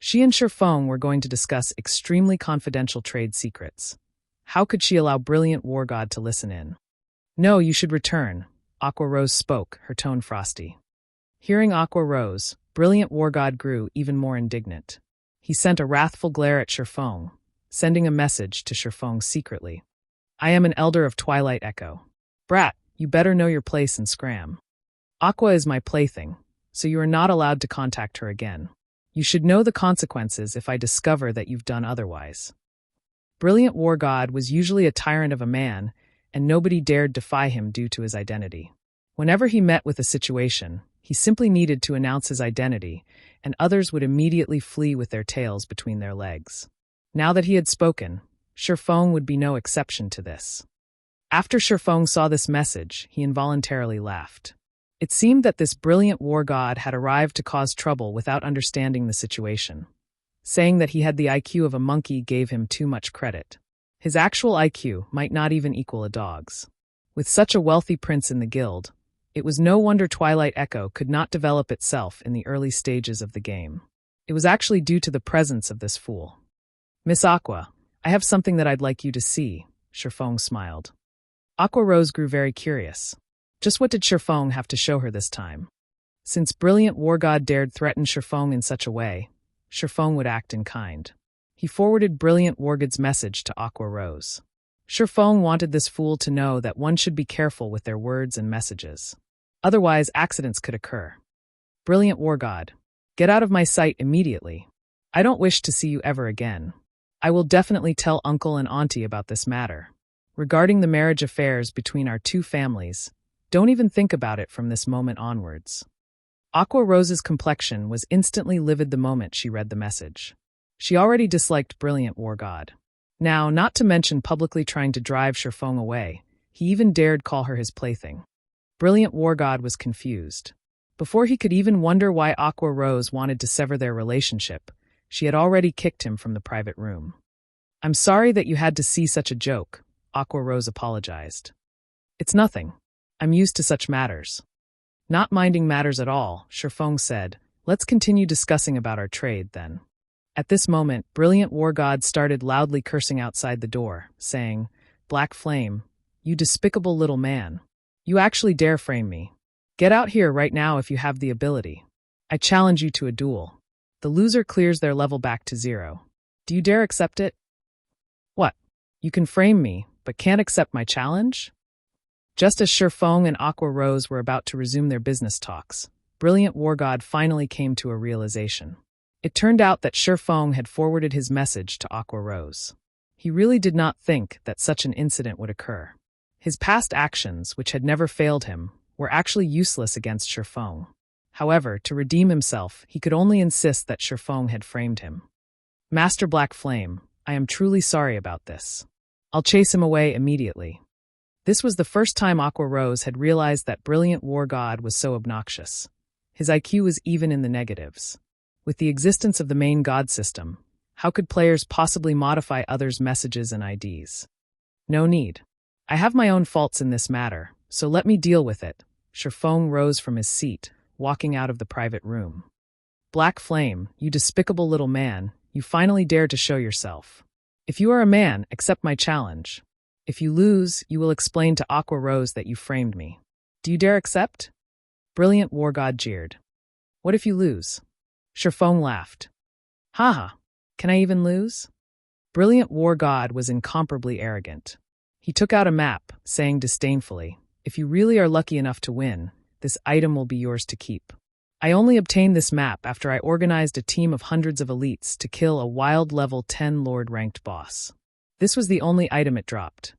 She and Shifeng were going to discuss extremely confidential trade secrets. How could she allow Brilliant War God to listen in? No, you should return. Aqua Rose spoke, her tone frosty. Hearing Aqua Rose, Brilliant War God grew even more indignant. He sent a wrathful glare at Shifeng, sending a message to Shifeng secretly. I am an elder of Twilight Echo. Brat, you better know your place and scram. Aqua is my plaything, so you are not allowed to contact her again. You should know the consequences if I discover that you've done otherwise. Brilliant War God was usually a tyrant of a man, and nobody dared defy him due to his identity. Whenever he met with a situation, he simply needed to announce his identity, and others would immediately flee with their tails between their legs. Now that he had spoken, Shifeng would be no exception to this. After Shifeng saw this message, he involuntarily laughed. It seemed that this Brilliant War God had arrived to cause trouble without understanding the situation. Saying that he had the IQ of a monkey gave him too much credit. His actual IQ might not even equal a dog's. With such a wealthy prince in the guild, it was no wonder Twilight Echo could not develop itself in the early stages of the game. It was actually due to the presence of this fool. Miss Aqua, I have something that I'd like you to see, Shifeng smiled. Aqua Rose grew very curious. Just what did Shifeng have to show her this time? Since Brilliant War God dared threaten Shifeng in such a way, Shifeng would act in kind. He forwarded Brilliant War God's message to Aqua Rose. Shifeng wanted this fool to know that one should be careful with their words and messages. Otherwise, accidents could occur. Brilliant War God, get out of my sight immediately. I don't wish to see you ever again. I will definitely tell Uncle and Auntie about this matter. Regarding the marriage affairs between our two families, don't even think about it from this moment onwards. Aqua Rose's complexion was instantly livid the moment she read the message. She already disliked Brilliant War God. Now, not to mention publicly trying to drive Shifeng away, he even dared call her his plaything. Brilliant War God was confused. Before he could even wonder why Aqua Rose wanted to sever their relationship, she had already kicked him from the private room. I'm sorry that you had to see such a joke, Aqua Rose apologized. It's nothing. I'm used to such matters. Not minding matters at all, Shifeng said, let's continue discussing about our trade then. At this moment, Brilliant War God started loudly cursing outside the door, saying, Black Flame, you despicable little man. You actually dare frame me. Get out here right now if you have the ability. I challenge you to a duel. The loser clears their level back to 0. Do you dare accept it? What? You can frame me, but can't accept my challenge? Just as Shifeng and Aqua Rose were about to resume their business talks, Brilliant War God finally came to a realization. It turned out that Shifeng had forwarded his message to Aqua Rose. He really did not think that such an incident would occur. His past actions, which had never failed him, were actually useless against Shifeng. However, to redeem himself, he could only insist that Shifeng had framed him. Master Black Flame, I am truly sorry about this. I'll chase him away immediately. This was the first time Aqua Rose had realized that Brilliant War God was so obnoxious. His IQ was even in the negatives. With the existence of the main god system, how could players possibly modify others' messages and IDs? No need. I have my own faults in this matter, so let me deal with it. Shifeng rose from his seat, walking out of the private room. Black Flame, you despicable little man, you finally dared to show yourself. If you are a man, accept my challenge. If you lose, you will explain to Aqua Rose that you framed me. Do you dare accept? Brilliant War God jeered. What if you lose? Shifeng laughed. Haha, can I even lose? Brilliant War God was incomparably arrogant. He took out a map, saying disdainfully, if you really are lucky enough to win, this item will be yours to keep. I only obtained this map after I organized a team of hundreds of elites to kill a wild level 10 Lord-ranked boss. This was the only item it dropped.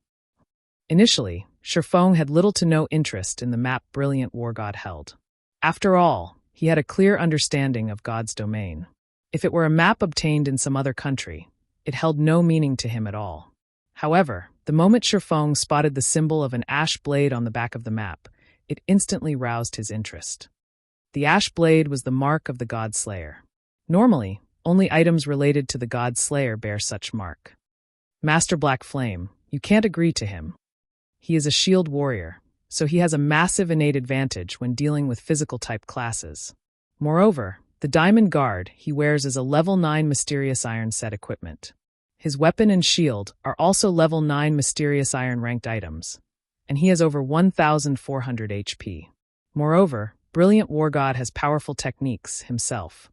Initially, Shifeng had little to no interest in the map Brilliant War God held. After all, he had a clear understanding of God's domain. If it were a map obtained in some other country, it held no meaning to him at all. However, the moment Shifeng spotted the symbol of an ash blade on the back of the map, it instantly roused his interest. The ash blade was the mark of the God Slayer. Normally, only items related to the God Slayer bear such mark. Master Black Flame, you can't agree to him. He is a shield warrior, so he has a massive innate advantage when dealing with physical-type classes. Moreover, The diamond guard he wears is a level 9 mysterious iron set equipment. His weapon and shield are also level 9 mysterious iron ranked items, and he has over 1,400 HP. Moreover, Brilliant War God has powerful techniques himself.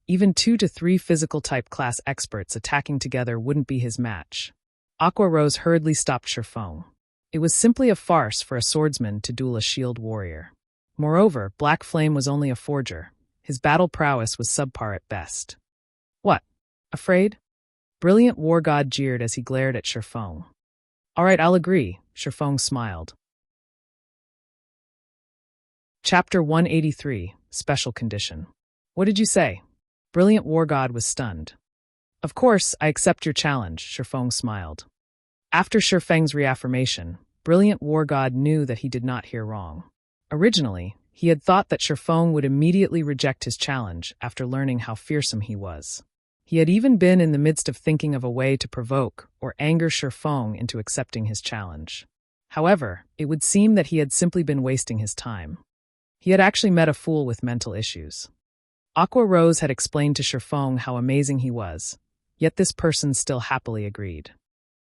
Even 2 to 3 physical type class experts attacking together wouldn't be his match. Aqua Rose hurriedly stopped Sherfong. It was simply a farce for a swordsman to duel a shield warrior. Moreover, Black Flame was only a forger. His battle prowess was subpar at best. What? Afraid? Brilliant War God jeered as he glared at Sherfong. All right, I'll agree, Sherfong smiled. Chapter 183, Special Condition. What did you say? Brilliant War God was stunned. Of course, I accept your challenge, Sherfong smiled. After Sherfeng's reaffirmation, Brilliant War God knew that he did not hear wrong. Originally, he had thought that Sherfong would immediately reject his challenge after learning how fearsome he was. He had even been in the midst of thinking of a way to provoke or anger Sherfong into accepting his challenge. However, it would seem that he had simply been wasting his time. He had actually met a fool with mental issues. Aqua Rose had explained to Sherfong how amazing he was, yet this person still happily agreed.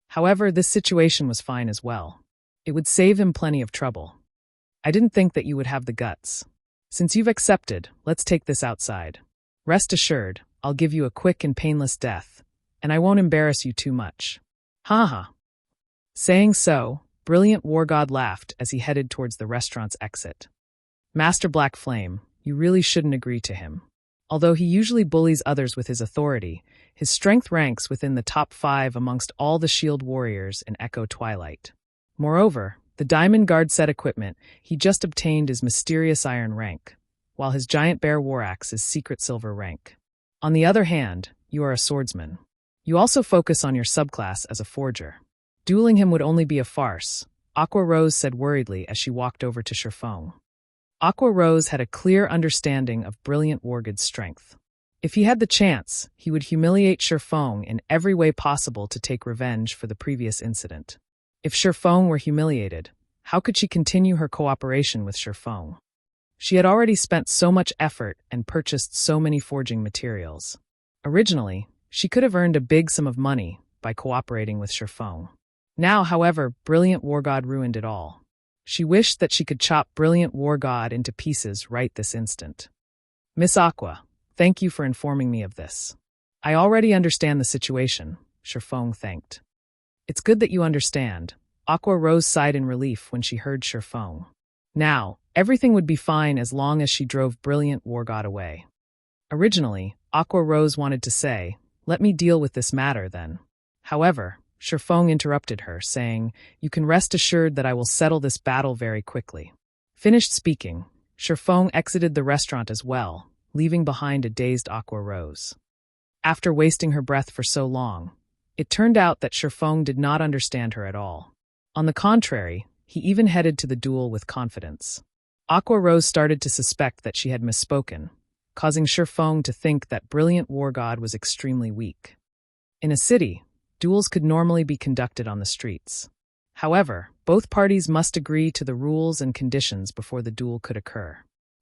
However, this situation was fine as well. It would save him plenty of trouble. I didn't think that you would have the guts. Since you've accepted, let's take this outside. Rest assured, I'll give you a quick and painless death, and I won't embarrass you too much. Ha ha. Saying so, Brilliant War God laughed as he headed towards the restaurant's exit. Master Black Flame, you really shouldn't agree to him. Although he usually bullies others with his authority, his strength ranks within the top 5 amongst all the shield warriors in Echo Twilight. Moreover, the Diamond Guard set equipment he just obtained is Mysterious Iron rank, while his Giant Bear War Axe is Secret Silver rank. On the other hand, you are a swordsman. You also focus on your subclass as a forger. Dueling him would only be a farce, Aqua Rose said worriedly as she walked over to Sherfong. Aqua Rose had a clear understanding of Brilliant War God's strength. If he had the chance, he would humiliate Sherfong in every way possible to take revenge for the previous incident. If Sherfong were humiliated, how could she continue her cooperation with Sherfong? She had already spent so much effort and purchased so many forging materials. Originally, she could have earned a big sum of money by cooperating with Sherfong. Now, however, Brilliant War God ruined it all. She wished that she could chop Brilliant War God into pieces right this instant. Miss Aqua, thank you for informing me of this. I already understand the situation, Sherfong thanked. It's good that you understand. Aqua Rose sighed in relief when she heard Sherfong. Now, everything would be fine as long as she drove Brilliant War God away. Originally, Aqua Rose wanted to say, let me deal with this matter then. However, Sherfong interrupted her, saying, you can rest assured that I will settle this battle very quickly. Finished speaking, Sherfong exited the restaurant as well, leaving behind a dazed Aqua Rose. After wasting her breath for so long, it turned out that Sherfong did not understand her at all. On the contrary, he even headed to the duel with confidence. Aqua Rose started to suspect that she had misspoken, causing Sherfong to think that Brilliant War God was extremely weak. In a city, duels could normally be conducted on the streets. However, both parties must agree to the rules and conditions before the duel could occur.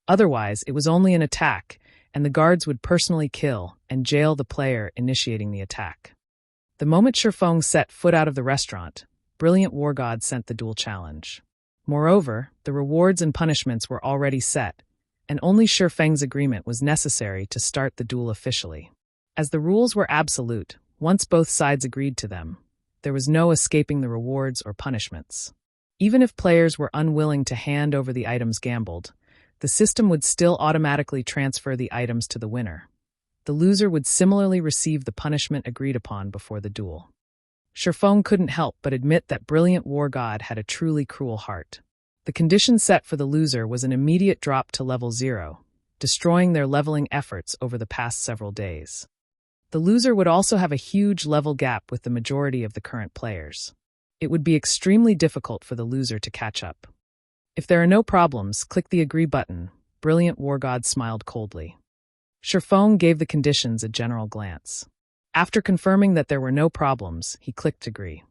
Otherwise, it was only an attack, and the guards would personally kill and jail the player initiating the attack. The moment Sherfong set foot out of the restaurant, Brilliant War God sent the duel challenge. Moreover, the rewards and punishments were already set, and only Sherfeng's agreement was necessary to start the duel officially. As the rules were absolute, once both sides agreed to them, there was no escaping the rewards or punishments. Even if players were unwilling to hand over the items gambled, the system would still automatically transfer the items to the winner. The loser would similarly receive the punishment agreed upon before the duel. Sherfong couldn't help but admit that Brilliant War God had a truly cruel heart. The condition set for the loser was an immediate drop to level 0, destroying their leveling efforts over the past several days. The loser would also have a huge level gap with the majority of the current players. It would be extremely difficult for the loser to catch up. If there are no problems, click the agree button. Brilliant War God smiled coldly. Sherfong gave the conditions a general glance. After confirming that there were no problems, he clicked agree.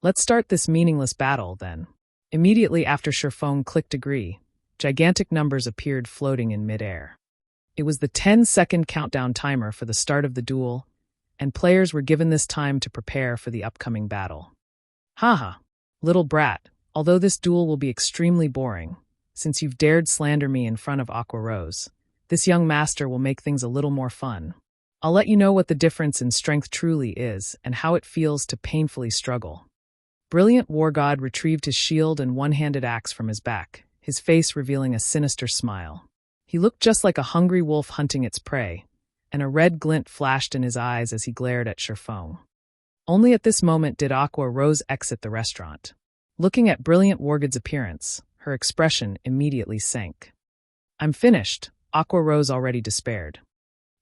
Let's start this meaningless battle, then. Immediately after Sherfong clicked agree, gigantic numbers appeared floating in midair. It was the 10-second countdown timer for the start of the duel, and players were given this time to prepare for the upcoming battle. Haha, little brat, although this duel will be extremely boring, since you've dared slander me in front of Aqua Rose, this young master will make things a little more fun. I'll let you know what the difference in strength truly is and how it feels to painfully struggle. Brilliant War God retrieved his shield and one-handed axe from his back, his face revealing a sinister smile. He looked just like a hungry wolf hunting its prey, and a red glint flashed in his eyes as he glared at Sherfong. Only at this moment did Aqua Rose exit the restaurant. Looking at Brilliant War God's appearance, her expression immediately sank. "I'm finished," Aqua Rose already despaired.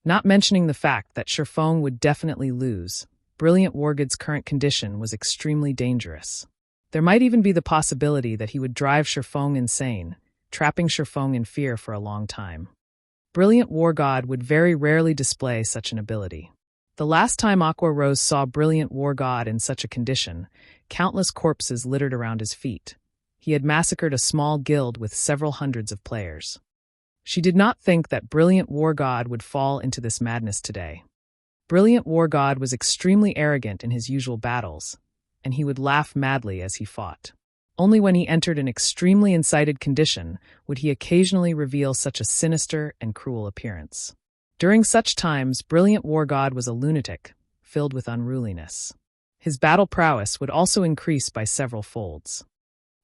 Not mentioning the fact that Sherfong would definitely lose, Brilliant War God's current condition was extremely dangerous. There might even be the possibility that he would drive Sherfong insane, trapping Sherfong in fear for a long time. Brilliant War God would very rarely display such an ability. The last time Aqua Rose saw Brilliant War God in such a condition, countless corpses littered around his feet. He had massacred a small guild with several hundreds of players. She did not think that Brilliant War God would fall into this madness today. Brilliant War God was extremely arrogant in his usual battles, and he would laugh madly as he fought. Only when he entered an extremely incited condition would he occasionally reveal such a sinister and cruel appearance. During such times, Brilliant War God was a lunatic, filled with unruliness. His battle prowess would also increase by several folds.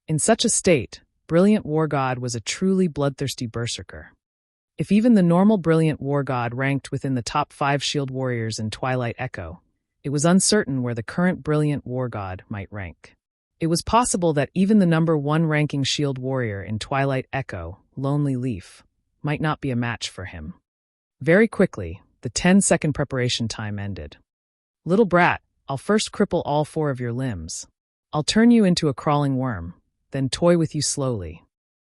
In such a state, Brilliant War God was a truly bloodthirsty berserker. If even the normal Brilliant War God ranked within the top 5 shield warriors in Twilight Echo, it was uncertain where the current Brilliant War God might rank. It was possible that even the number 1 ranking shield warrior in Twilight Echo, Lonely Leaf, might not be a match for him. Very quickly, the 10-second preparation time ended. "Little brat, I'll first cripple all 4 of your limbs. I'll turn you into a crawling worm, then toy with you slowly."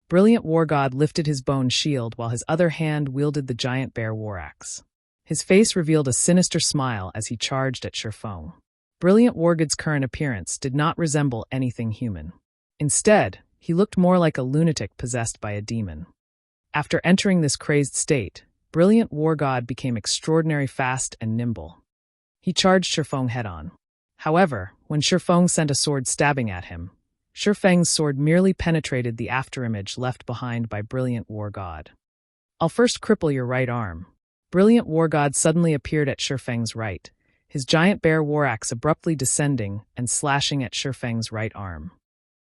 Brilliant War God lifted his bone shield while his other hand wielded the giant bear war axe. His face revealed a sinister smile as he charged at Sherfong. Brilliant War God's current appearance did not resemble anything human. Instead, he looked more like a lunatic possessed by a demon. After entering this crazed state, Brilliant War God became extraordinarily fast and nimble. He charged Sherfong head-on. However, when Sherfong sent a sword stabbing at him, Sherfeng's sword merely penetrated the afterimage left behind by Brilliant War God. "I'll first cripple your right arm." Brilliant War God suddenly appeared at Sherfeng's right, his giant bear war axe abruptly descending and slashing at Sherfeng's right arm.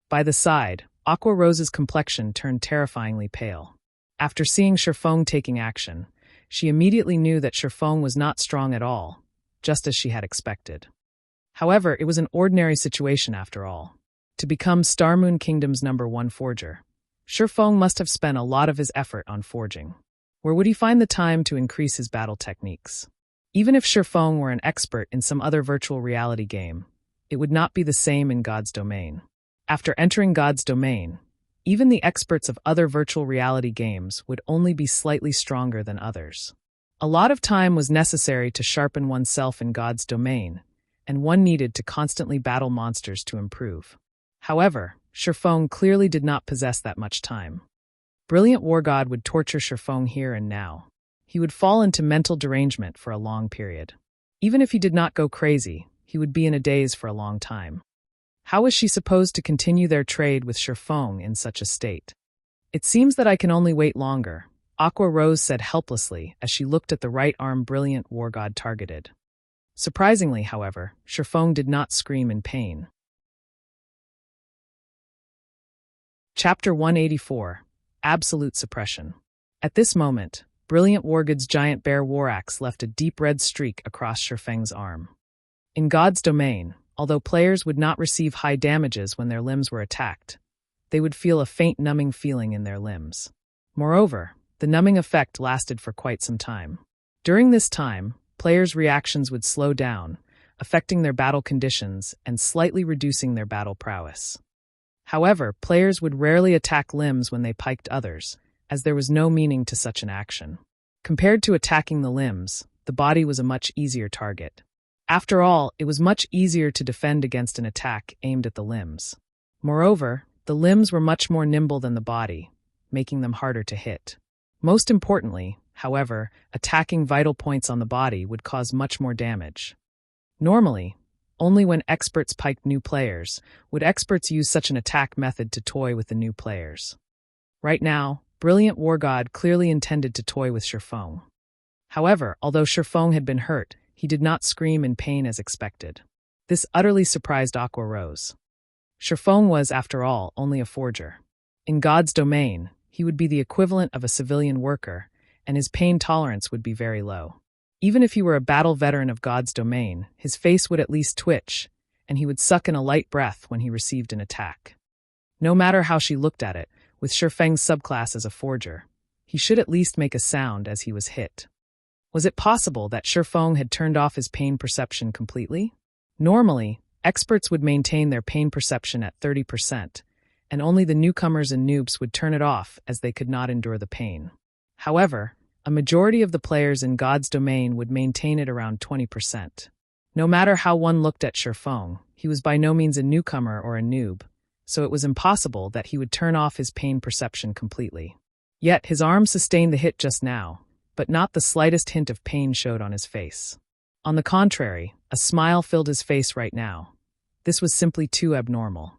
By the side, Aqua Rose's complexion turned terrifyingly pale. After seeing Sherfong taking action, she immediately knew that Sherfong was not strong at all, just as she had expected. However, it was an ordinary situation after all. To become Starmoon Kingdom's number 1 forger, Sherfong must have spent a lot of his effort on forging. Where would he find the time to increase his battle techniques? Even if Sherfong were an expert in some other virtual reality game, it would not be the same in God's domain. After entering God's domain, even the experts of other virtual reality games would only be slightly stronger than others. A lot of time was necessary to sharpen oneself in God's domain, and one needed to constantly battle monsters to improve. However, Sherfong clearly did not possess that much time. Brilliant War God would torture Sherfong here and now. He would fall into mental derangement for a long period. Even if he did not go crazy, he would be in a daze for a long time. How was she supposed to continue their trade with Sherfong in such a state? "It seems that I can only wait longer," Aqua Rose said helplessly as she looked at the right arm Brilliant War God targeted. Surprisingly, however, Sherfong did not scream in pain. Chapter 184, Absolute Suppression. At this moment, Brilliant War God's giant bear war axe left a deep red streak across Sherfeng's arm. In God's domain, although players would not receive high damages when their limbs were attacked, they would feel a faint numbing feeling in their limbs. Moreover, the numbing effect lasted for quite some time. During this time, players' reactions would slow down, affecting their battle conditions and slightly reducing their battle prowess. However, players would rarely attack limbs when they piked others, as there was no meaning to such an action. Compared to attacking the limbs, the body was a much easier target. After all, it was much easier to defend against an attack aimed at the limbs. Moreover, the limbs were much more nimble than the body, making them harder to hit. Most importantly, However, attacking vital points on the body would cause much more damage. Normally, only when experts piked new players would experts use such an attack method to toy with the new players. Right now, Brilliant War God clearly intended to toy with Shifeng. However, although Shifeng had been hurt, he did not scream in pain as expected. This utterly surprised Aqua Rose. Shifeng was, after all, only a forger. In God's domain, he would be the equivalent of a civilian worker, and his pain tolerance would be very low. Even if he were a battle veteran of God's domain, his face would at least twitch, and he would suck in a light breath when he received an attack. No matter how she looked at it, with Shifeng's subclass as a forger, he should at least make a sound as he was hit. Was it possible that Shifeng had turned off his pain perception completely? Normally, experts would maintain their pain perception at 30%, and only the newcomers and noobs would turn it off as they could not endure the pain. However, a majority of the players in God's domain would maintain it around 20%. No matter how one looked at Shifeng, he was by no means a newcomer or a noob, so it was impossible that he would turn off his pain perception completely. Yet his arm sustained the hit just now, but not the slightest hint of pain showed on his face. On the contrary, a smile filled his face right now. This was simply too abnormal.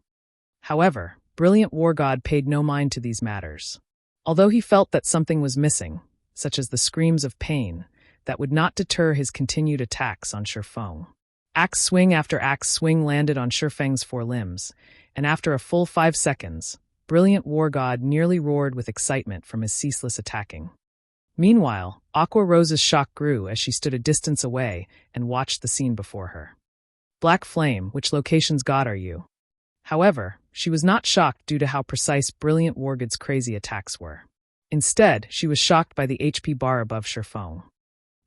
However, Brilliant War God paid no mind to these matters. Although he felt that something was missing, such as the screams of pain, that would not deter his continued attacks on Shifeng. Axe swing after axe swing landed on Shifeng's four limbs, and after a full 5 seconds, Brilliant War God nearly roared with excitement from his ceaseless attacking. Meanwhile, Aqua Rose's shock grew as she stood a distance away and watched the scene before her. Black Flame, which location's god are you? However, she was not shocked due to how precise Brilliant War God's crazy attacks were. Instead, she was shocked by the HP bar above Shifeng.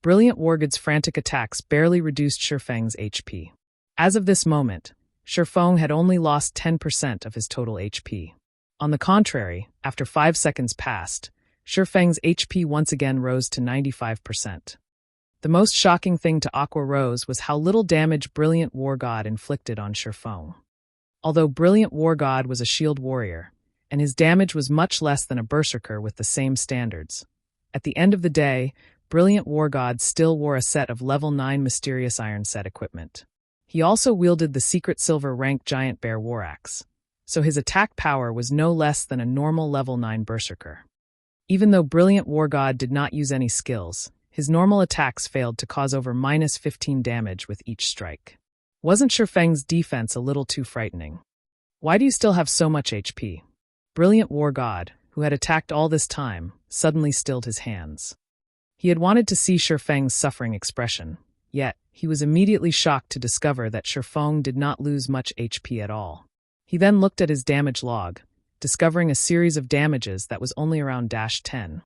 Brilliant War God's frantic attacks barely reduced Shifeng's HP. As of this moment, Shifeng had only lost 10% of his total HP. On the contrary, after 5 seconds passed, Shifeng's HP once again rose to 95%. The most shocking thing to Aqua Rose was how little damage Brilliant War God inflicted on Shifeng. Although Brilliant War God was a shield warrior, and his damage was much less than a berserker with the same standards, at the end of the day, Brilliant War God still wore a set of level 9 Mysterious Iron set equipment. He also wielded the secret silver rank Giant Bear War Axe, so his attack power was no less than a normal level 9 berserker. Even though Brilliant War God did not use any skills, his normal attacks failed to cause over -15 damage with each strike. Wasn't Shifeng's defense a little too frightening? Why do you still have so much HP? Brilliant War God, who had attacked all this time, suddenly stilled his hands. He had wanted to see Shifeng's suffering expression, yet he was immediately shocked to discover that Shifeng did not lose much HP at all. He then looked at his damage log, discovering a series of damages that was only around -10.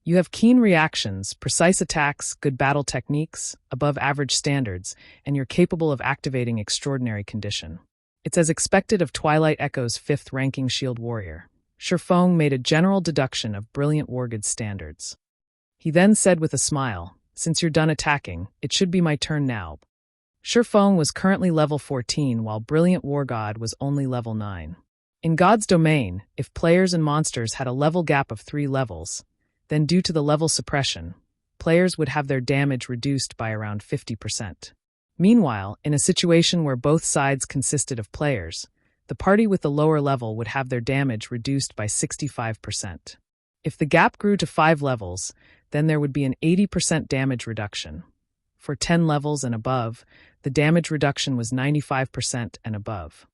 You have keen reactions, precise attacks, good battle techniques, above average standards, and you're capable of activating extraordinary condition. It's as expected of Twilight Echo's 5th ranking shield warrior. Shifeng made a general deduction of Brilliant War God's standards. He then said with a smile, "Since you're done attacking, it should be my turn now." Shifeng was currently level 14 while Brilliant War God was only level 9. In God's domain, if players and monsters had a level gap of 3 levels, then due to the level suppression, players would have their damage reduced by around 50%. Meanwhile, in a situation where both sides consisted of players, the party with the lower level would have their damage reduced by 65%. If the gap grew to 5 levels, then there would be an 80% damage reduction. For 10 levels and above, the damage reduction was 95% and above.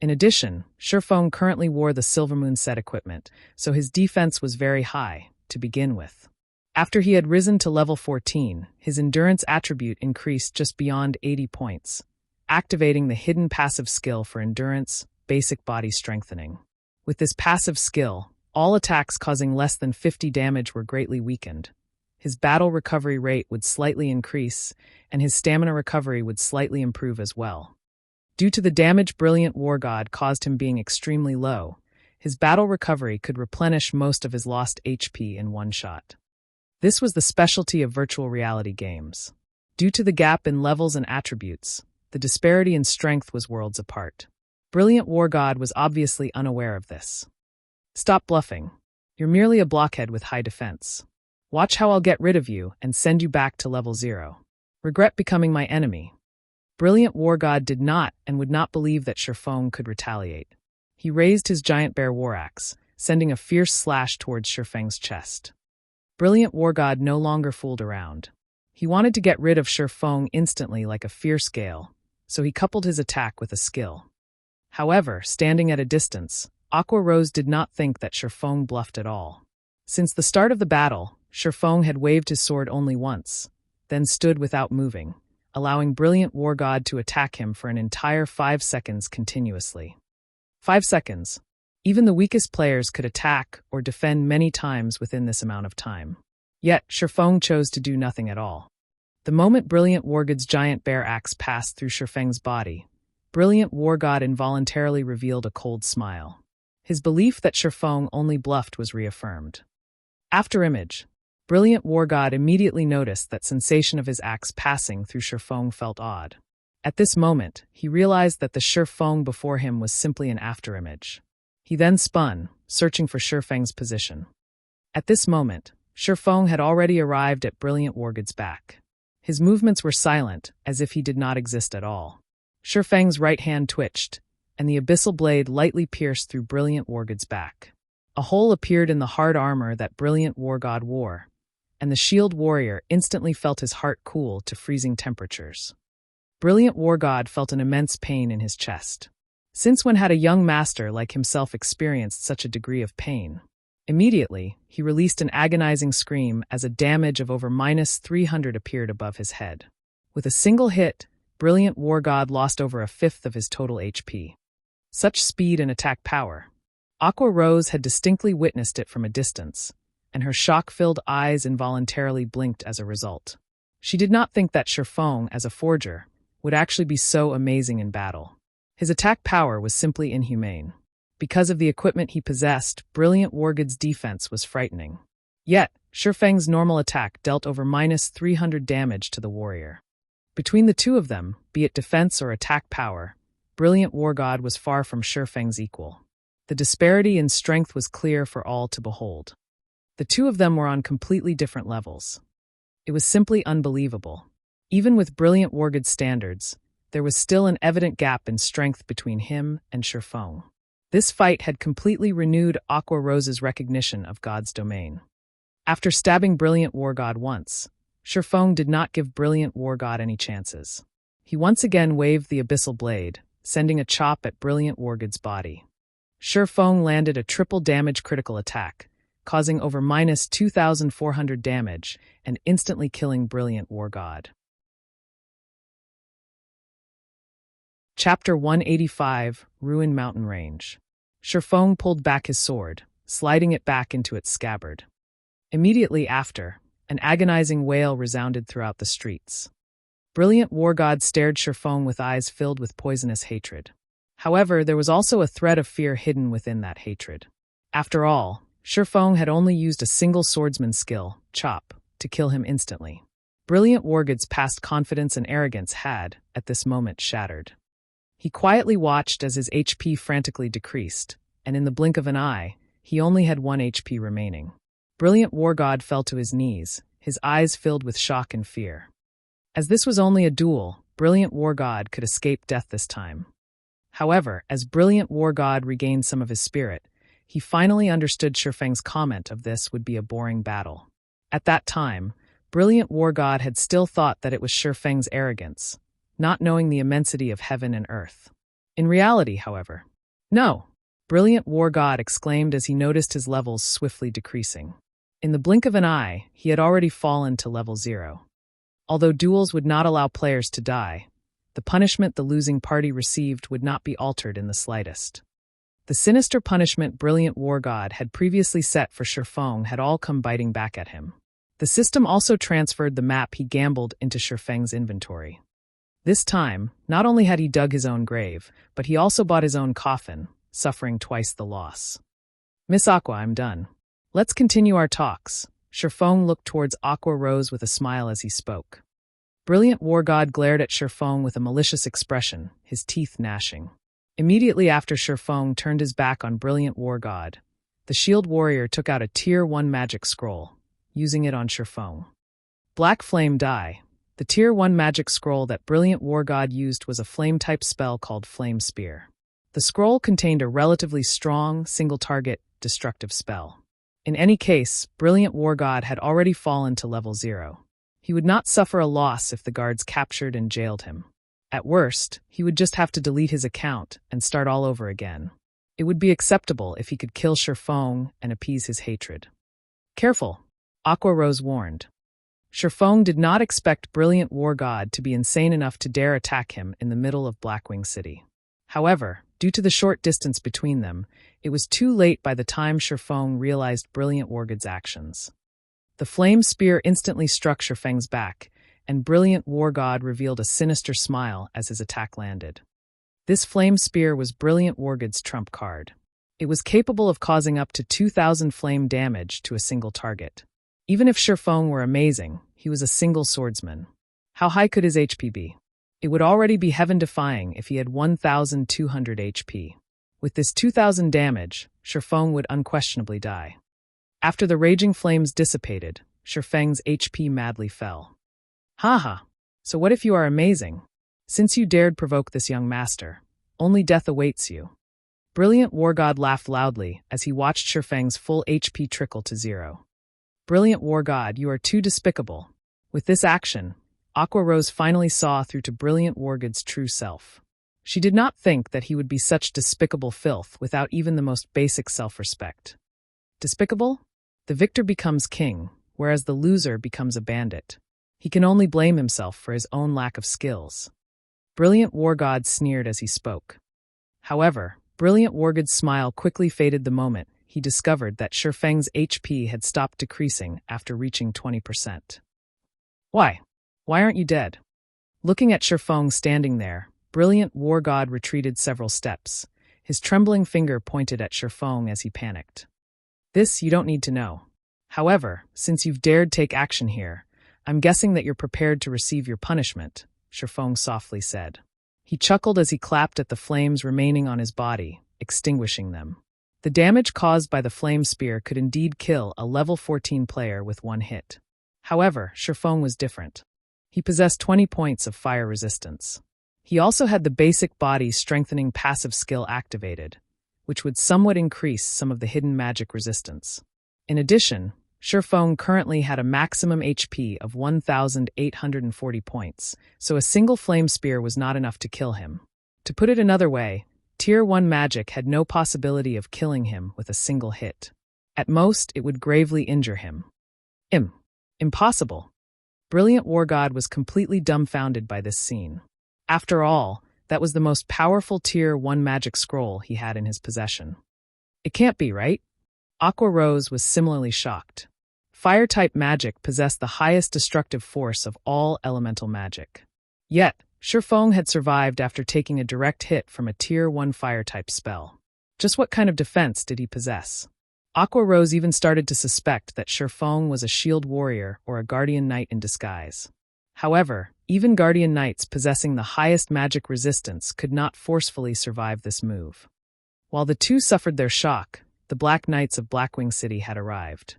In addition, Shifeng currently wore the Silvermoon set equipment, so his defense was very high, to begin with. After he had risen to level 14, his endurance attribute increased just beyond 80 points, activating the hidden passive skill for endurance, basic body strengthening. With this passive skill, all attacks causing less than 50 damage were greatly weakened. His battle recovery rate would slightly increase, and his stamina recovery would slightly improve as well. Due to the damage Brilliant War God caused him being extremely low, his battle recovery could replenish most of his lost HP in one shot. This was the specialty of virtual reality games. Due to the gap in levels and attributes, the disparity in strength was worlds apart. Brilliant War God was obviously unaware of this. Stop bluffing. You're merely a blockhead with high defense. Watch how I'll get rid of you and send you back to level 0. Regret becoming my enemy. Brilliant War God did not and would not believe that Shifeng could retaliate. He raised his giant bear war axe, sending a fierce slash towards Shifeng's chest. Brilliant War God no longer fooled around. He wanted to get rid of Shifeng instantly like a fierce gale, so he coupled his attack with a skill. However, standing at a distance, Aqua Rose did not think that Shifeng bluffed at all. Since the start of the battle, Shifeng had waved his sword only once, then stood without moving, allowing Brilliant War God to attack him for an entire 5 seconds continuously. 5 seconds. Even the weakest players could attack or defend many times within this amount of time. Yet, Shifeng chose to do nothing at all. The moment Brilliant War God's giant bear axe passed through Shifeng's body, Brilliant War God involuntarily revealed a cold smile. His belief that Shifeng only bluffed was reaffirmed. After image, Brilliant War God immediately noticed that sensation of his axe passing through Shifeng felt odd. At this moment, he realized that the Shifeng before him was simply an afterimage. He then spun, searching for Shifeng's position. At this moment, Shifeng had already arrived at Brilliant War God's back. His movements were silent, as if he did not exist at all. Shifeng's right hand twitched, and the abyssal blade lightly pierced through Brilliant War God's back. A hole appeared in the hard armor that Brilliant War God wore, and the shield warrior instantly felt his heart cool to freezing temperatures. Brilliant War God felt an immense pain in his chest. Since when had a young master like himself experienced such a degree of pain? Immediately, he released an agonizing scream as a damage of over -300 appeared above his head. With a single hit, Brilliant War God lost over a fifth of his total HP. Such speed and attack power. Aqua Rose had distinctly witnessed it from a distance, and her shock-filled eyes involuntarily blinked as a result. She did not think that Shifeng, as a forger, would actually be so amazing in battle. His attack power was simply inhumane. Because of the equipment he possessed, Brilliant War God's defense was frightening. Yet, Shifeng's normal attack dealt over -300 damage to the warrior. Between the two of them, be it defense or attack power, Brilliant War God was far from Shifeng's equal. The disparity in strength was clear for all to behold. The two of them were on completely different levels. It was simply unbelievable. Even with Brilliant War God's standards, there was still an evident gap in strength between him and Shifeng. This fight had completely renewed Aqua Rose's recognition of God's domain. After stabbing Brilliant War God once, Shifeng did not give Brilliant War God any chances. He once again waved the abyssal blade, sending a chop at Brilliant War God's body. Shifeng landed a triple damage critical attack, causing over -2,400 damage and instantly killing Brilliant War God. Chapter 185, Ruin Mountain Range. Shifeng pulled back his sword, sliding it back into its scabbard. Immediately after, an agonizing wail resounded throughout the streets. Brilliant War God stared Shifeng with eyes filled with poisonous hatred. However, there was also a thread of fear hidden within that hatred. After all, Shifeng had only used a single swordsman's skill, chop, to kill him instantly. Brilliant War God's past confidence and arrogance had, at this moment, shattered. He quietly watched as his HP frantically decreased, and in the blink of an eye, he only had 1 HP remaining. Brilliant War God fell to his knees, his eyes filled with shock and fear. As this was only a duel, Brilliant War God could escape death this time. However, as Brilliant War God regained some of his spirit, he finally understood Shifeng's comment of this would be a boring battle. At that time, Brilliant War God had still thought that it was Shifeng's arrogance, not knowing the immensity of heaven and earth. In reality, however, no! Brilliant War God exclaimed as he noticed his levels swiftly decreasing. In the blink of an eye, he had already fallen to level 0. Although duels would not allow players to die, the punishment the losing party received would not be altered in the slightest. The sinister punishment Brilliant War God had previously set for Shifeng had all come biting back at him. The system also transferred the map he gambled into Shifeng's inventory. This time, not only had he dug his own grave, but he also bought his own coffin, suffering twice the loss. Miss Aqua, I'm done. Let's continue our talks. Shifeng looked towards Aqua Rose with a smile as he spoke. Brilliant War God glared at Shifeng with a malicious expression, his teeth gnashing. Immediately after Shifeng turned his back on Brilliant War God, the shield warrior took out a Tier 1 magic scroll, using it on Shifeng. Black Flame Die. The Tier 1 magic scroll that Brilliant War God used was a flame-type spell called Flame Spear. The scroll contained a relatively strong, single-target, destructive spell. In any case, Brilliant War God had already fallen to level 0. He would not suffer a loss if the guards captured and jailed him. At worst, he would just have to delete his account and start all over again. It would be acceptable if he could kill Shifeng and appease his hatred. Careful, Aqua Rose warned. Shifeng did not expect Brilliant War God to be insane enough to dare attack him in the middle of Blackwing City. However, due to the short distance between them, it was too late by the time Shifeng realized Brilliant War God's actions. The flame spear instantly struck Shifeng's back, and Brilliant War God revealed a sinister smile as his attack landed. This flame spear was Brilliant War God's trump card. It was capable of causing up to 2,000 flame damage to a single target. Even if Shifeng were amazing, he was a single swordsman. How high could his HP be? It would already be heaven-defying if he had 1,200 HP. With this 2,000 damage, Shifeng would unquestionably die. After the raging flames dissipated, Shifeng's HP madly fell. Haha, so what if you are amazing? Since you dared provoke this young master, only death awaits you. Brilliant War God laughed loudly as he watched Shifeng's full HP trickle to 0. Brilliant War God, you are too despicable. With this action, Aqua Rose finally saw through to Brilliant War God's true self. She did not think that he would be such despicable filth without even the most basic self-respect. Despicable? The victor becomes king, whereas the loser becomes a bandit. He can only blame himself for his own lack of skills. Brilliant War God sneered as he spoke. However, Brilliant War God's smile quickly faded the moment he discovered that Shifeng's HP had stopped decreasing after reaching 20%. Why? Why aren't you dead? Looking at Shifeng standing there, Brilliant War God retreated several steps. His trembling finger pointed at Shifeng as he panicked. This you don't need to know. However, since you've dared take action here, I'm guessing that you're prepared to receive your punishment, Shifeng softly said. He chuckled as he clapped at the flames remaining on his body, extinguishing them. The damage caused by the flame spear could indeed kill a level 14 player with one hit. However, Shifeng was different. He possessed 20 points of fire resistance. He also had the basic body-strengthening passive skill activated, which would somewhat increase some of the hidden magic resistance. In addition, Shifeng currently had a maximum HP of 1,840 points, so a single flame spear was not enough to kill him. To put it another way, Tier 1 magic had no possibility of killing him with a single hit. At most, it would gravely injure him. Impossible. Brilliant War God was completely dumbfounded by this scene. After all, that was the most powerful Tier 1 magic scroll he had in his possession. It can't be, right? Aqua Rose was similarly shocked. Fire-type magic possessed the highest destructive force of all elemental magic. Yet, Shifeng had survived after taking a direct hit from a Tier 1 fire-type spell. Just what kind of defense did he possess? Aqua Rose even started to suspect that Shifeng was a shield warrior or a guardian knight in disguise. However, even guardian knights possessing the highest magic resistance could not forcefully survive this move. While the two suffered their shock, the Black Knights of Blackwing City had arrived.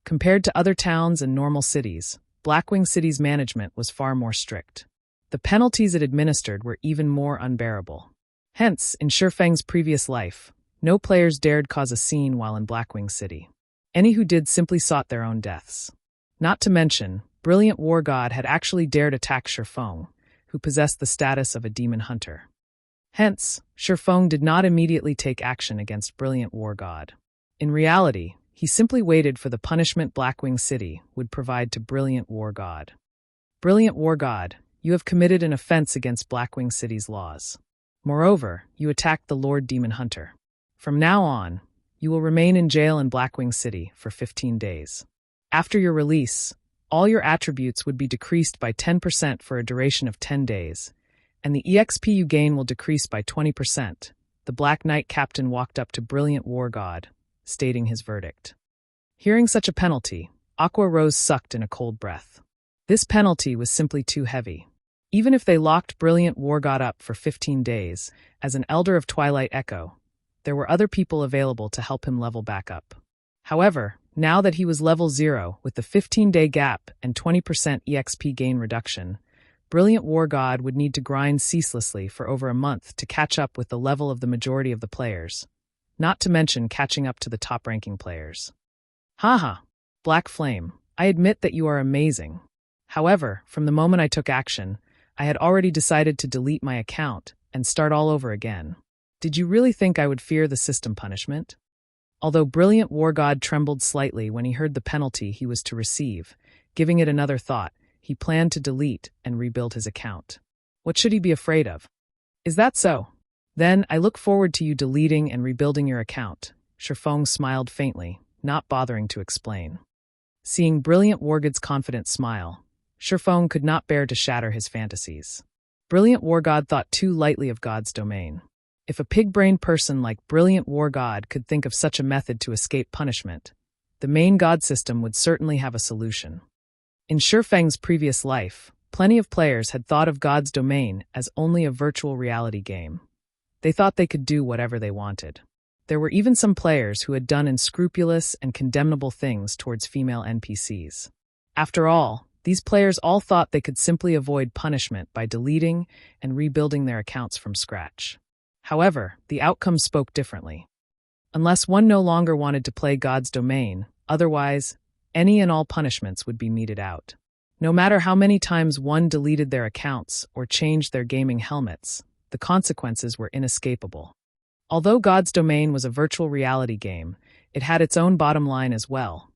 Compared to other towns and normal cities, Blackwing City's management was far more strict. The penalties it administered were even more unbearable. Hence, in Shifeng's previous life, no players dared cause a scene while in Blackwing City. Any who did simply sought their own deaths. Not to mention, Brilliant War God had actually dared attack Shifeng, who possessed the status of a demon hunter. Hence, Shifeng did not immediately take action against Brilliant War God. In reality, he simply waited for the punishment Blackwing City would provide to Brilliant War God. Brilliant War God, you have committed an offense against Blackwing City's laws. Moreover, you attacked the Lord Demon Hunter. From now on, you will remain in jail in Blackwing City for 15 days. After your release, all your attributes would be decreased by 10% for a duration of 10 days, and the EXP you gain will decrease by 20%. The Black Knight captain walked up to Brilliant War God, stating his verdict. Hearing such a penalty, Aqua Rose sucked in a cold breath. This penalty was simply too heavy. Even if they locked Brilliant War God up for 15 days, as an Elder of Twilight Echo, there were other people available to help him level back up. However, Now that he was level 0 with the 15-day gap and 20% EXP gain reduction, Brilliant War God would need to grind ceaselessly for over a month to catch up with the level of the majority of the players, not to mention catching up to the top-ranking players. Haha, Black Flame, I admit that you are amazing. However, from the moment I took action, I had already decided to delete my account and start all over again. Did you really think I would fear the system punishment? Although Brilliant War God trembled slightly when he heard the penalty he was to receive, giving it another thought, he planned to delete and rebuild his account. What should he be afraid of? Is that so? Then I look forward to you deleting and rebuilding your account. Shifeng smiled faintly, not bothering to explain. Seeing Brilliant War God's confident smile, Shifeng could not bear to shatter his fantasies. Brilliant War God thought too lightly of God's domain. If a pig-brained person like Brilliant War God could think of such a method to escape punishment, the main god system would certainly have a solution. In Shifeng's previous life, plenty of players had thought of God's domain as only a virtual reality game. They thought they could do whatever they wanted. There were even some players who had done unscrupulous and condemnable things towards female NPCs. After all, these players all thought they could simply avoid punishment by deleting and rebuilding their accounts from scratch. However, the outcome spoke differently. Unless one no longer wanted to play God's domain, otherwise, any and all punishments would be meted out. No matter how many times one deleted their accounts or changed their gaming helmets, the consequences were inescapable. Although God's domain was a virtual reality game, it had its own bottom line as well.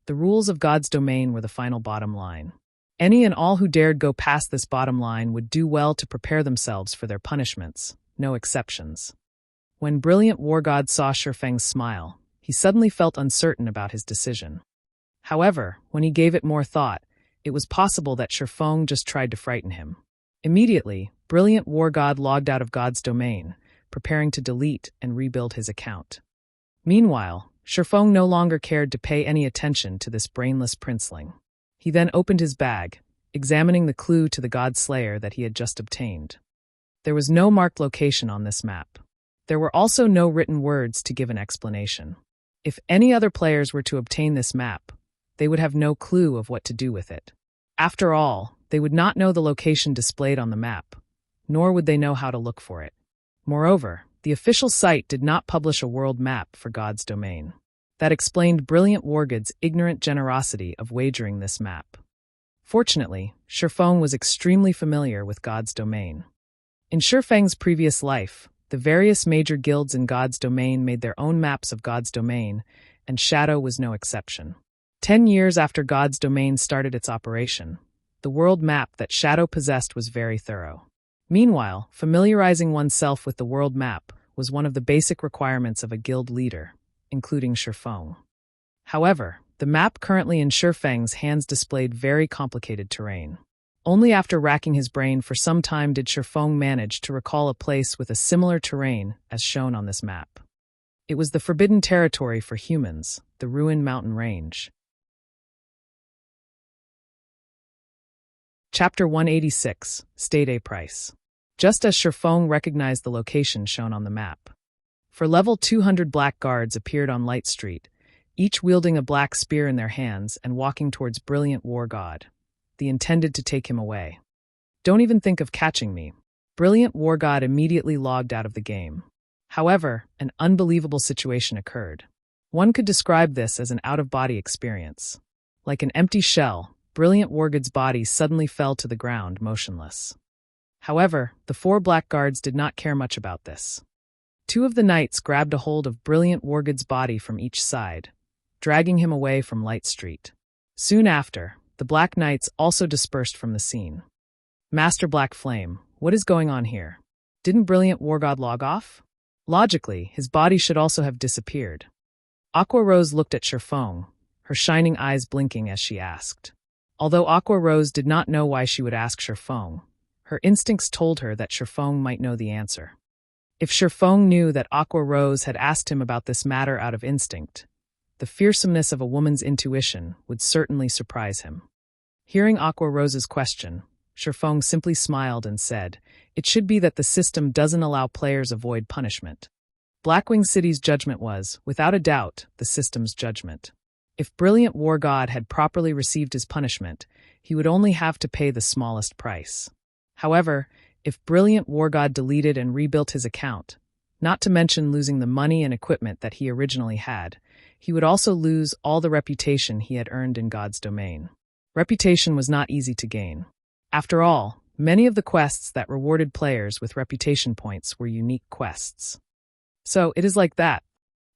The rules of God's domain were the final bottom line. Any and all who dared go past this bottom line would do well to prepare themselves for their punishments, no exceptions. When Brilliant War God saw Shifeng's smile, he suddenly felt uncertain about his decision. However, when he gave it more thought, it was possible that Shifeng just tried to frighten him. Immediately, Brilliant War God logged out of God's domain, preparing to delete and rebuild his account. Meanwhile, Shifeng no longer cared to pay any attention to this brainless princeling. He then opened his bag, examining the clue to the God Slayer that he had just obtained. There was no marked location on this map. There were also no written words to give an explanation. If any other players were to obtain this map, they would have no clue of what to do with it. After all, they would not know the location displayed on the map, nor would they know how to look for it. Moreover, the official site did not publish a world map for God's domain. That explained Brilliant War God's ignorant generosity of wagering this map. Fortunately, Shifeng was extremely familiar with God's domain. In Shifeng's previous life, the various major guilds in God's domain made their own maps of God's domain, and Shadow was no exception. 10 years after God's domain started its operation, the world map that Shadow possessed was very thorough. Meanwhile, familiarizing oneself with the world map was one of the basic requirements of a guild leader, including Shifeng. However, the map currently in Shifeng's hands displayed very complicated terrain. Only after racking his brain for some time did Shifeng manage to recall a place with a similar terrain as shown on this map. It was the forbidden territory for humans, the Ruined Mountain Range. Chapter 186, State A Price. Just as Shifeng recognized the location shown on the map. For level 200 black guards appeared on Light Street, each wielding a black spear in their hands and walking towards Brilliant War God. They intended to take him away. Don't even think of catching me. Brilliant War God immediately logged out of the game. However, an unbelievable situation occurred. One could describe this as an out-of-body experience. Like an empty shell, Brilliant War God's body suddenly fell to the ground, motionless. However, the 4 black guards did not care much about this. 2 of the knights grabbed a hold of Brilliant War God's body from each side, dragging him away from Light Street. Soon after, the Black Knights also dispersed from the scene. Master Black Flame, what is going on here? Didn't Brilliant War God log off? Logically, his body should also have disappeared. Aqua Rose looked at Shifeng, her shining eyes blinking as she asked. Although Aqua Rose did not know why she would ask Shifeng, her instincts told her that Shifeng might know the answer. If Shifeng knew that Aqua Rose had asked him about this matter out of instinct, the fearsomeness of a woman's intuition would certainly surprise him. Hearing Aqua Rose's question, Shifeng simply smiled and said, "It should be that the system doesn't allow players avoid punishment." Blackwing City's judgment was, without a doubt, the system's judgment. If Brilliant War God had properly received his punishment, he would only have to pay the smallest price. However, if Brilliant War God deleted and rebuilt his account, not to mention losing the money and equipment that he originally had, he would also lose all the reputation he had earned in God's domain. Reputation was not easy to gain. After all, many of the quests that rewarded players with reputation points were unique quests. So, it is like that.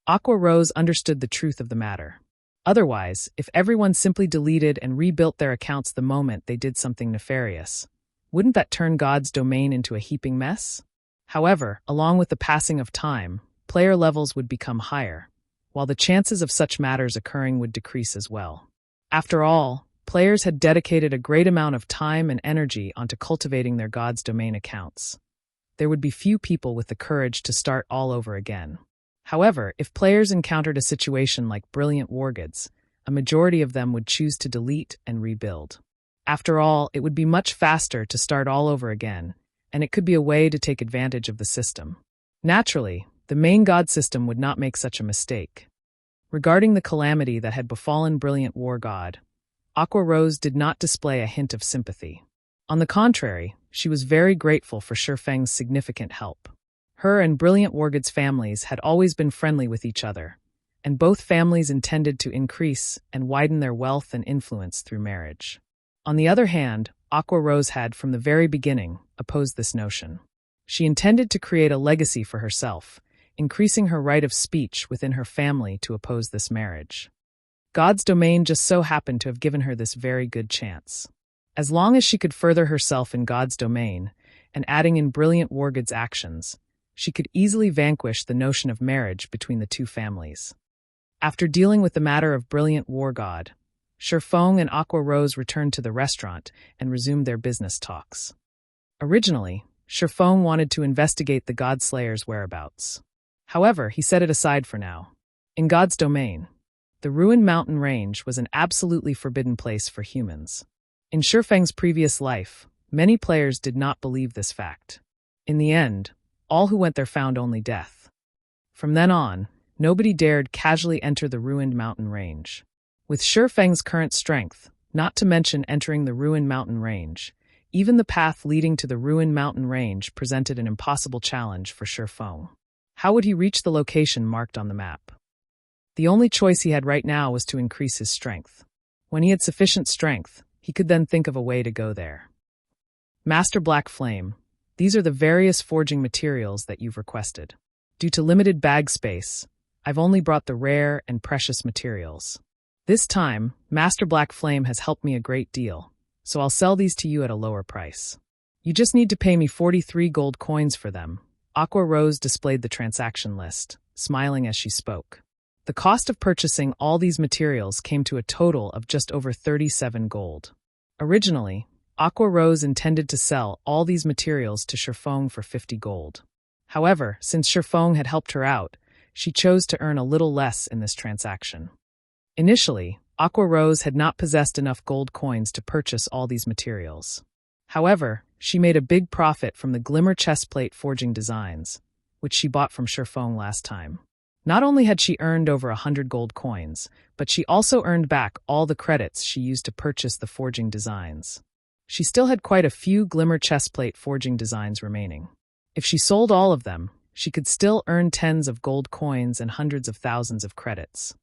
Aqua Rose understood the truth of the matter. Otherwise, if everyone simply deleted and rebuilt their accounts the moment they did something nefarious, wouldn't that turn God's domain into a heaping mess? However, along with the passing of time, player levels would become higher, while the chances of such matters occurring would decrease as well. After all, players had dedicated a great amount of time and energy onto cultivating their God's domain accounts. There would be few people with the courage to start all over again. However, if players encountered a situation like Brilliant Wargods, a majority of them would choose to delete and rebuild. After all, it would be much faster to start all over again, and it could be a way to take advantage of the system. Naturally, the main god system would not make such a mistake. Regarding the calamity that had befallen Brilliant War God, Aqua Rose did not display a hint of sympathy. On the contrary, she was very grateful for Shifeng's significant help. Her and Brilliant Wargood's families had always been friendly with each other, and both families intended to increase and widen their wealth and influence through marriage. On the other hand, Aqua Rose had, from the very beginning, opposed this notion. She intended to create a legacy for herself, increasing her right of speech within her family to oppose this marriage. God's domain just so happened to have given her this very good chance. As long as she could further herself in God's domain, and adding in Brilliant Wargood's actions, she could easily vanquish the notion of marriage between the two families. After dealing with the matter of Brilliant War God, Shifeng and Aqua Rose returned to the restaurant and resumed their business talks. Originally, Shifeng wanted to investigate the God Slayer's whereabouts. However, he set it aside for now. In God's domain, the Ruined Mountain Range was an absolutely forbidden place for humans. In Shifeng's previous life, many players did not believe this fact. In the end, all who went there found only death. From then on, nobody dared casually enter the Ruined Mountain Range. With Shifeng's current strength, not to mention entering the Ruined Mountain Range, even the path leading to the Ruined Mountain Range presented an impossible challenge for Shifeng. How would he reach the location marked on the map? The only choice he had right now was to increase his strength. When he had sufficient strength, he could then think of a way to go there. Master Black Flame, these are the various forging materials that you've requested. Due to limited bag space, I've only brought the rare and precious materials. This time, Master Black Flame has helped me a great deal, so I'll sell these to you at a lower price. You just need to pay me 43 gold coins for them. Aqua Rose displayed the transaction list, smiling as she spoke. The cost of purchasing all these materials came to a total of just over 37 gold. Originally, Aqua Rose intended to sell all these materials to Shifeng for 50 gold. However, since Shifeng had helped her out, she chose to earn a little less in this transaction. Initially, Aqua Rose had not possessed enough gold coins to purchase all these materials. However, she made a big profit from the Glimmer chestplate forging designs, which she bought from Shifeng last time. Not only had she earned over 100 gold coins, but she also earned back all the credits she used to purchase the forging designs. She still had quite a few Glimmer chestplate forging designs remaining. If she sold all of them, she could still earn tens of gold coins and hundreds of thousands of credits.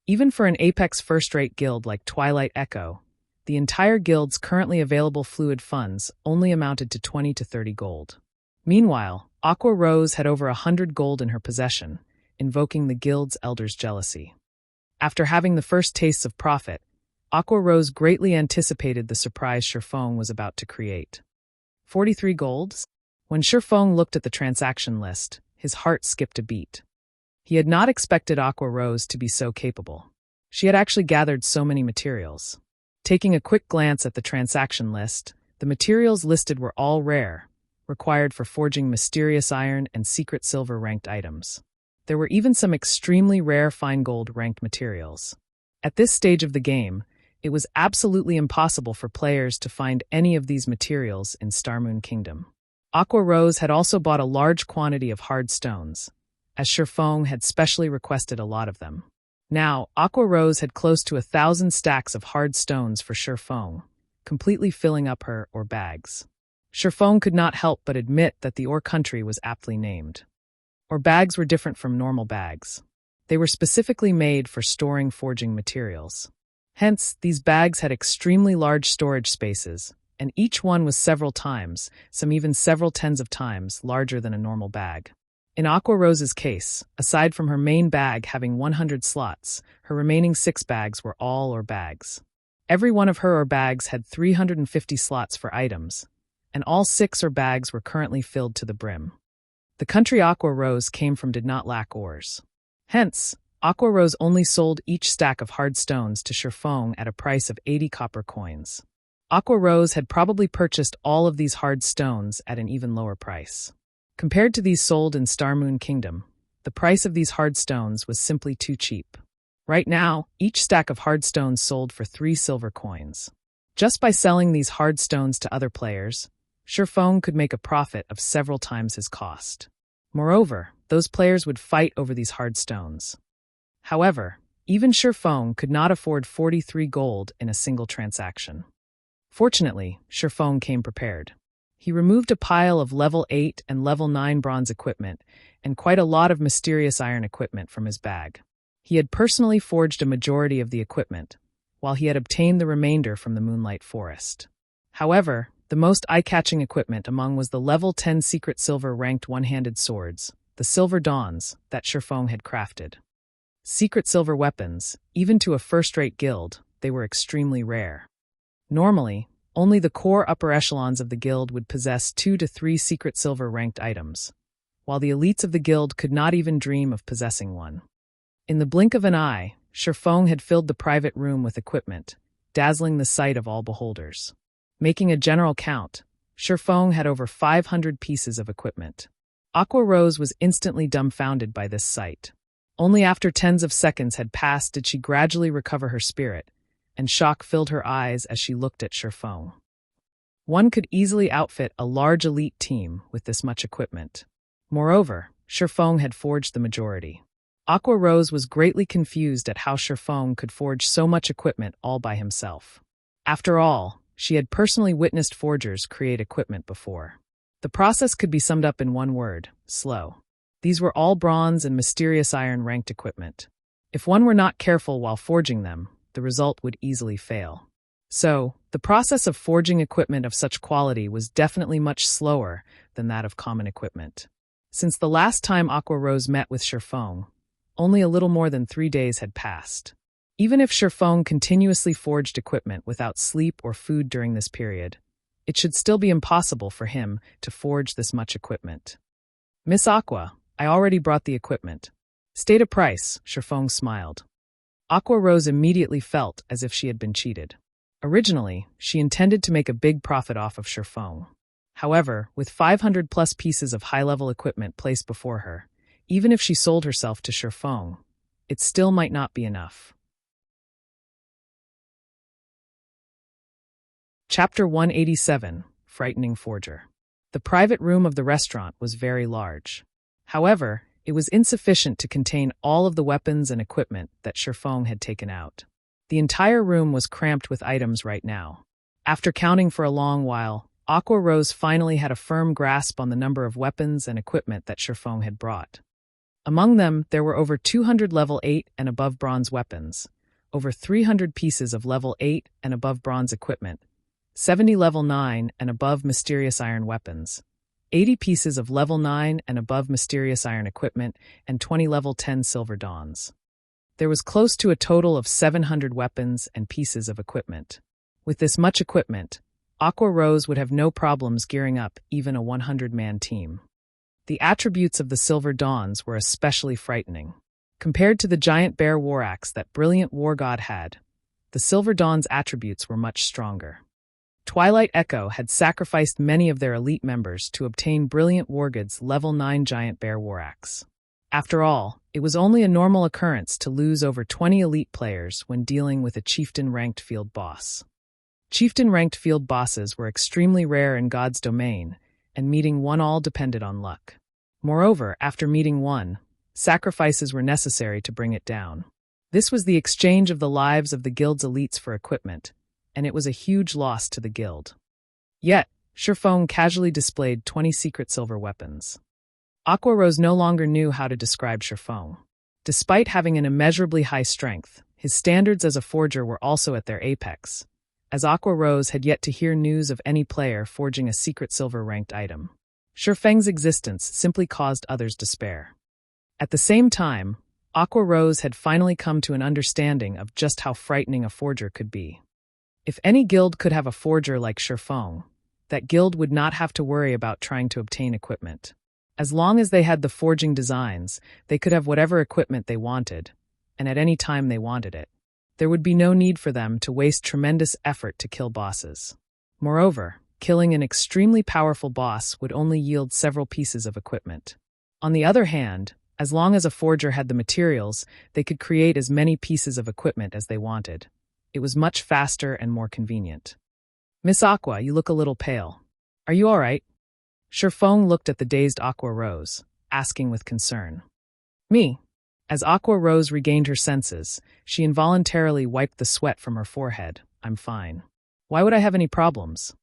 Even for an Apex first-rate guild like Twilight Echo, the entire guild's currently available fluid funds only amounted to 20 to 30 gold. Meanwhile, Aqua Rose had over 100 gold in her possession, invoking the guild's elder's jealousy. After having the first tastes of profit, Aqua Rose greatly anticipated the surprise Shifeng was about to create. 43 golds? When Shifeng looked at the transaction list, his heart skipped a beat. He had not expected Aqua Rose to be so capable. She had actually gathered so many materials. Taking a quick glance at the transaction list, the materials listed were all rare, required for forging mysterious iron and secret silver ranked items. There were even some extremely rare fine gold ranked materials. At this stage of the game, it was absolutely impossible for players to find any of these materials in Starmoon Kingdom. Aqua Rose had also bought a large quantity of hard stones, as Shifeng had specially requested a lot of them. Now, Aqua Rose had close to 1,000 stacks of hard stones for Shifeng, completely filling up her ore bags. Shifeng could not help but admit that the ore country was aptly named. Ore bags were different from normal bags. They were specifically made for storing forging materials. Hence, these bags had extremely large storage spaces, and each one was several times, some even several tens of times, larger than a normal bag. In Aqua Rose's case, aside from her main bag having 100 slots, her remaining 6 bags were all ore bags. Every one of her ore bags had 350 slots for items, and all 6 ore bags were currently filled to the brim. The country Aqua Rose came from did not lack ores. Hence, Aqua Rose only sold each stack of hard stones to Shifeng at a price of 80 copper coins. Aqua Rose had probably purchased all of these hard stones at an even lower price. Compared to these sold in Star Moon Kingdom, the price of these hard stones was simply too cheap. Right now, each stack of hard stones sold for 3 silver coins. Just by selling these hard stones to other players, Shifeng could make a profit of several times his cost. Moreover, those players would fight over these hard stones. However, even Shifeng could not afford 43 gold in a single transaction. Fortunately, Shifeng came prepared. He removed a pile of level 8 and level 9 bronze equipment and quite a lot of mysterious iron equipment from his bag. He had personally forged a majority of the equipment, while he had obtained the remainder from the Moonlight Forest. However, the most eye-catching equipment among was the level 10 secret silver ranked one-handed swords, the Silver Dawns, that Shifeng had crafted. Secret silver weapons, even to a first-rate guild, they were extremely rare. Normally, only the core upper echelons of the guild would possess 2 to 3 secret silver ranked items, while the elites of the guild could not even dream of possessing one. In the blink of an eye, Shifeng had filled the private room with equipment, dazzling the sight of all beholders. Making a general count, Shifeng had over 500 pieces of equipment. Aqua Rose was instantly dumbfounded by this sight. Only after tens of seconds had passed did she gradually recover her spirit, and shock filled her eyes as she looked at Shifeng. One could easily outfit a large elite team with this much equipment. Moreover, Shifeng had forged the majority. Aqua Rose was greatly confused at how Shifeng could forge so much equipment all by himself. After all, she had personally witnessed forgers create equipment before. The process could be summed up in one word: slow. These were all bronze and mysterious iron ranked equipment. If one were not careful while forging them, the result would easily fail. So, the process of forging equipment of such quality was definitely much slower than that of common equipment. Since the last time Aqua Rose met with Shifeng, only a little more than 3 days had passed. Even if Shifeng continuously forged equipment without sleep or food during this period, it should still be impossible for him to forge this much equipment. "Miss Aqua, I already brought the equipment. State a price," Shifeng smiled. Aqua Rose immediately felt as if she had been cheated. Originally, she intended to make a big profit off of Shifeng. However, with 500-plus pieces of high-level equipment placed before her, even if she sold herself to Shifeng, it still might not be enough. Chapter 187, Frightening Forger. The private room of the restaurant was very large. However, it was insufficient to contain all of the weapons and equipment that Shifeng had taken out. The entire room was cramped with items right now. After counting for a long while, Aqua Rose finally had a firm grasp on the number of weapons and equipment that Shifeng had brought. Among them, there were over 200 level 8 and above bronze weapons, over 300 pieces of level 8 and above bronze equipment, 70 level 9 and above mysterious iron weapons, 80 pieces of level 9 and above mysterious iron equipment, and 20 level 10 silver dawns. There was close to a total of 700 weapons and pieces of equipment. With this much equipment, Aqua Rose would have no problems gearing up even a 100-man team. The attributes of the Silver Dawns were especially frightening. Compared to the giant bear war axe that brilliant war god had, the Silver Dawn's attributes were much stronger. Twilight Echo had sacrificed many of their elite members to obtain Brilliant Wargod's level 9 giant bear war axe. After all, it was only a normal occurrence to lose over 20 elite players when dealing with a chieftain-ranked field boss. Chieftain-ranked field bosses were extremely rare in God's domain, and meeting one all depended on luck. Moreover, after meeting one, sacrifices were necessary to bring it down. This was the exchange of the lives of the guild's elites for equipment, and it was a huge loss to the guild. Yet, Sherfong casually displayed 20 secret silver weapons. Aqua Rose no longer knew how to describe Sherfong. Despite having an immeasurably high strength, his standards as a forger were also at their apex, as Aqua Rose had yet to hear news of any player forging a secret silver-ranked item. Sherfeng's existence simply caused others despair. At the same time, Aqua Rose had finally come to an understanding of just how frightening a forger could be. If any guild could have a forger like Sherfong, that guild would not have to worry about trying to obtain equipment. As long as they had the forging designs, they could have whatever equipment they wanted, and at any time they wanted it. There would be no need for them to waste tremendous effort to kill bosses. Moreover, killing an extremely powerful boss would only yield several pieces of equipment. On the other hand, as long as a forger had the materials, they could create as many pieces of equipment as they wanted. It was much faster and more convenient. "Miss Aqua, you look a little pale. Are you all right?" Sherfong looked at the dazed Aqua Rose, asking with concern. "Me?" As Aqua Rose regained her senses, she involuntarily wiped the sweat from her forehead. "I'm fine. Why would I have any problems?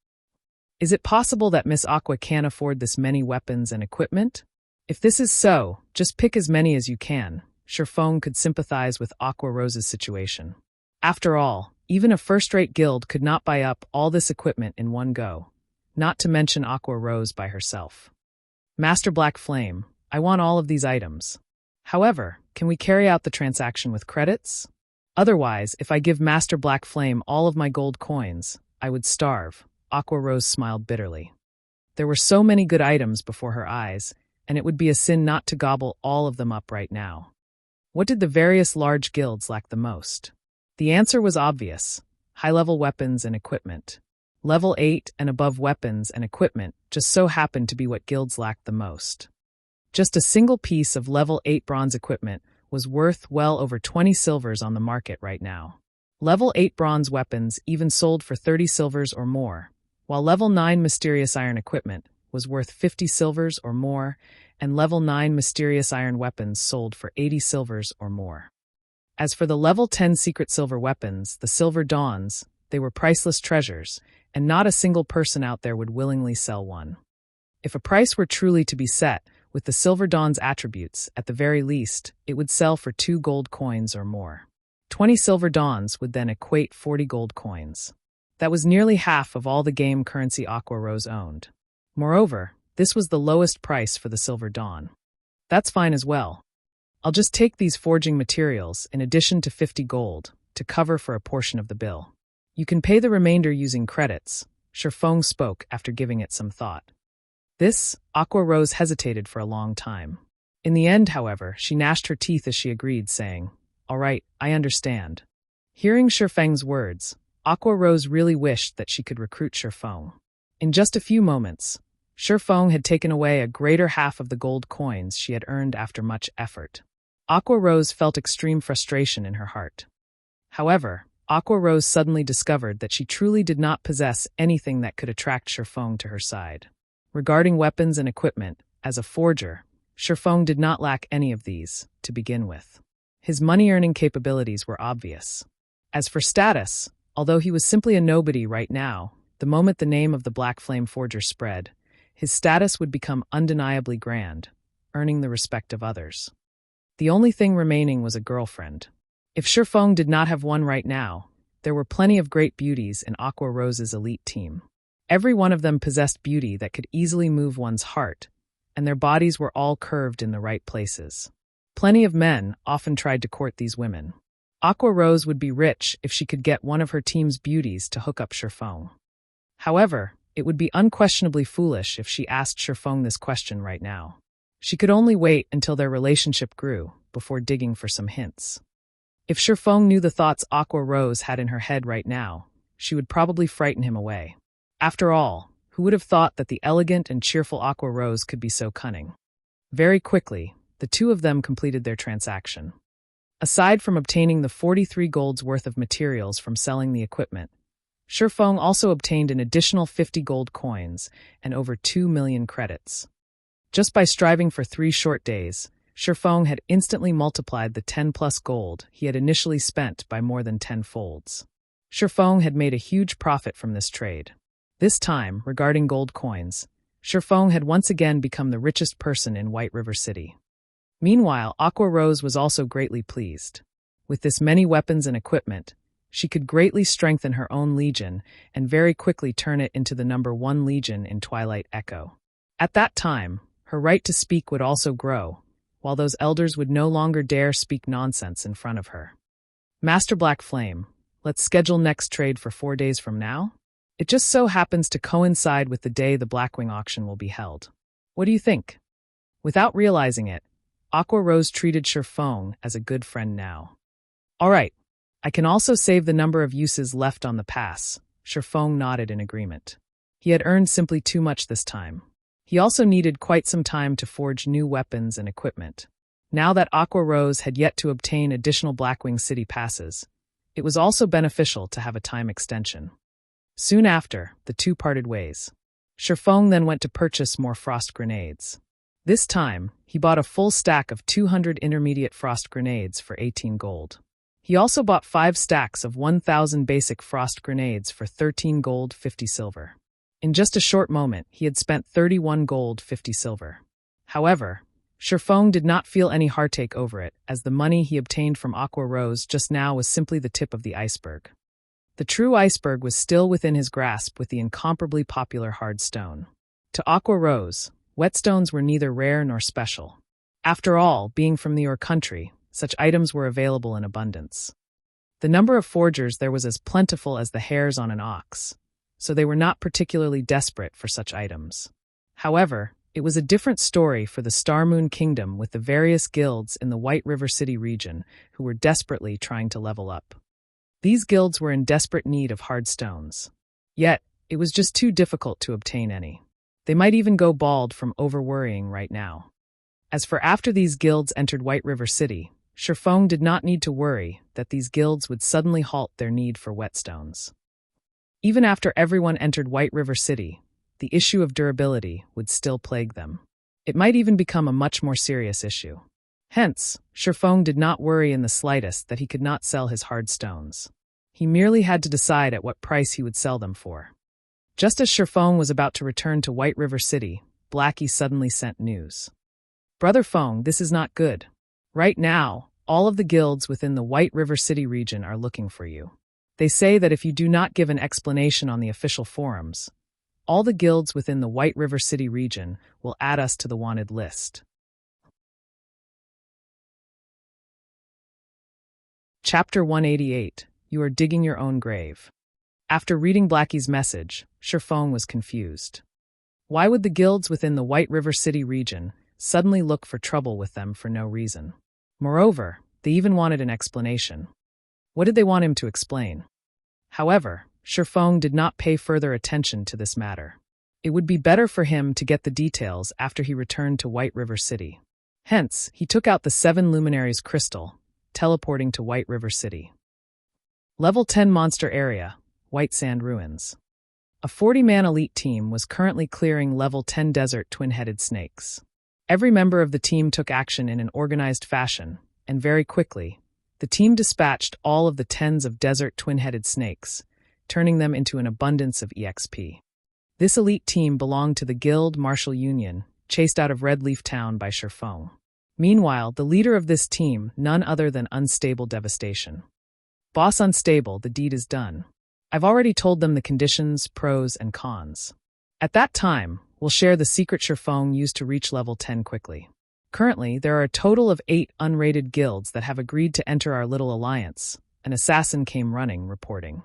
Is it possible that Miss Aqua can't afford this many weapons and equipment? If this is so, just pick as many as you can." Sherfong could sympathize with Aqua Rose's situation. After all, even a first-rate guild could not buy up all this equipment in one go, not to mention Aqua Rose by herself. "Master Black Flame, I want all of these items. However, can we carry out the transaction with credits? Otherwise, if I give Master Black Flame all of my gold coins, I would starve." Aqua Rose smiled bitterly. There were so many good items before her eyes, and it would be a sin not to gobble all of them up right now. What did the various large guilds lack the most? The answer was obvious: high-level weapons and equipment. Level 8 and above weapons and equipment just so happened to be what guilds lacked the most. Just a single piece of level 8 bronze equipment was worth well over 20 silvers on the market right now. Level 8 bronze weapons even sold for 30 silvers or more, while level 9 mysterious iron equipment was worth 50 silvers or more, and level 9 mysterious iron weapons sold for 80 silvers or more. As for the level 10 secret silver weapons, the Silver Dawns, they were priceless treasures, and not a single person out there would willingly sell one. If a price were truly to be set, with the Silver Dawn's attributes, at the very least, it would sell for 2 gold coins or more. 20 Silver Dawns would then equate 40 gold coins. That was nearly half of all the game currency Aqua Rose owned. Moreover, this was the lowest price for the Silver Dawn. "That's fine as well. I'll just take these forging materials in addition to 50 gold to cover for a portion of the bill. You can pay the remainder using credits," Sherfong spoke after giving it some thought. This, Aqua Rose hesitated for a long time. In the end, however, she gnashed her teeth as she agreed, saying, "All right, I understand." Hearing Sherfeng's words, Aqua Rose really wished that she could recruit Sherfong. In just a few moments, Sherfong had taken away a greater half of the gold coins she had earned after much effort. Aqua Rose felt extreme frustration in her heart. However, Aqua Rose suddenly discovered that she truly did not possess anything that could attract Sherfong to her side. Regarding weapons and equipment, as a forger, Sherfong did not lack any of these, to begin with. His money-earning capabilities were obvious. As for status, although he was simply a nobody right now, the moment the name of the Black Flame Forger spread, his status would become undeniably grand, earning the respect of others. The only thing remaining was a girlfriend. If Sherfong did not have one right now, there were plenty of great beauties in Aqua Rose's elite team. Every one of them possessed beauty that could easily move one's heart, and their bodies were all curved in the right places. Plenty of men often tried to court these women. Aqua Rose would be rich if she could get one of her team's beauties to hook up Sherfong. However, it would be unquestionably foolish if she asked Sherfong this question right now. She could only wait until their relationship grew before digging for some hints. If Sherfong knew the thoughts Aqua Rose had in her head right now, she would probably frighten him away. After all, who would have thought that the elegant and cheerful Aqua Rose could be so cunning? Very quickly, the two of them completed their transaction. Aside from obtaining the 43 gold's worth of materials from selling the equipment, Sherfong also obtained an additional 50 gold coins and over 2 million credits. Just by striving for 3 short days, Shifeng had instantly multiplied the 10+ gold he had initially spent by more than 10 folds. Shifeng had made a huge profit from this trade. This time, regarding gold coins, Shifeng had once again become the richest person in White River City. Meanwhile, Aqua Rose was also greatly pleased. With this many weapons and equipment, she could greatly strengthen her own legion and very quickly turn it into the #1 legion in Twilight Echo. At that time, her right to speak would also grow, while those elders would no longer dare speak nonsense in front of her. Master Black Flame, let's schedule next trade for 4 days from now? It just so happens to coincide with the day the Blackwing auction will be held. What do you think? Without realizing it, Aqua Rose treated Shifeng as a good friend now. All right, I can also save the number of uses left on the pass. Shifeng nodded in agreement. He had earned simply too much this time. He also needed quite some time to forge new weapons and equipment. Now that Aqua Rose had yet to obtain additional Blackwing City passes, it was also beneficial to have a time extension. Soon after, the two parted ways. Shifeng then went to purchase more frost grenades. This time, he bought a full stack of 200 intermediate frost grenades for 18 gold. He also bought 5 stacks of 1,000 basic frost grenades for 13 gold, 50 silver. In just a short moment, he had spent 31 gold, 50 silver. However, Shifeng did not feel any heartache over it, as the money he obtained from Aqua Rose just now was simply the tip of the iceberg. The true iceberg was still within his grasp with the incomparably popular hard stone. To Aqua Rose, whetstones were neither rare nor special. After all, being from the Ur country, such items were available in abundance. The number of forgers there was as plentiful as the hairs on an ox, so they were not particularly desperate for such items. However, it was a different story for the Star Moon Kingdom with the various guilds in the White River City region who were desperately trying to level up. These guilds were in desperate need of hard stones. Yet, it was just too difficult to obtain any. They might even go bald from over-worrying right now. As for after these guilds entered White River City, Shifeng did not need to worry that these guilds would suddenly halt their need for whetstones. Even after everyone entered White River City, the issue of durability would still plague them. It might even become a much more serious issue. Hence, Shifeng did not worry in the slightest that he could not sell his hard stones. He merely had to decide at what price he would sell them for. Just as Shifeng was about to return to White River City, Blackie suddenly sent news. Brother Feng, this is not good. Right now, all of the guilds within the White River City region are looking for you. They say that if you do not give an explanation on the official forums, all the guilds within the White River City region will add us to the wanted list. Chapter 188. You are digging your own grave. After reading Blackie's message, Shifeng was confused. Why would the guilds within the White River City region suddenly look for trouble with them for no reason? Moreover, they even wanted an explanation. What did they want him to explain? However, Shifeng did not pay further attention to this matter. It would be better for him to get the details after he returned to White River City. Hence, he took out the 7 Luminaries crystal, teleporting to White River City. Level 10 Monster Area, White Sand Ruins. A 40-man elite team was currently clearing Level 10 Desert Twin-Headed Snakes. Every member of the team took action in an organized fashion, and very quickly, the team dispatched all of the tens of desert twin-headed snakes, turning them into an abundance of EXP. This elite team belonged to the Guild Martial Union, chased out of Red Leaf Town by Shifeng. Meanwhile, the leader of this team, none other than Unstable Devastation. Boss Unstable, the deed is done. I've already told them the conditions, pros, and cons. At that time, we'll share the secret Shifeng used to reach level 10 quickly. Currently, there are a total of 8 unrated guilds that have agreed to enter our little alliance. An assassin came running, reporting.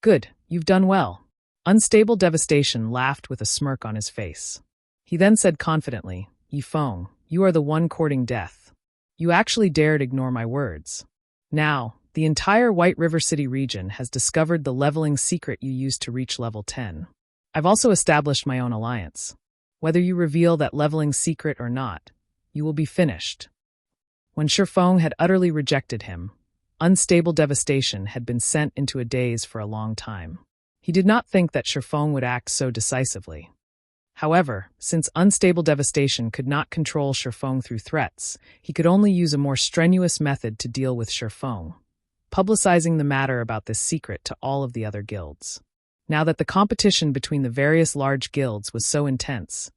Good, you've done well. Unstable Devastation laughed with a smirk on his face. He then said confidently, Yifeng, you are the one courting death. You actually dared ignore my words. Now, the entire White River City region has discovered the leveling secret you used to reach level 10. I've also established my own alliance. Whether you reveal that leveling secret or not, you will be finished. When Shifeng had utterly rejected him, Unstable Devastation had been sent into a daze for a long time. He did not think that Shifeng would act so decisively. However, since Unstable Devastation could not control Shifeng through threats, he could only use a more strenuous method to deal with Shifeng, publicizing the matter about this secret to all of the other guilds. Now that the competition between the various large guilds was so intense,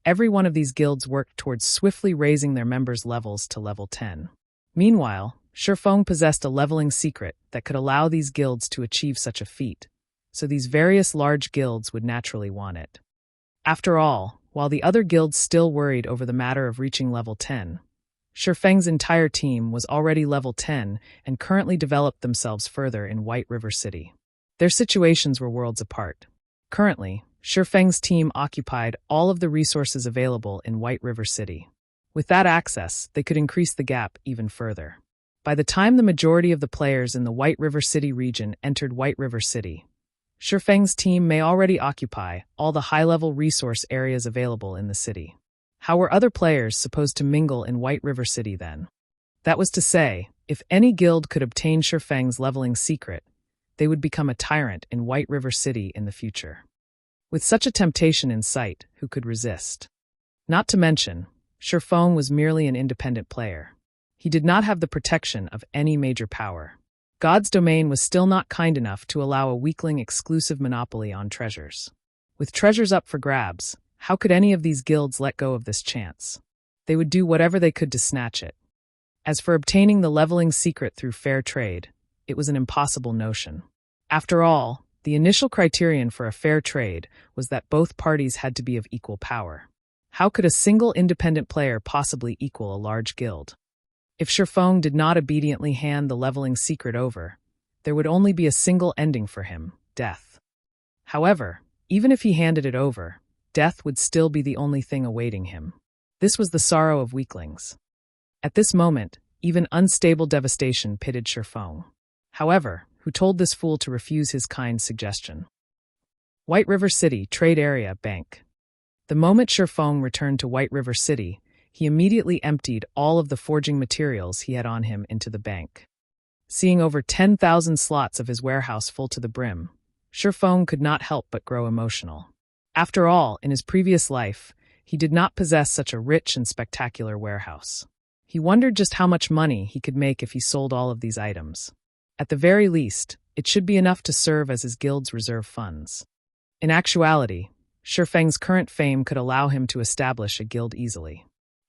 every one of these guilds worked towards swiftly raising their members' levels to level 10. Meanwhile, Shifeng possessed a leveling secret that could allow these guilds to achieve such a feat, so these various large guilds would naturally want it. After all, while the other guilds still worried over the matter of reaching level 10, Shifeng's entire team was already level 10 and currently developed themselves further in White River City. Their situations were worlds apart. Currently, Shifeng's team occupied all of the resources available in White River City. With that access, they could increase the gap even further. By the time the majority of the players in the White River City region entered White River City, Shifeng's team may already occupy all the high-level resource areas available in the city. How were other players supposed to mingle in White River City then? That was to say, if any guild could obtain Shifeng's leveling secret, they would become a tyrant in White River City in the future. With such a temptation in sight, who could resist? Not to mention, Shifeng was merely an independent player. He did not have the protection of any major power. God's domain was still not kind enough to allow a weakling exclusive monopoly on treasures. With treasures up for grabs, how could any of these guilds let go of this chance? They would do whatever they could to snatch it. As for obtaining the leveling secret through fair trade, it was an impossible notion. After all, the initial criterion for a fair trade was that both parties had to be of equal power. How could a single independent player possibly equal a large guild? If Shifeng did not obediently hand the leveling secret over, there would only be a single ending for him, death. However, even if he handed it over, death would still be the only thing awaiting him. This was the sorrow of weaklings. At this moment, even Unstable Devastation pitied Shifeng. However, who told this fool to refuse his kind suggestion? White River City, Trade Area, Bank. The moment Shifeng returned to White River City, he immediately emptied all of the forging materials he had on him into the bank. Seeing over 10,000 slots of his warehouse full to the brim, Shifeng could not help but grow emotional. After all, in his previous life, he did not possess such a rich and spectacular warehouse. He wondered just how much money he could make if he sold all of these items. At the very least, it should be enough to serve as his guild's reserve funds. In actuality, Shifeng's current fame could allow him to establish a guild easily.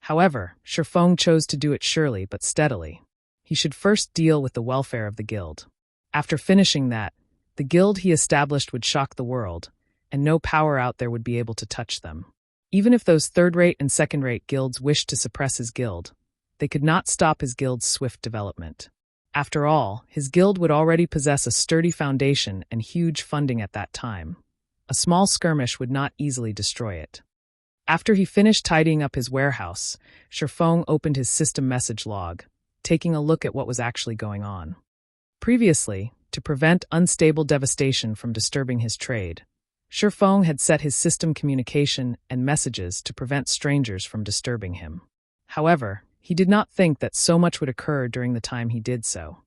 However, Shifeng chose to do it surely but steadily. He should first deal with the welfare of the guild. After finishing that, the guild he established would shock the world, and no power out there would be able to touch them. Even if those third-rate and second-rate guilds wished to suppress his guild, they could not stop his guild's swift development. After all, his guild would already possess a sturdy foundation and huge funding at that time. A small skirmish would not easily destroy it. After he finished tidying up his warehouse, Shifeng opened his system message log, taking a look at what was actually going on. Previously, to prevent Unstable Devastation from disturbing his trade, Shifeng had set his system communication and messages to prevent strangers from disturbing him. However, he did not think that so much would occur during the time he did so.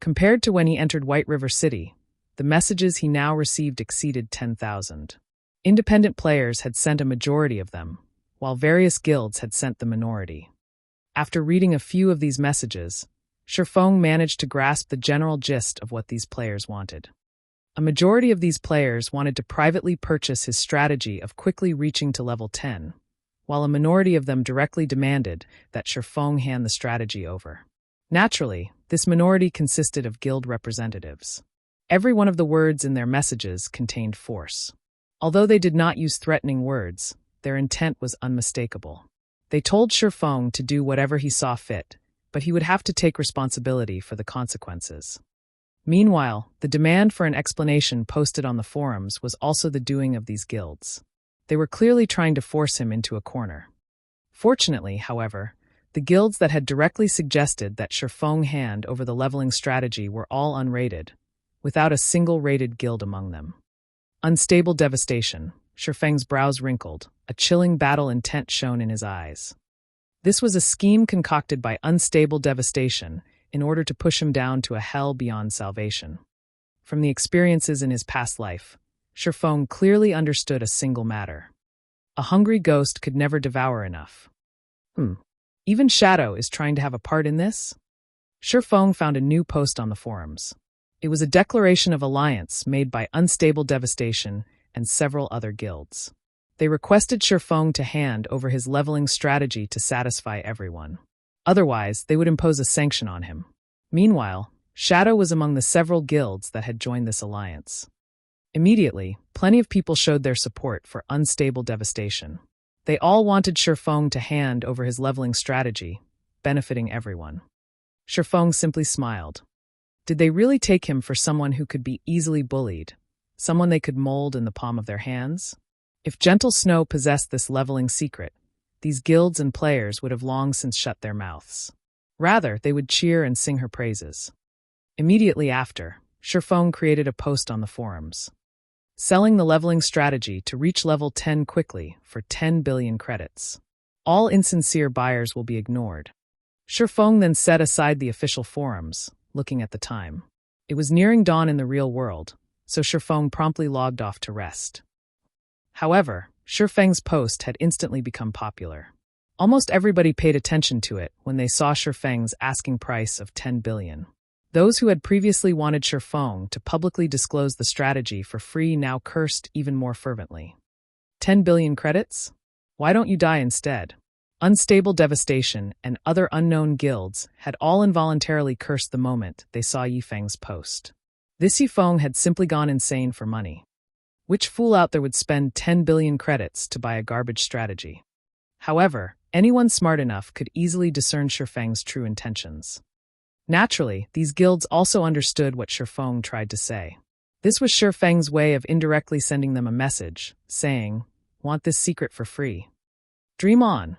Compared to when he entered White River City, the messages he now received exceeded 10,000. Independent players had sent a majority of them, while various guilds had sent the minority. After reading a few of these messages, Shifeng managed to grasp the general gist of what these players wanted. A majority of these players wanted to privately purchase his strategy of quickly reaching to level 10, while a minority of them directly demanded that Shifeng hand the strategy over. Naturally, this minority consisted of guild representatives. Every one of the words in their messages contained force. Although they did not use threatening words, their intent was unmistakable. They told Shifeng to do whatever he saw fit, but he would have to take responsibility for the consequences. Meanwhile, the demand for an explanation posted on the forums was also the doing of these guilds. They were clearly trying to force him into a corner. Fortunately, however, the guilds that had directly suggested that Shifeng hand over the leveling strategy were all unrated, without a single rated guild among them. Unstable Devastation. Shifeng's brows wrinkled, a chilling battle intent shone in his eyes. This was a scheme concocted by Unstable Devastation in order to push him down to a hell beyond salvation. From the experiences in his past life, Shifeng clearly understood a single matter. A hungry ghost could never devour enough. Even Shadow is trying to have a part in this? Shifeng found a new post on the forums. It was a declaration of alliance made by Unstable Devastation and several other guilds. They requested Shifeng to hand over his leveling strategy to satisfy everyone. Otherwise, they would impose a sanction on him. Meanwhile, Shadow was among the several guilds that had joined this alliance. Immediately, plenty of people showed their support for Unstable Devastation. They all wanted Shifeng to hand over his leveling strategy, benefiting everyone. Shifeng simply smiled. Did they really take him for someone who could be easily bullied, someone they could mold in the palm of their hands? If Gentle Snow possessed this leveling secret, these guilds and players would have long since shut their mouths. Rather, they would cheer and sing her praises. Immediately after, Shifeng created a post on the forums. Selling the leveling strategy to reach level 10 quickly for 10 billion credits. All insincere buyers will be ignored. Shifeng then set aside the official forums, looking at the time. It was nearing dawn in the real world, so Shifeng promptly logged off to rest. However, Shifeng's post had instantly become popular. Almost everybody paid attention to it when they saw Shifeng's asking price of 10 billion. Those who had previously wanted Shifeng to publicly disclose the strategy for free now cursed even more fervently. 10 billion credits? Why don't you die instead? Unstable Devastation and other unknown guilds had all involuntarily cursed the moment they saw Yifeng's post. This Yifeng had simply gone insane for money. Which fool out there would spend 10 billion credits to buy a garbage strategy? However, anyone smart enough could easily discern Shifeng's true intentions. Naturally, these guilds also understood what Shifeng tried to say. This was Shifeng's way of indirectly sending them a message, saying, "Want this secret for free? Dream on."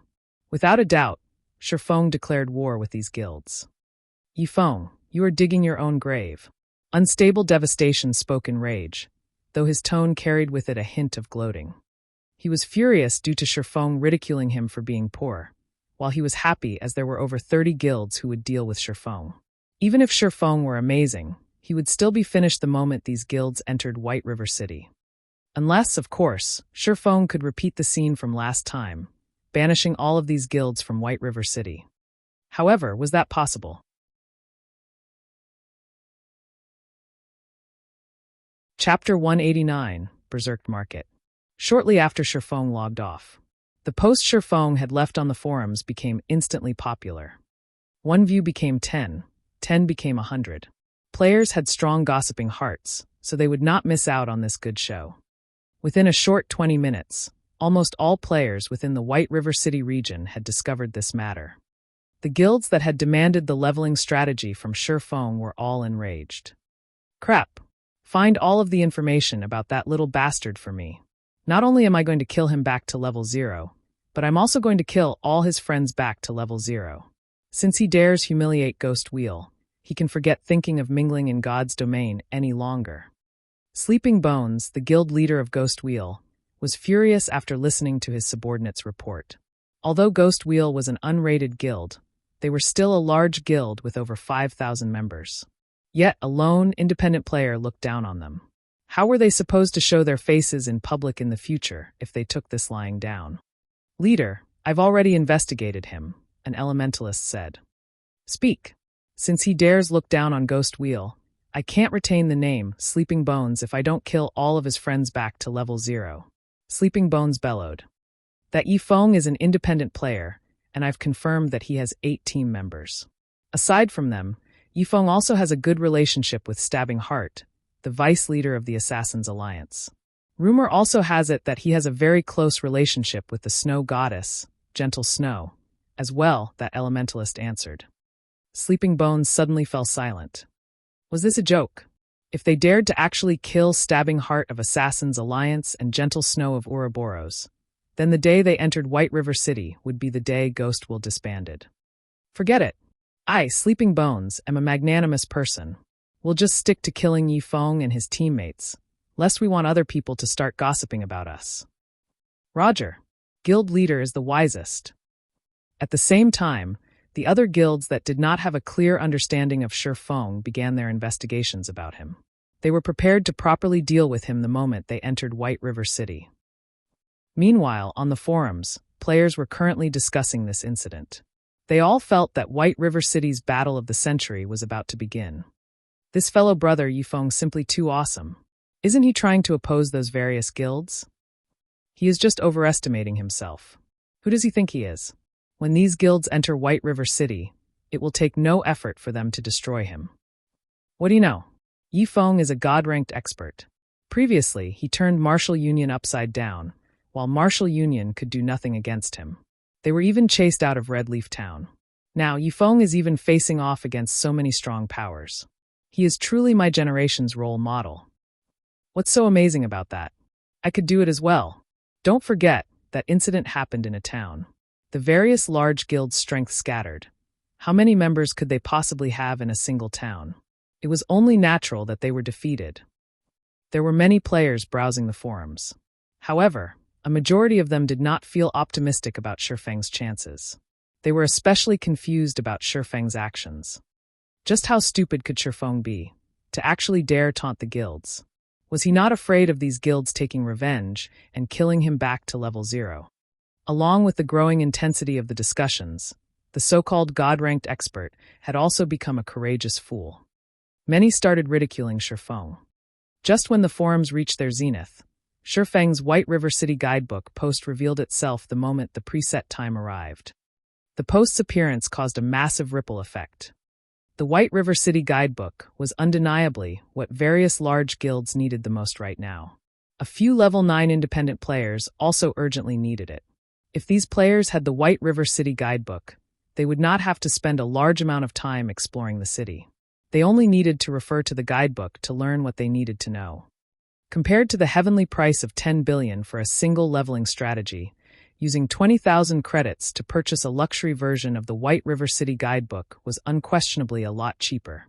Without a doubt, Shifeng declared war with these guilds. "Yifeng, you are digging your own grave." Unstable Devastation spoke in rage, though his tone carried with it a hint of gloating. He was furious due to Shifeng ridiculing him for being poor, while he was happy as there were over 30 guilds who would deal with Shifeng. Even if Shifeng were amazing, he would still be finished the moment these guilds entered White River City. Unless, of course, Shifeng could repeat the scene from last time, banishing all of these guilds from White River City. However, was that possible? Chapter 189, Berserked Market. Shortly after Shifeng logged off, the post Shifeng had left on the forums became instantly popular. One view became 10, 10 became 100. Players had strong gossiping hearts, so they would not miss out on this good show. Within a short 20 minutes, almost all players within the White River City region had discovered this matter. The guilds that had demanded the leveling strategy from Shifeng were all enraged. Crap! Find all of the information about that little bastard for me. Not only am I going to kill him back to level 0, but I'm also going to kill all his friends back to level 0. Since he dares humiliate Ghost Wheel, he can forget thinking of mingling in God's domain any longer. Sleeping Bones, the guild leader of Ghost Wheel, was furious after listening to his subordinate's report. Although Ghost Wheel was an unrated guild, they were still a large guild with over 5,000 members. Yet a lone, independent player looked down on them. How were they supposed to show their faces in public in the future if they took this lying down? "Leader, I've already investigated him," an elementalist said. "Speak. Since he dares look down on Ghost Wheel, I can't retain the name Sleeping Bones if I don't kill all of his friends back to level 0. Sleeping Bones bellowed. "That Yifeng is an independent player, and I've confirmed that he has 8 team members. Aside from them, Yifeng also has a good relationship with Stabbing Heart, the vice leader of the Assassins Alliance. Rumor also has it that he has a very close relationship with the Snow Goddess, Gentle Snow, as well," that elementalist answered. Sleeping Bones suddenly fell silent. Was this a joke? If they dared to actually kill Stabbing Heart of Assassins Alliance and Gentle Snow of Ouroboros, then the day they entered White River City would be the day Ghost Will disbanded. "Forget it. I, Sleeping Bones, am a magnanimous person. We'll just stick to killing Yifeng and his teammates, lest we want other people to start gossiping about us." "Roger. Guild leader is the wisest." At the same time, the other guilds that did not have a clear understanding of Shifeng began their investigations about him. They were prepared to properly deal with him the moment they entered White River City. Meanwhile, on the forums, players were currently discussing this incident. They all felt that White River City's battle of the century was about to begin. This fellow brother Yifeng simply too awesome. Isn't he trying to oppose those various guilds? He is just overestimating himself. Who does he think he is? When these guilds enter White River City, it will take no effort for them to destroy him. What do you know? Yifeng is a god-ranked expert. Previously, he turned Martial Union upside down, while Martial Union could do nothing against him. They were even chased out of Red Leaf Town. Now, Yifeng is even facing off against so many strong powers. He is truly my generation's role model. What's so amazing about that? I could do it as well. Don't forget, that incident happened in a town. The various large guilds' strength scattered. How many members could they possibly have in a single town? It was only natural that they were defeated. There were many players browsing the forums. However, a majority of them did not feel optimistic about Shifeng's chances. They were especially confused about Shifeng's actions. Just how stupid could Shifeng be, to actually dare taunt the guilds? Was he not afraid of these guilds taking revenge and killing him back to level 0? Along with the growing intensity of the discussions, the so-called god-ranked expert had also become a courageous fool. Many started ridiculing Shifeng. Just when the forums reached their zenith, Shifeng's White River City guidebook post revealed itself the moment the preset time arrived. The post's appearance caused a massive ripple effect. The White River City guidebook was undeniably what various large guilds needed the most right now. A few level 9 independent players also urgently needed it. If these players had the White River City guidebook, they would not have to spend a large amount of time exploring the city. They only needed to refer to the guidebook to learn what they needed to know. Compared to the heavenly price of 10 billion for a single leveling strategy, using 20,000 credits to purchase a luxury version of the White River City guidebook was unquestionably a lot cheaper.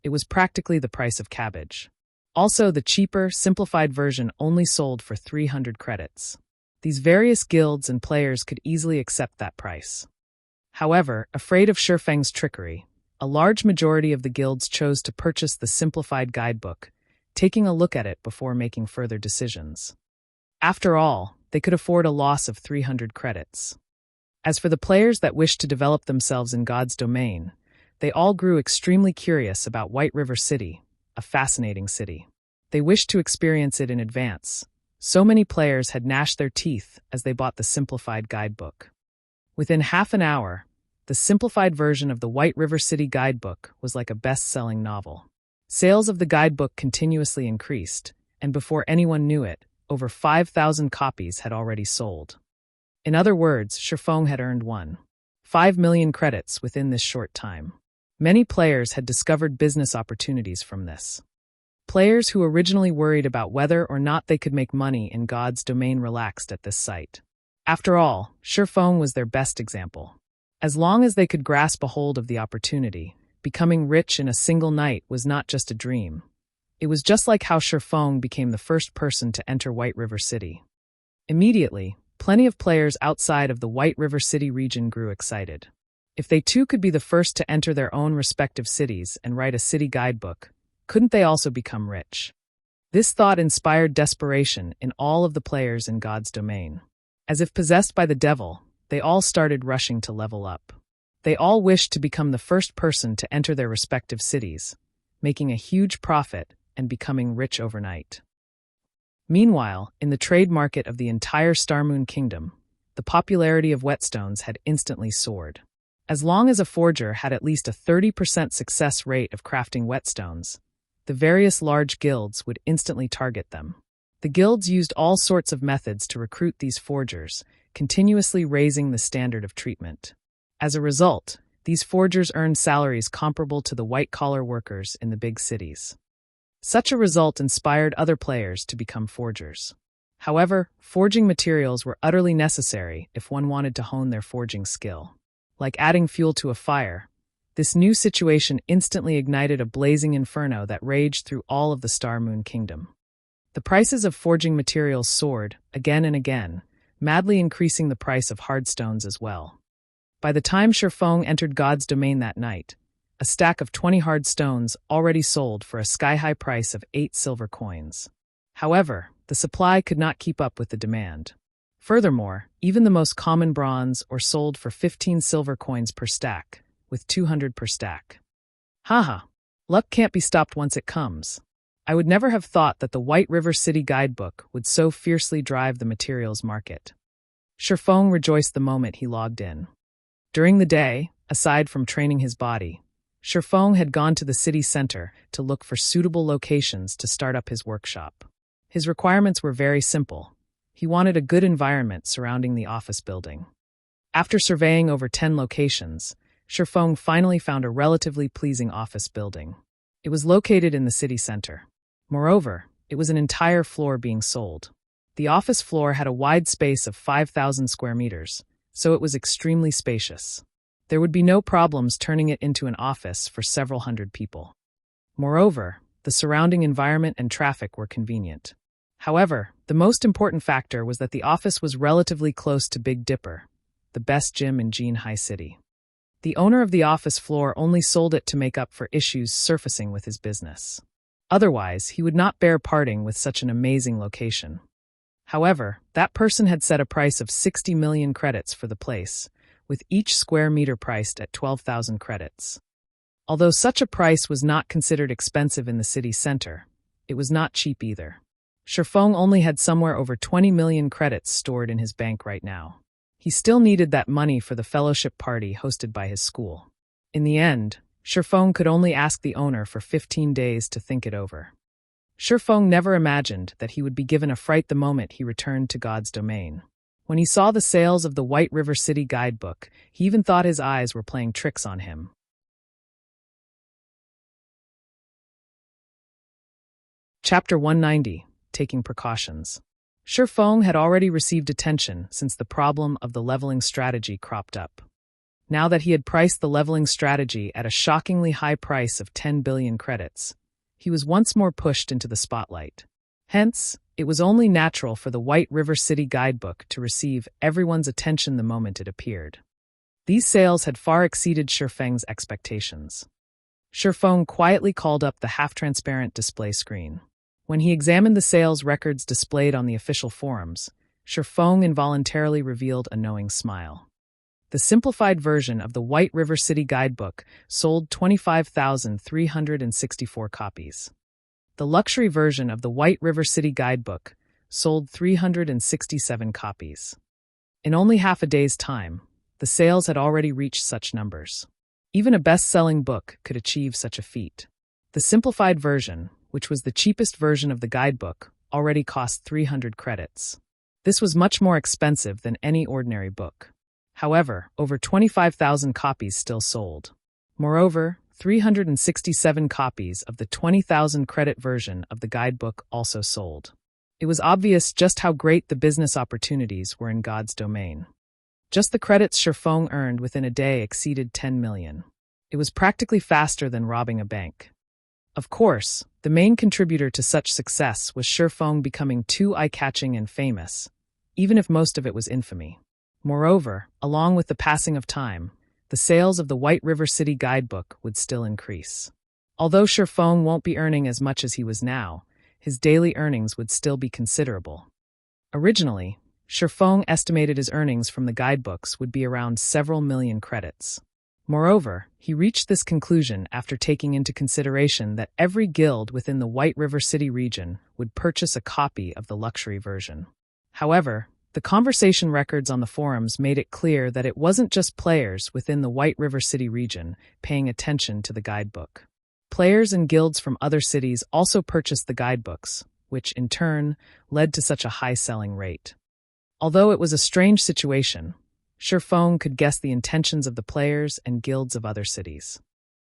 It was practically the price of cabbage. Also, the cheaper, simplified version only sold for 300 credits. These various guilds and players could easily accept that price. However, afraid of Shifeng's trickery, a large majority of the guilds chose to purchase the simplified guidebook, taking a look at it before making further decisions. After all, they could afford a loss of 300 credits. As for the players that wished to develop themselves in God's domain, they all grew extremely curious about White River City, a fascinating city. They wished to experience it in advance. So many players had gnashed their teeth as they bought the simplified guidebook. Within half an hour, the simplified version of the White River City guidebook was like a best-selling novel. Sales of the guidebook continuously increased, and before anyone knew it, over 5,000 copies had already sold. In other words, Shifeng had earned 1.5 million credits within this short time. Many players had discovered business opportunities from this. Players who originally worried about whether or not they could make money in God's domain relaxed at this sight. After all, Shifeng was their best example. As long as they could grasp a hold of the opportunity, becoming rich in a single night was not just a dream. It was just like how Shifeng became the first person to enter White River City. Immediately, plenty of players outside of the White River City region grew excited. If they too could be the first to enter their own respective cities and write a city guidebook, couldn't they also become rich? This thought inspired desperation in all of the players in God's domain. As if possessed by the devil, they all started rushing to level up. They all wished to become the first person to enter their respective cities, making a huge profit and becoming rich overnight. Meanwhile, in the trade market of the entire Starmoon Kingdom, the popularity of whetstones had instantly soared. As long as a forger had at least a 30% success rate of crafting whetstones, the various large guilds would instantly target them. The guilds used all sorts of methods to recruit these forgers, continuously raising the standard of treatment. As a result, these forgers earned salaries comparable to the white-collar workers in the big cities. Such a result inspired other players to become forgers. However, forging materials were utterly necessary if one wanted to hone their forging skill. Like adding fuel to a fire, this new situation instantly ignited a blazing inferno that raged through all of the Starmoon Kingdom. The prices of forging materials soared, again and again, madly increasing the price of hardstones as well. By the time Shifeng entered God's domain that night, a stack of 20 hard stones already sold for a sky-high price of 8 silver coins. However, the supply could not keep up with the demand. Furthermore, even the most common bronze or sold for 15 silver coins per stack, with 200 per stack. Haha. Luck can't be stopped once it comes. I would never have thought that the White River City guidebook would so fiercely drive the materials market. Shifeng rejoiced the moment he logged in. During the day, aside from training his body, Shifeng had gone to the city center to look for suitable locations to start up his workshop. His requirements were very simple. He wanted a good environment surrounding the office building. After surveying over 10 locations, Shifeng finally found a relatively pleasing office building. It was located in the city center. Moreover, it was an entire floor being sold. The office floor had a wide space of 5,000 square meters, so it was extremely spacious. There would be no problems turning it into an office for several hundred people. Moreover, the surrounding environment and traffic were convenient. However, the most important factor was that the office was relatively close to Big Dipper, the best gym in Jinhai City. The owner of the office floor only sold it to make up for issues surfacing with his business. Otherwise, he would not bear parting with such an amazing location. However, that person had set a price of 60 million credits for the place, with each square meter priced at 12,000 credits. Although such a price was not considered expensive in the city center, it was not cheap either. Shifeng only had somewhere over 20 million credits stored in his bank right now. He still needed that money for the fellowship party hosted by his school. In the end, Shifeng could only ask the owner for 15 days to think it over. Shifeng never imagined that he would be given a fright the moment he returned to God's domain. When he saw the sales of the White River City guidebook, he even thought his eyes were playing tricks on him. Chapter 190. Taking Precautions. Shifeng had already received attention since the problem of the leveling strategy cropped up. Now that he had priced the leveling strategy at a shockingly high price of 10 billion credits, he was once more pushed into the spotlight. Hence, it was only natural for the White River City guidebook to receive everyone's attention the moment it appeared. These sales had far exceeded Shifeng's expectations. Shifeng quietly called up the half-transparent display screen. When he examined the sales records displayed on the official forums, Shifeng involuntarily revealed a knowing smile. The simplified version of the White River City guidebook sold 25,364 copies. The luxury version of the White River City guidebook sold 367 copies. In only half a day's time, the sales had already reached such numbers. Even a best-selling book could achieve such a feat. The simplified version, which was the cheapest version of the guidebook, already cost 300 credits. This was much more expensive than any ordinary book. However, over 25,000 copies still sold. Moreover, 367 copies of the 20,000 credit version of the guidebook also sold. It was obvious just how great the business opportunities were in God's domain. Just the credits Shifeng earned within a day exceeded 10 million. It was practically faster than robbing a bank. Of course, the main contributor to such success was Shifeng becoming too eye-catching and famous, even if most of it was infamy. Moreover, along with the passing of time, the sales of the White River City guidebook would still increase. Although Shifeng won't be earning as much as he was now, his daily earnings would still be considerable. Originally, Shifeng estimated his earnings from the guidebooks would be around several million credits. Moreover, he reached this conclusion after taking into consideration that every guild within the White River City region would purchase a copy of the luxury version. However, the conversation records on the forums made it clear that it wasn't just players within the White River City region paying attention to the guidebook. Players and guilds from other cities also purchased the guidebooks, which, in turn, led to such a high selling rate. Although it was a strange situation, Shifeng could guess the intentions of the players and guilds of other cities.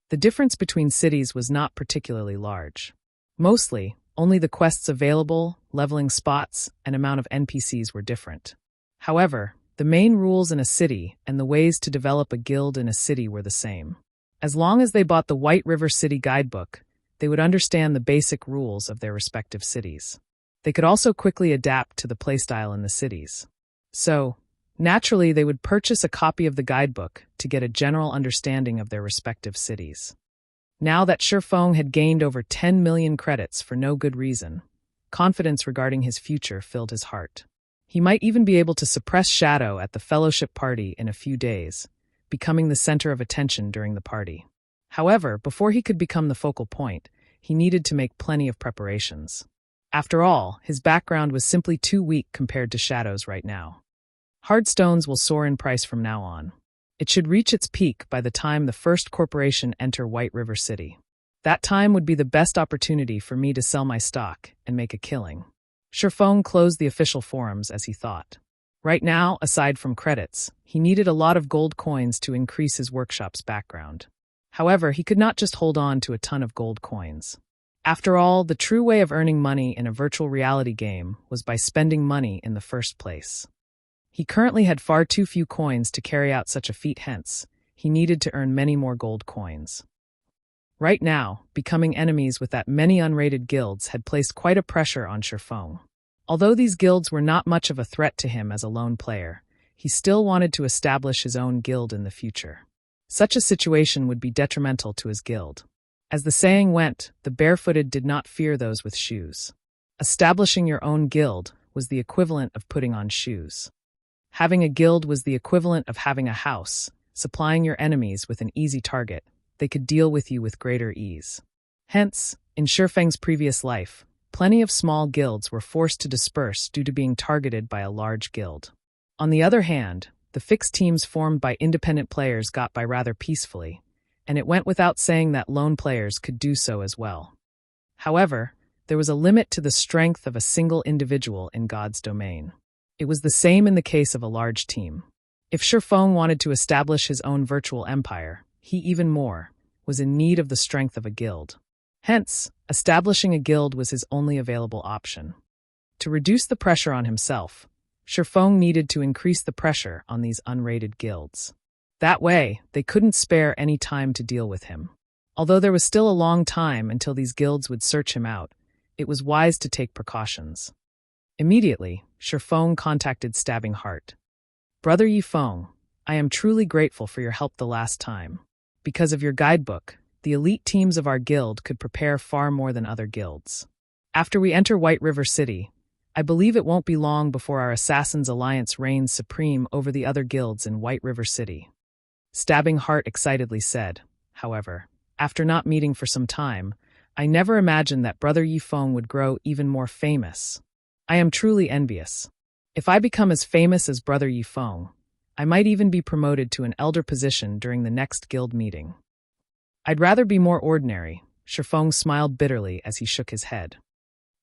The difference between cities was not particularly large. Mostly, only the quests available, leveling spots, and amount of NPCs were different. However, the main rules in a city and the ways to develop a guild in a city were the same. As long as they bought the White River City guidebook, they would understand the basic rules of their respective cities. They could also quickly adapt to the playstyle in the cities. So, naturally, they would purchase a copy of the guidebook to get a general understanding of their respective cities. Now that Shifeng had gained over 10 million credits for no good reason, confidence regarding his future filled his heart. He might even be able to suppress Shadow at the fellowship party in a few days, becoming the center of attention during the party. However, before he could become the focal point, he needed to make plenty of preparations. After all, his background was simply too weak compared to Shadow's right now. Hard stones will soar in price from now on. It should reach its peak by the time the first corporation enter White River City. That time would be the best opportunity for me to sell my stock and make a killing. Shifeng closed the official forums as he thought. Right now, aside from credits, he needed a lot of gold coins to increase his workshop's background. However, he could not just hold on to a ton of gold coins. After all, the true way of earning money in a virtual reality game was by spending money in the first place. He currently had far too few coins to carry out such a feat, hence, he needed to earn many more gold coins. Right now, becoming enemies with that many unrated guilds had placed quite a pressure on Shifeng. Although these guilds were not much of a threat to him as a lone player, he still wanted to establish his own guild in the future. Such a situation would be detrimental to his guild. As the saying went, the barefooted did not fear those with shoes. Establishing your own guild was the equivalent of putting on shoes. Having a guild was the equivalent of having a house, supplying your enemies with an easy target. They could deal with you with greater ease. Hence, in Shifeng's previous life, plenty of small guilds were forced to disperse due to being targeted by a large guild. On the other hand, the fixed teams formed by independent players got by rather peacefully, and it went without saying that lone players could do so as well. However, there was a limit to the strength of a single individual in God's domain. It was the same in the case of a large team. If Shifeng wanted to establish his own virtual empire, he even more was in need of the strength of a guild. Hence, establishing a guild was his only available option. To reduce the pressure on himself, Shifeng needed to increase the pressure on these unrated guilds. That way, they couldn't spare any time to deal with him. Although there was still a long time until these guilds would search him out, it was wise to take precautions. Immediately, Shifeng contacted Stabbing Heart. Brother Yifeng, I am truly grateful for your help the last time. Because of your guidebook, the elite teams of our guild could prepare far more than other guilds. After we enter White River City, I believe it won't be long before our Assassins' Alliance reigns supreme over the other guilds in White River City. Stabbing Heart excitedly said. However, after not meeting for some time, I never imagined that Brother Yifeng would grow even more famous. I am truly envious. If I become as famous as Brother Yifeng, I might even be promoted to an elder position during the next guild meeting. I'd rather be more ordinary, Shifeng smiled bitterly as he shook his head.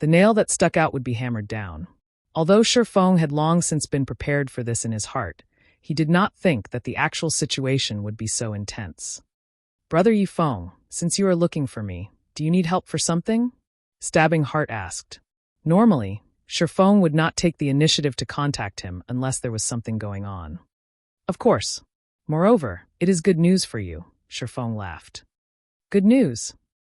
The nail that stuck out would be hammered down. Although Shifeng had long since been prepared for this in his heart, he did not think that the actual situation would be so intense. Brother Yifeng, since you are looking for me, do you need help for something? Stabbing Heart asked. Normally, Shifeng would not take the initiative to contact him unless there was something going on. Of course. Moreover, it is good news for you, Shifeng laughed. Good news.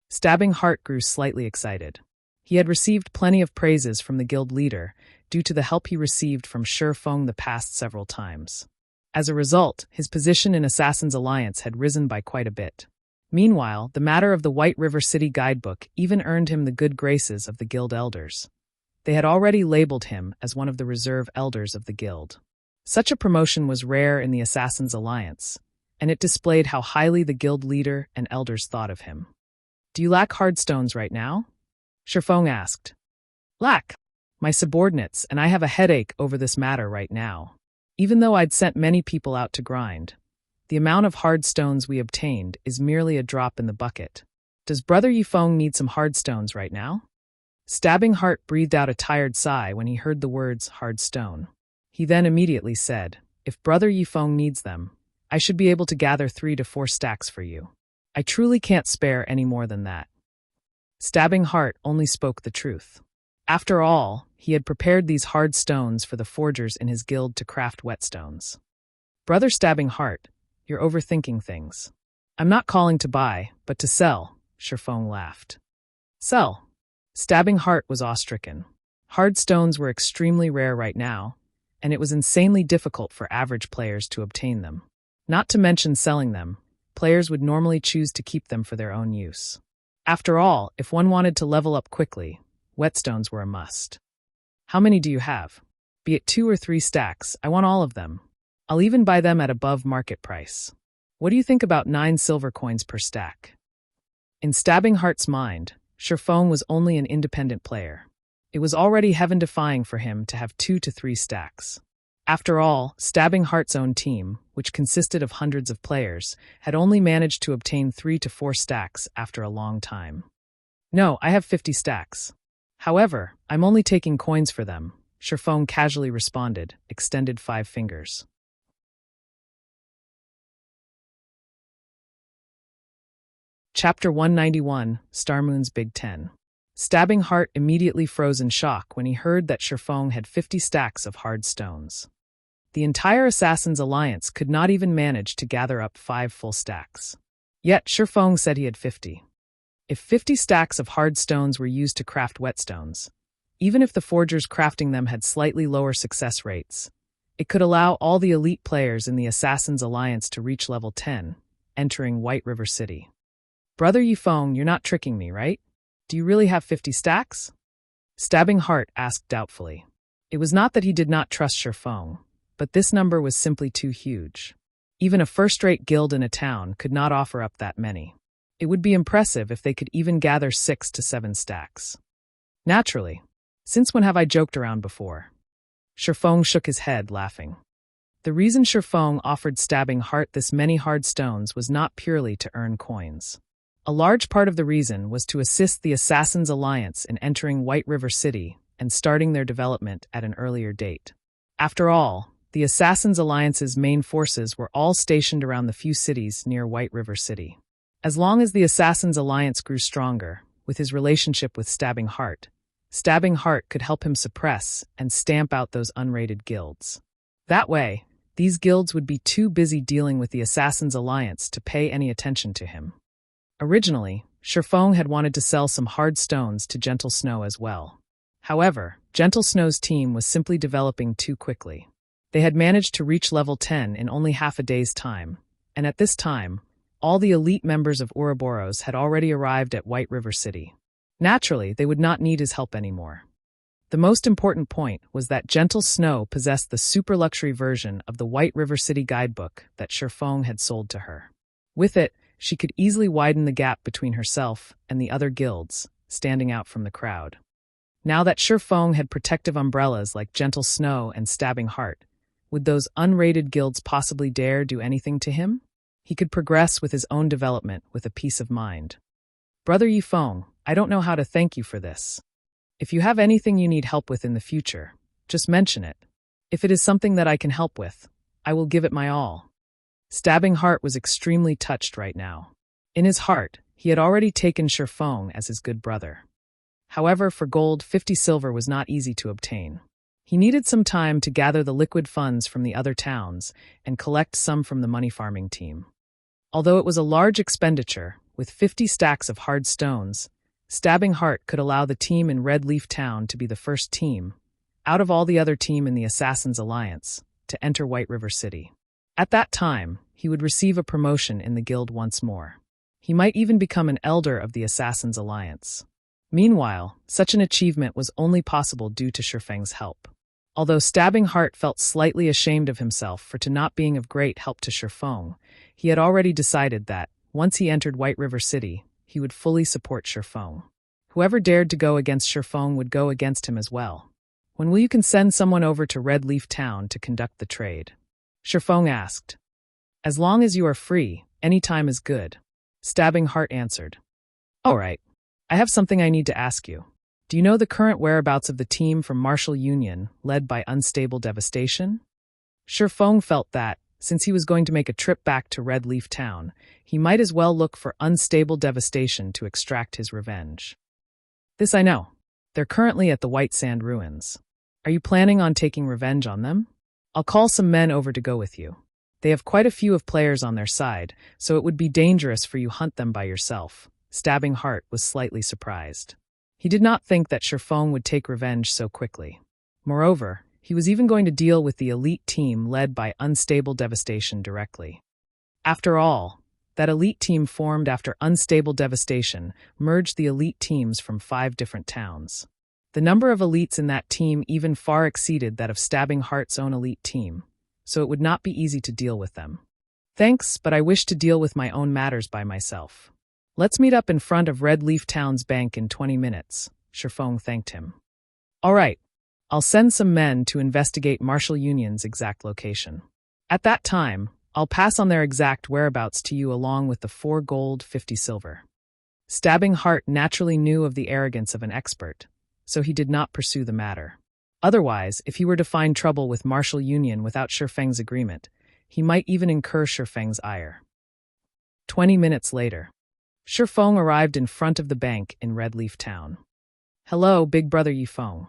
Stabbing Heart grew slightly excited. He had received plenty of praises from the guild leader due to the help he received from Shifeng the past several times. As a result, his position in Assassins' Alliance had risen by quite a bit. Meanwhile, the matter of the White River City guidebook even earned him the good graces of the guild elders. They had already labeled him as one of the reserve elders of the guild. Such a promotion was rare in the Assassins' Alliance, and it displayed how highly the guild leader and elders thought of him. Do you lack hard stones right now? Shifeng asked. Lack. My subordinates and I have a headache over this matter right now. Even though I'd sent many people out to grind, the amount of hard stones we obtained is merely a drop in the bucket. Does Brother Yifeng need some hard stones right now? Stabbing Heart breathed out a tired sigh when he heard the words hard stone. He then immediately said, if Brother Yifeng needs them, I should be able to gather 3 to 4 stacks for you. I truly can't spare any more than that. Stabbing Heart only spoke the truth. After all, he had prepared these hard stones for the forgers in his guild to craft whetstones. Brother Stabbing Heart, you're overthinking things. I'm not calling to buy, but to sell, Shifeng laughed. Sell. Stabbing Heart was awe-stricken. Hard stones were extremely rare right now, and it was insanely difficult for average players to obtain them. Not to mention selling them, players would normally choose to keep them for their own use. After all, if one wanted to level up quickly, whetstones were a must. How many do you have? Be it 2 or 3 stacks, I want all of them. I'll even buy them at above market price. What do you think about 9 silver coins per stack? In Stabbing Heart's mind, Sherfong was only an independent player. It was already heaven-defying for him to have 2 to 3 stacks. After all, Stabbing Heart's own team, which consisted of hundreds of players, had only managed to obtain 3 to 4 stacks after a long time. No, I have 50 stacks. However, I'm only taking coins for them, Sherfong casually responded, extended 5 fingers. Chapter 191, Starmoon's Big Ten. Stabbing Heart immediately froze in shock when he heard that Sherfong had 50 stacks of hard stones. The entire Assassin's Alliance could not even manage to gather up 5 full stacks. Yet Sherfong said he had 50. If 50 stacks of hard stones were used to craft whetstones, even if the forgers crafting them had slightly lower success rates, it could allow all the elite players in the Assassin's Alliance to reach level 10, entering White River City. Brother Yifeng, you're not tricking me, right? Do you really have 50 stacks? Stabbing Heart asked doubtfully. It was not that he did not trust Sherfong, but this number was simply too huge. Even a first-rate guild in a town could not offer up that many. It would be impressive if they could even gather 6 to 7 stacks. Naturally. Since when have I joked around before? Sherfong shook his head, laughing. The reason Sherfong offered Stabbing Heart this many hard stones was not purely to earn coins. A large part of the reason was to assist the Assassin's Alliance in entering White River City and starting their development at an earlier date. After all, the Assassin's Alliance's main forces were all stationed around the few cities near White River City. As long as the Assassin's Alliance grew stronger, with his relationship with Stabbing Heart could help him suppress and stamp out those unrated guilds. That way, these guilds would be too busy dealing with the Assassin's Alliance to pay any attention to him. Originally, Sherfong had wanted to sell some hard stones to Gentle Snow as well. However, Gentle Snow's team was simply developing too quickly. They had managed to reach level 10 in only half a day's time, and at this time, all the elite members of Ouroboros had already arrived at White River City. Naturally, they would not need his help anymore. The most important point was that Gentle Snow possessed the super luxury version of the White River City guidebook that Sherfong had sold to her. With it, she could easily widen the gap between herself and the other guilds, standing out from the crowd. Now that Sherfong had protective umbrellas like Gentle Snow and Stabbing Heart, would those unrated guilds possibly dare do anything to him? He could progress with his own development with a peace of mind. Brother Yifeng, I don't know how to thank you for this. If you have anything you need help with in the future, just mention it. If it is something that I can help with, I will give it my all. Stabbing Heart was extremely touched right now. In his heart, he had already taken Sherfong as his good brother. However, for gold, 50 silver was not easy to obtain. He needed some time to gather the liquid funds from the other towns and collect some from the money farming team. Although it was a large expenditure, with 50 stacks of hard stones, Stabbing Heart could allow the team in Red Leaf Town to be the first team, out of all the other team in the Assassin's Alliance, to enter White River City. At that time, he would receive a promotion in the guild once more. He might even become an elder of the Assassin's Alliance. Meanwhile, such an achievement was only possible due to Sherfeng's help. Although Stabbing Heart felt slightly ashamed of himself for not being of great help to Sherfong, he had already decided that, once he entered White River City, he would fully support Sherfong. Whoever dared to go against Sherfong would go against him as well. When will you can send someone over to Red Leaf Town to conduct the trade? Sherfong asked. As long as you are free, any time is good. Stabbing Heart answered. All right. I have something I need to ask you. Do you know the current whereabouts of the team from Martial Union, led by Unstable Devastation? Sherfong felt that, since he was going to make a trip back to Red Leaf Town, he might as well look for Unstable Devastation to extract his revenge. This I know. They're currently at the White Sand Ruins. Are you planning on taking revenge on them? I'll call some men over to go with you. They have quite a few of players on their side, so it would be dangerous for you hunt them by yourself. Stabbing Heart was slightly surprised. He did not think that Sherfong would take revenge so quickly. Moreover, he was even going to deal with the elite team led by Unstable Devastation directly. After all, that elite team formed after Unstable Devastation merged the elite teams from 5 different towns. The number of elites in that team even far exceeded that of Stabbing Heart's own elite team, so it would not be easy to deal with them. Thanks, but I wish to deal with my own matters by myself. Let's meet up in front of Red Leaf Town's bank in 20 minutes, Shifeng thanked him. All right, I'll send some men to investigate Marshall Union's exact location. At that time, I'll pass on their exact whereabouts to you along with the 4 gold, 50 silver. Stabbing Heart naturally knew of the arrogance of an expert, so he did not pursue the matter. Otherwise, if he were to find trouble with Marshall Union without Shifeng's agreement, he might even incur Shifeng's ire. 20 minutes later, Shifeng arrived in front of the bank in Red Leaf Town. Hello, Big Brother Yifeng.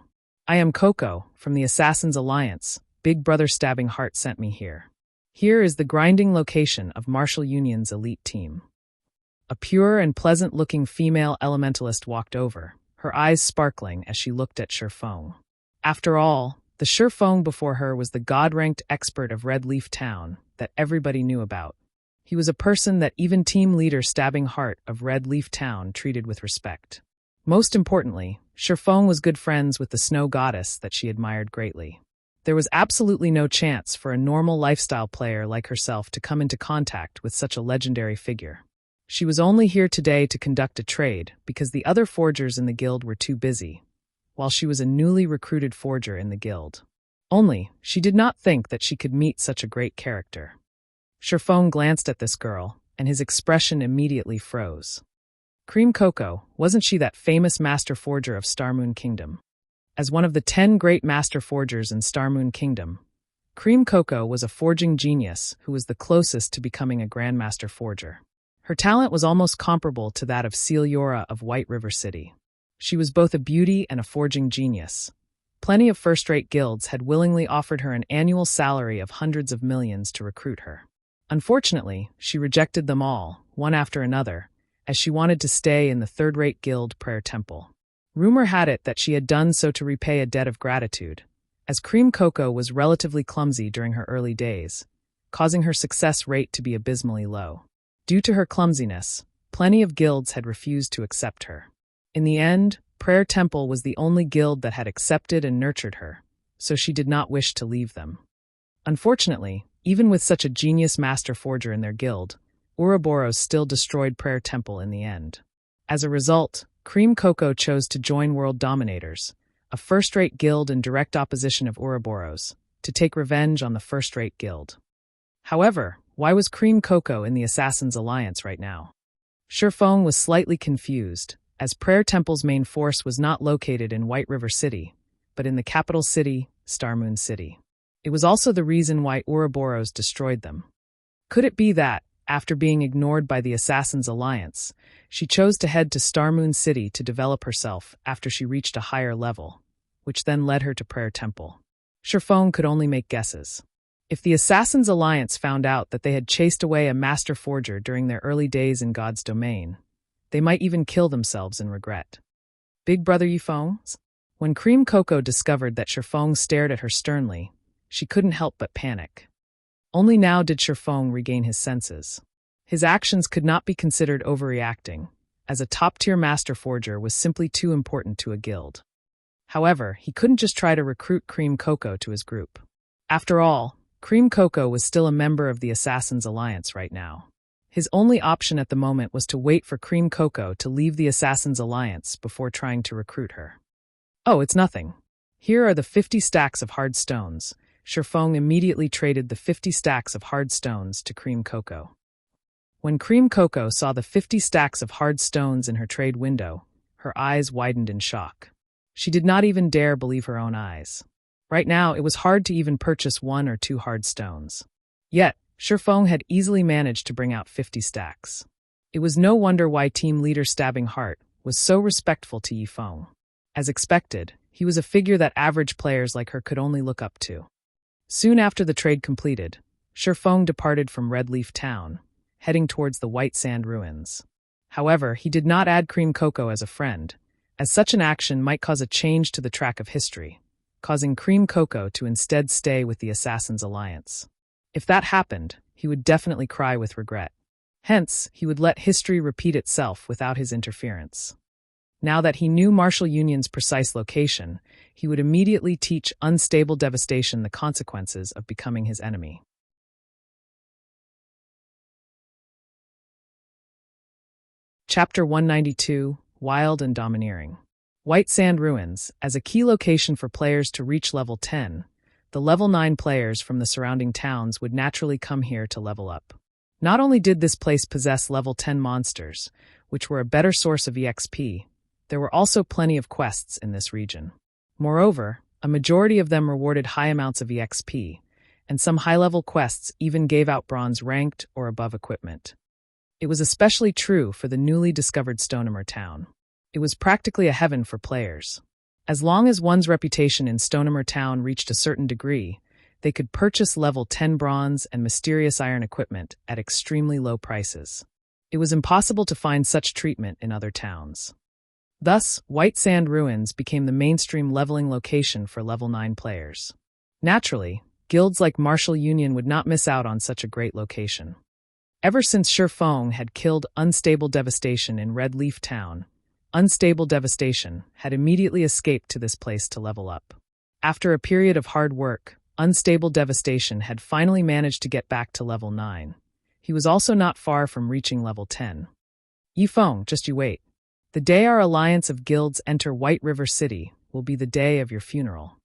I am Coco, from the Assassin's Alliance. Big Brother Stabbing Heart sent me here. Here is the grinding location of Marshall Union's elite team. A pure and pleasant-looking female elementalist walked over, her eyes sparkling as she looked at Shifeng. After all, the Shifeng before her was the god-ranked expert of Red Leaf Town that everybody knew about. He was a person that even team leader Stabbing Heart of Red Leaf Town treated with respect. Most importantly, Shifeng was good friends with the snow goddess that she admired greatly. There was absolutely no chance for a normal lifestyle player like herself to come into contact with such a legendary figure. She was only here today to conduct a trade because the other forgers in the guild were too busy, while she was a newly recruited forger in the guild. Only, she did not think that she could meet such a great character. Shifeng glanced at this girl, and his expression immediately froze. Cream Coco, wasn't she that famous master forger of Starmoon Kingdom? As one of the 10 great master forgers in Starmoon Kingdom, Cream Coco was a forging genius who was the closest to becoming a grandmaster forger. Her talent was almost comparable to that of Celiora of White River City. She was both a beauty and a forging genius. Plenty of first-rate guilds had willingly offered her an annual salary of hundreds of millions to recruit her. Unfortunately, she rejected them all, one after another, as she wanted to stay in the third-rate guild Prayer Temple. Rumor had it that she had done so to repay a debt of gratitude, as Cream Coco was relatively clumsy during her early days, causing her success rate to be abysmally low. Due to her clumsiness, plenty of guilds had refused to accept her. In the end, Prayer Temple was the only guild that had accepted and nurtured her, so she did not wish to leave them. Unfortunately, even with such a genius master forger in their guild, Ouroboros still destroyed Prayer Temple in the end. As a result, Cream Coco chose to join World Dominators, a first-rate guild in direct opposition of Ouroboros, to take revenge on the first-rate guild. However, why was Cream Coco in the Assassin's Alliance right now? Shifeng was slightly confused, as Prayer Temple's main force was not located in White River City, but in the capital city, Starmoon City. It was also the reason why Ouroboros destroyed them. Could it be that, after being ignored by the Assassin's Alliance, she chose to head to Starmoon City to develop herself after she reached a higher level, which then led her to Prayer Temple? Shifeng could only make guesses. If the Assassin's Alliance found out that they had chased away a master forger during their early days in God's domain, they might even kill themselves in regret. Big Brother Yifeng? When Cream Coco discovered that Shifeng stared at her sternly, she couldn't help but panic. Only now did Shifeng regain his senses. His actions could not be considered overreacting, as a top-tier master forger was simply too important to a guild. However, he couldn't just try to recruit Cream Coco to his group. After all, Cream Coco was still a member of the Assassin's Alliance right now. His only option at the moment was to wait for Cream Coco to leave the Assassin's Alliance before trying to recruit her. Oh, it's nothing. Here are the 50 stacks of hard stones. Shifeng immediately traded the 50 stacks of hard stones to Cream Coco. When Cream Coco saw the 50 stacks of hard stones in her trade window, her eyes widened in shock. She did not even dare believe her own eyes. Right now, it was hard to even purchase 1 or 2 hard stones. Yet, Shifeng had easily managed to bring out 50 stacks. It was no wonder why team leader Stabbing Heart was so respectful to Yifeng. As expected, he was a figure that average players like her could only look up to. Soon after the trade completed, Shifeng departed from Red Leaf Town, heading towards the White Sand Ruins. However, he did not add Cream Coco as a friend, as such an action might cause a change to the track of history, causing Cream Coco to instead stay with the Assassin's Alliance. If that happened, he would definitely cry with regret. Hence, he would let history repeat itself without his interference. Now that he knew Martial Union's precise location, he would immediately teach Unstable Devastation the consequences of becoming his enemy. Chapter 192, Wild and Domineering. White Sand Ruins, as a key location for players to reach level 10, the level 9 players from the surrounding towns would naturally come here to level up. Not only did this place possess level 10 monsters, which were a better source of EXP, there were also plenty of quests in this region. Moreover, a majority of them rewarded high amounts of EXP, and some high-level quests even gave out bronze ranked or above equipment. It was especially true for the newly discovered Stonehammer town. It was practically a heaven for players. As long as one's reputation in Stonehammer town reached a certain degree, they could purchase level 10 bronze and mysterious iron equipment at extremely low prices. It was impossible to find such treatment in other towns. Thus, White Sand Ruins became the mainstream leveling location for level 9 players. Naturally, guilds like Martial Union would not miss out on such a great location. Ever since Shifeng had killed Unstable Devastation in Red Leaf Town, Unstable Devastation had immediately escaped to this place to level up. After a period of hard work, Unstable Devastation had finally managed to get back to level 9. He was also not far from reaching level 10. Yifeng, just you wait. The day our alliance of guilds enter White River City will be the day of your funeral.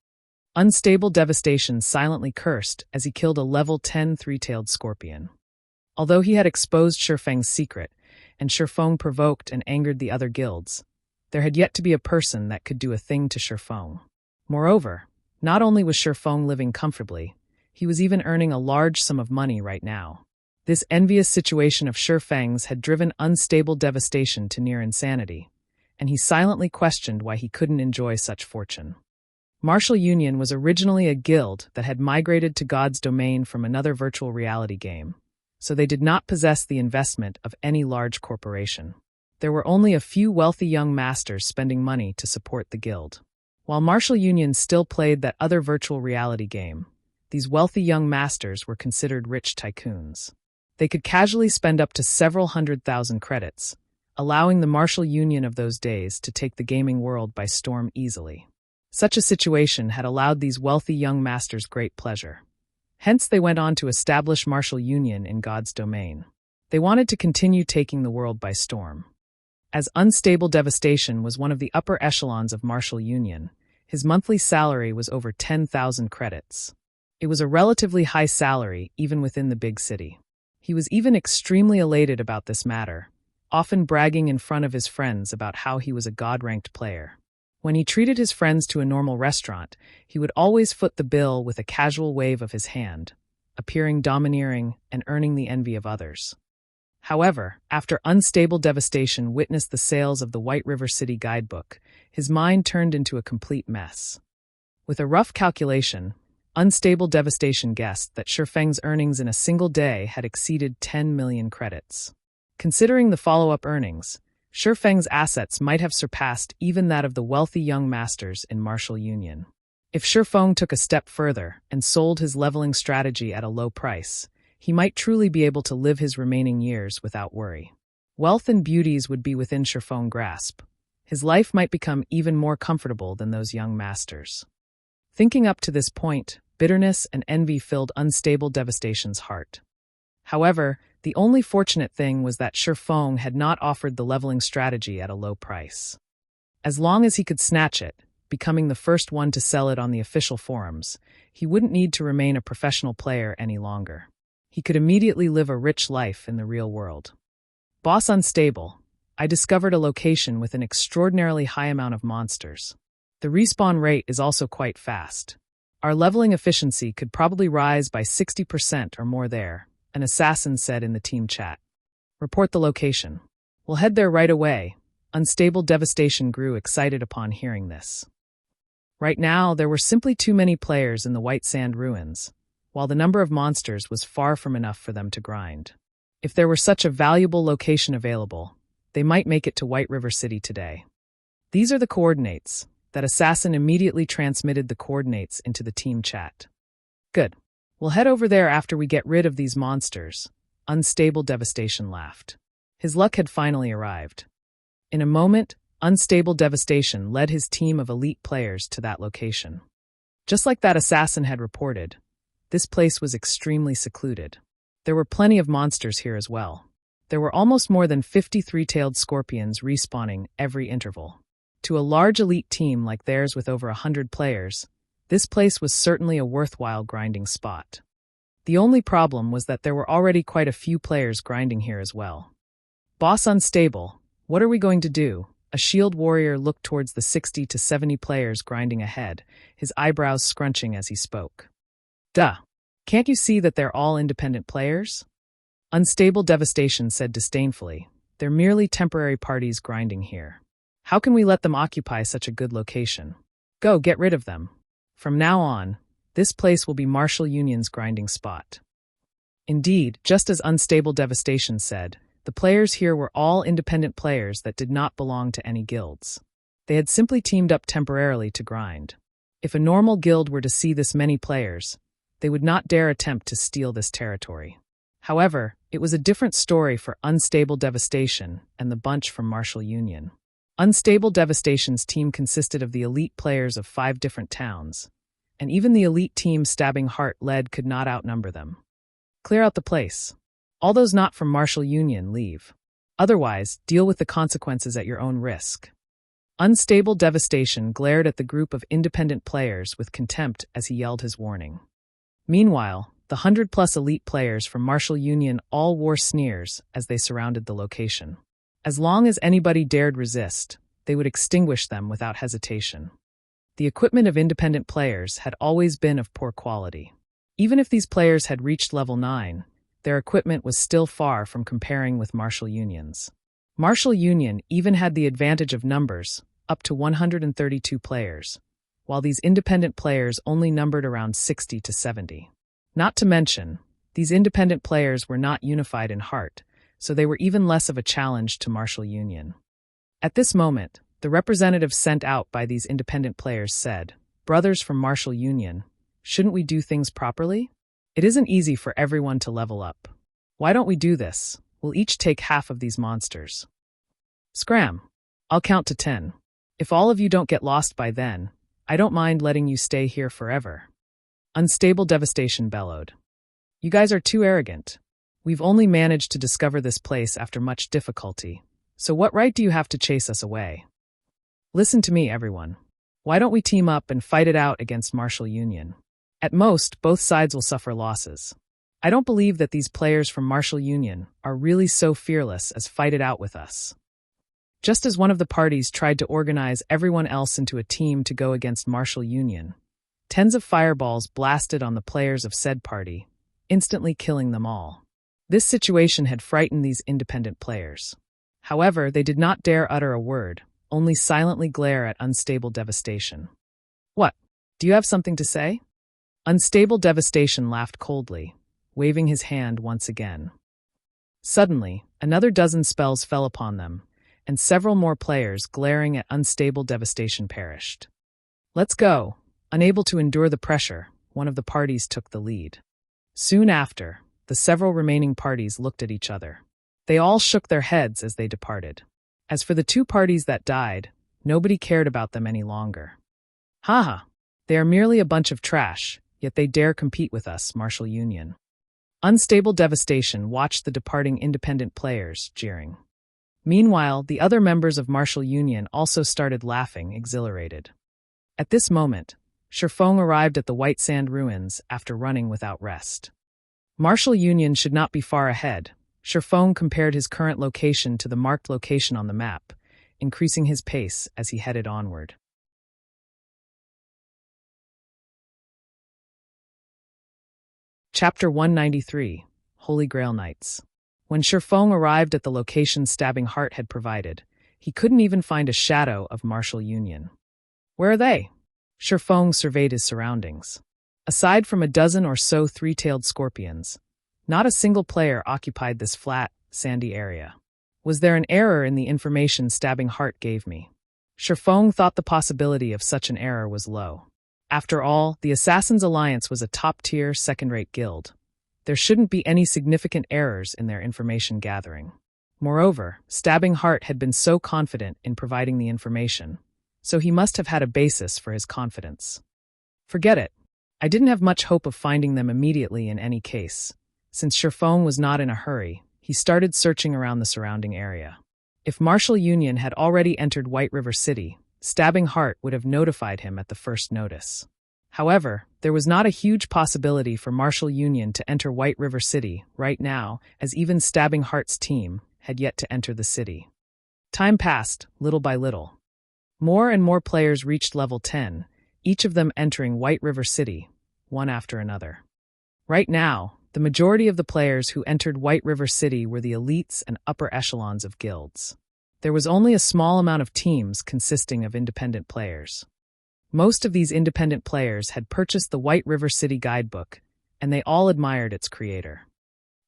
Unstable Devastation silently cursed as he killed a level 10 three-tailed scorpion. Although he had exposed Shifeng's secret, and Shifeng provoked and angered the other guilds, there had yet to be a person that could do a thing to Shifeng. Moreover, not only was Shifeng living comfortably, he was even earning a large sum of money right now. This envious situation of Shifeng's had driven Unstable Devastation to near insanity, and he silently questioned why he couldn't enjoy such fortune. Martial Union was originally a guild that had migrated to God's domain from another virtual reality game, so they did not possess the investment of any large corporation. There were only a few wealthy young masters spending money to support the guild. While Martial Union still played that other virtual reality game, these wealthy young masters were considered rich tycoons. They could casually spend up to several 100,000 credits, allowing the Martial Union of those days to take the gaming world by storm easily. Such a situation had allowed these wealthy young masters great pleasure. Hence they went on to establish Martial Union in God's domain. They wanted to continue taking the world by storm. As Unstable Devastation was one of the upper echelons of Martial Union, his monthly salary was over 10,000 credits. It was a relatively high salary even within the big city. He was even extremely elated about this matter, often bragging in front of his friends about how he was a God-ranked player. When he treated his friends to a normal restaurant, he would always foot the bill with a casual wave of his hand, appearing domineering and earning the envy of others. However, after Unstable Devastation witnessed the sales of the White River City guidebook, his mind turned into a complete mess. With a rough calculation, Unstable Devastation guessed that Shifeng's earnings in a single day had exceeded 10 million credits. Considering the follow-up earnings, Shifeng's assets might have surpassed even that of the wealthy young masters in Martial Union. If Shifeng took a step further and sold his leveling strategy at a low price, he might truly be able to live his remaining years without worry. Wealth and beauties would be within Shifeng's grasp. His life might become even more comfortable than those young masters. Thinking up to this point, bitterness and envy filled Unstable Devastation's heart. However, the only fortunate thing was that Shifeng had not offered the leveling strategy at a low price. As long as he could snatch it, becoming the first one to sell it on the official forums, he wouldn't need to remain a professional player any longer. He could immediately live a rich life in the real world. Boss Unstable, I discovered a location with an extraordinarily high amount of monsters. The respawn rate is also quite fast. Our leveling efficiency could probably rise by 60% or more there, an assassin said in the team chat. Report the location. We'll head there right away. Unstable Devastation grew excited upon hearing this. Right now, there were simply too many players in the White Sand Ruins, while the number of monsters was far from enough for them to grind. If there were such a valuable location available, they might make it to White River City today. These are the coordinates. That assassin immediately transmitted the coordinates into the team chat. Good. We'll head over there after we get rid of these monsters. Unstable Devastation laughed. His luck had finally arrived. In a moment, Unstable Devastation led his team of elite players to that location. Just like that assassin had reported, this place was extremely secluded. There were plenty of monsters here as well. There were almost more than 50 three-tailed scorpions respawning every interval. To a large elite team like theirs with over 100 players, this place was certainly a worthwhile grinding spot. The only problem was that there were already quite a few players grinding here as well. Boss Unstable, what are we going to do? A shield warrior looked towards the 60 to 70 players grinding ahead, his eyebrows scrunching as he spoke. Duh! Can't you see that they're all independent players? Unstable Devastation said disdainfully, they're merely temporary parties grinding here. How can we let them occupy such a good location? Go, get rid of them. From now on, this place will be Martial Union's grinding spot. Indeed, just as Unstable Devastation said, the players here were all independent players that did not belong to any guilds. They had simply teamed up temporarily to grind. If a normal guild were to see this many players, they would not dare attempt to steal this territory. However, it was a different story for Unstable Devastation and the bunch from Martial Union. Unstable Devastation's team consisted of the elite players of 5 different towns, and even the elite team Stabbing Heart led could not outnumber them. Clear out the place. All those not from Martial Union leave. Otherwise, deal with the consequences at your own risk. Unstable Devastation glared at the group of independent players with contempt as he yelled his warning. Meanwhile, the 100-plus elite players from Martial Union all wore sneers as they surrounded the location. As long as anybody dared resist, they would extinguish them without hesitation. The equipment of independent players had always been of poor quality. Even if these players had reached level 9, their equipment was still far from comparing with Martial Union's. Martial Union even had the advantage of numbers, up to 132 players, while these independent players only numbered around 60 to 70. Not to mention, these independent players were not unified in heart, so they were even less of a challenge to Martial Union. At this moment, the representative sent out by these independent players said, "Brothers from Martial Union, shouldn't we do things properly? It isn't easy for everyone to level up. Why don't we do this? We'll each take half of these monsters. Scram! I'll count to 10. If all of you don't get lost by then, I don't mind letting you stay here forever." Unstable Devastation bellowed. "You guys are too arrogant. We've only managed to discover this place after much difficulty, so what right do you have to chase us away? Listen to me, everyone. Why don't we team up and fight it out against Martial Union? At most, both sides will suffer losses. I don't believe that these players from Martial Union are really so fearless as fight it out with us." Just as one of the parties tried to organize everyone else into a team to go against Martial Union, tens of fireballs blasted on the players of said party, instantly killing them all. This situation had frightened these independent players. However, they did not dare utter a word, only silently glare at Unstable Devastation. "What? Do you have something to say?" Unstable Devastation laughed coldly, waving his hand once again. Suddenly, another dozen spells fell upon them, and several more players glaring at Unstable Devastation perished. "Let's go." Unable to endure the pressure, one of the parties took the lead. Soon after, the several remaining parties looked at each other. They all shook their heads as they departed. As for the 2 parties that died, nobody cared about them any longer. Haha, they are merely a bunch of trash, yet they dare compete with us, Martial Union. Unstable Devastation watched the departing independent players, jeering. Meanwhile, the other members of Martial Union also started laughing, exhilarated. At this moment, Sherfong arrived at the White Sand Ruins after running without rest. Martial Union should not be far ahead. Sherfong compared his current location to the marked location on the map, increasing his pace as he headed onward. Chapter 193, Holy Grail Knights. When Sherfong arrived at the location Stabbing Heart had provided, he couldn't even find a shadow of Martial Union. Where are they? Sherfong surveyed his surroundings. Aside from a dozen or so three-tailed scorpions, not a single player occupied this flat, sandy area. Was there an error in the information Stabbing Heart gave me? Sherfong thought the possibility of such an error was low. After all, the Assassin's Alliance was a top-tier, second-rate guild. There shouldn't be any significant errors in their information gathering. Moreover, Stabbing Heart had been so confident in providing the information, so he must have had a basis for his confidence. Forget it. I didn't have much hope of finding them immediately in any case. Since Sherfone was not in a hurry, he started searching around the surrounding area. If Marshal Union had already entered White River City, Stabbing Heart would have notified him at the first notice. However, there was not a huge possibility for Marshal Union to enter White River City right now, as even Stabbing Heart's team had yet to enter the city. Time passed, little by little. More and more players reached level 10, each of them entering White River City, one after another. Right now, the majority of the players who entered White River City were the elites and upper echelons of guilds. There was only a small amount of teams consisting of independent players. Most of these independent players had purchased the White River City guidebook, and they all admired its creator.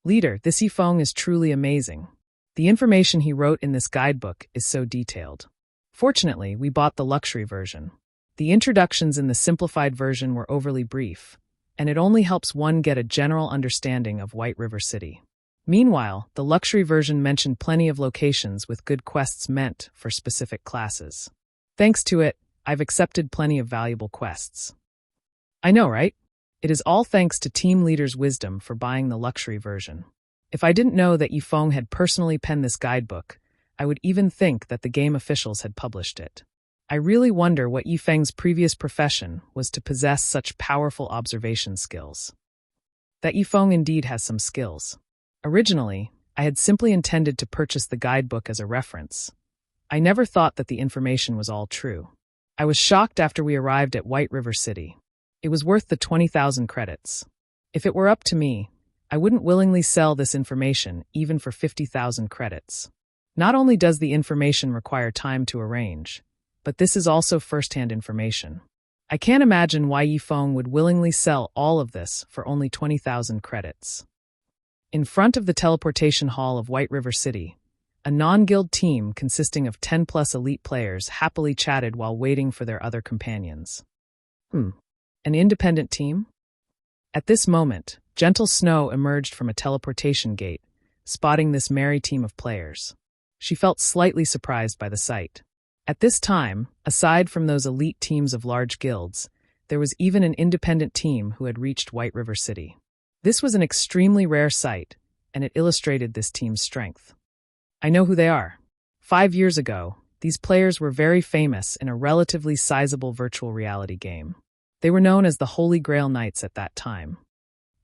Leader, this Yifeng is truly amazing. The information he wrote in this guidebook is so detailed. Fortunately, we bought the luxury version. The introductions in the simplified version were overly brief, and it only helps one get a general understanding of White River City. Meanwhile, the luxury version mentioned plenty of locations with good quests meant for specific classes. Thanks to it, I've accepted plenty of valuable quests. I know, right? It is all thanks to Team Leader's wisdom for buying the luxury version. If I didn't know that Yifeng had personally penned this guidebook, I would even think that the game officials had published it. I really wonder what Yifeng's previous profession was to possess such powerful observation skills. That Yifeng indeed has some skills. Originally, I had simply intended to purchase the guidebook as a reference. I never thought that the information was all true. I was shocked after we arrived at White River City. It was worth the 20,000 credits. If it were up to me, I wouldn't willingly sell this information even for 50,000 credits. Not only does the information require time to arrange, but this is also first-hand information. I can't imagine why Yifeng would willingly sell all of this for only 20,000 credits. In front of the teleportation hall of White River City, a non-guild team consisting of 10+ elite players happily chatted while waiting for their other companions. An independent team? At this moment, Gentle Snow emerged from a teleportation gate, spotting this merry team of players. She felt slightly surprised by the sight. At this time, aside from those elite teams of large guilds, there was even an independent team who had reached White River City. This was an extremely rare sight, and it illustrated this team's strength. I know who they are. 5 years ago, these players were very famous in a relatively sizable virtual reality game. They were known as the Holy Grail Knights at that time.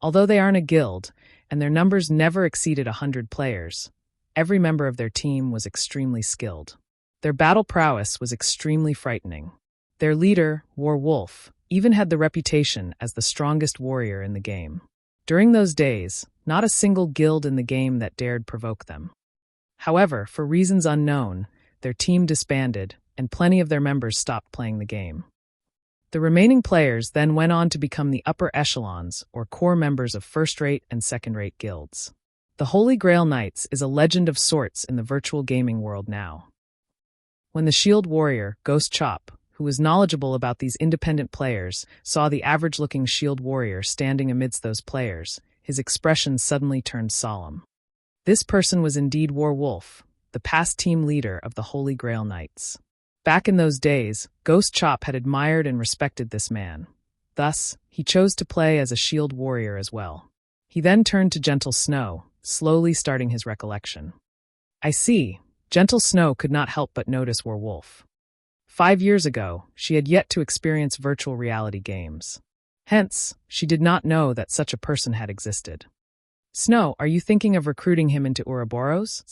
Although they aren't a guild, and their numbers never exceeded 100 players, every member of their team was extremely skilled. Their battle prowess was extremely frightening. Their leader, War Wolf, even had the reputation as the strongest warrior in the game. During those days, not a single guild in the game that dared provoke them. However, for reasons unknown, their team disbanded, and plenty of their members stopped playing the game. The remaining players then went on to become the upper echelons, or core members of first-rate and second-rate guilds. The Holy Grail Knights is a legend of sorts in the virtual gaming world now. When the shield warrior, Ghost Chop, who was knowledgeable about these independent players, saw the average-looking shield warrior standing amidst those players, his expression suddenly turned solemn. This person was indeed War Wolf, the past team leader of the Holy Grail Knights. Back in those days, Ghost Chop had admired and respected this man. Thus, he chose to play as a shield warrior as well. He then turned to Gentle Snow, slowly starting his recollection. I see. Gentle Snow could not help but notice War Wolf. 5 years ago, she had yet to experience virtual reality games. Hence, she did not know that such a person had existed. Snow, are you thinking of recruiting him into Ouroboros?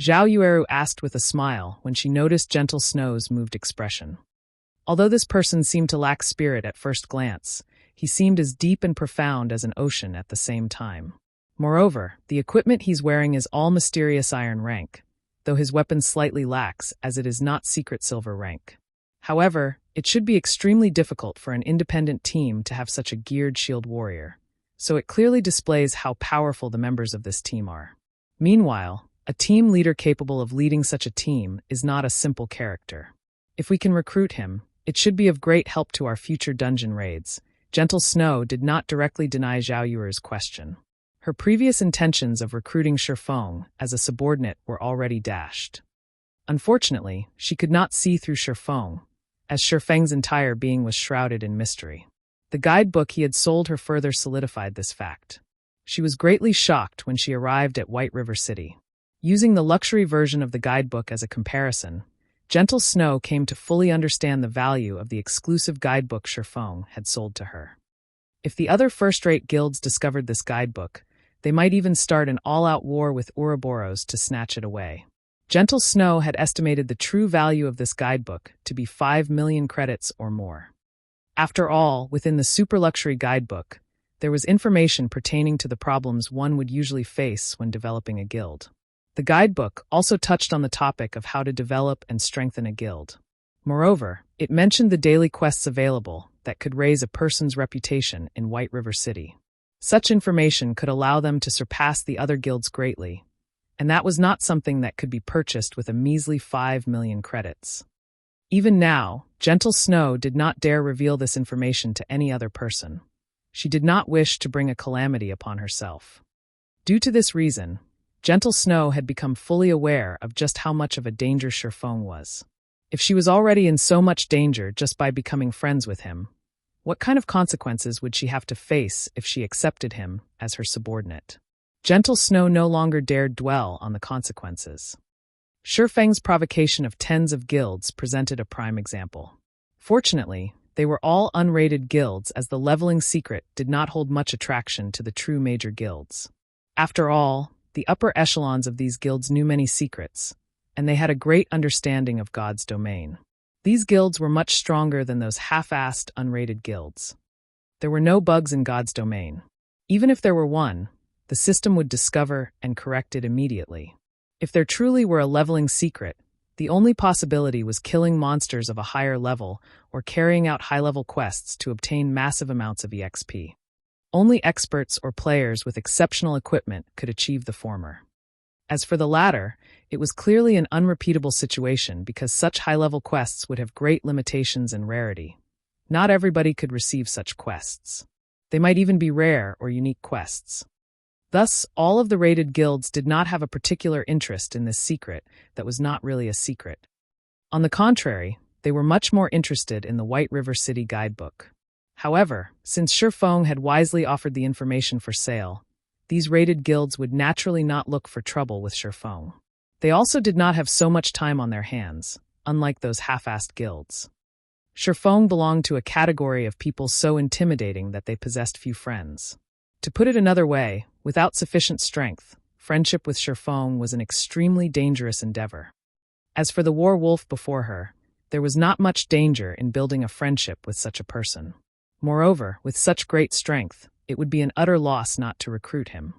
Zhao Yueru asked with a smile when she noticed Gentle Snow's moved expression. Although this person seemed to lack spirit at first glance, he seemed as deep and profound as an ocean at the same time. Moreover, the equipment he's wearing is all mysterious iron rank, though his weapon slightly lacks as it is not secret silver rank. However, it should be extremely difficult for an independent team to have such a geared shield warrior, so it clearly displays how powerful the members of this team are. Meanwhile, a team leader capable of leading such a team is not a simple character. If we can recruit him, it should be of great help to our future dungeon raids. Gentle Snow did not directly deny Zhao Yuer's question. Her previous intentions of recruiting Shifeng as a subordinate were already dashed. Unfortunately, she could not see through Shifeng, as Shifeng's entire being was shrouded in mystery. The guidebook he had sold her further solidified this fact. She was greatly shocked when she arrived at White River City. Using the luxury version of the guidebook as a comparison, Gentle Snow came to fully understand the value of the exclusive guidebook Shifeng had sold to her. If the other first-rate guilds discovered this guidebook, they might even start an all-out war with Ouroboros to snatch it away. Gentle Snow had estimated the true value of this guidebook to be 5 million credits or more. After all, within the super-luxury guidebook, there was information pertaining to the problems one would usually face when developing a guild. The guidebook also touched on the topic of how to develop and strengthen a guild. Moreover, it mentioned the daily quests available that could raise a person's reputation in White River City. Such information could allow them to surpass the other guilds greatly, and that was not something that could be purchased with a measly 5 million credits. Even now, Gentle Snow did not dare reveal this information to any other person. She did not wish to bring a calamity upon herself. Due to this reason, Gentle Snow had become fully aware of just how much of a danger Shifeng was. If she was already in so much danger just by becoming friends with him, what kind of consequences would she have to face if she accepted him as her subordinate? Gentle Snow no longer dared dwell on the consequences. Shifeng's provocation of tens of guilds presented a prime example. Fortunately, they were all unrated guilds, as the leveling secret did not hold much attraction to the true major guilds. After all, the upper echelons of these guilds knew many secrets, and they had a great understanding of God's domain. These guilds were much stronger than those half-assed, unrated guilds. There were no bugs in God's domain. Even if there were one, the system would discover and correct it immediately. If there truly were a leveling secret, the only possibility was killing monsters of a higher level or carrying out high-level quests to obtain massive amounts of EXP. Only experts or players with exceptional equipment could achieve the former. As for the latter, it was clearly an unrepeatable situation because such high-level quests would have great limitations and rarity. Not everybody could receive such quests. They might even be rare or unique quests. Thus, all of the rated guilds did not have a particular interest in this secret that was not really a secret. On the contrary, they were much more interested in the White River City guidebook. However, since Shifeng had wisely offered the information for sale, these rated guilds would naturally not look for trouble with Shifeng. They also did not have so much time on their hands, unlike those half-assed guilds. Shifeng belonged to a category of people so intimidating that they possessed few friends. To put it another way, without sufficient strength, friendship with Shifeng was an extremely dangerous endeavor. As for the war wolf before her, there was not much danger in building a friendship with such a person. Moreover, with such great strength, it would be an utter loss not to recruit him.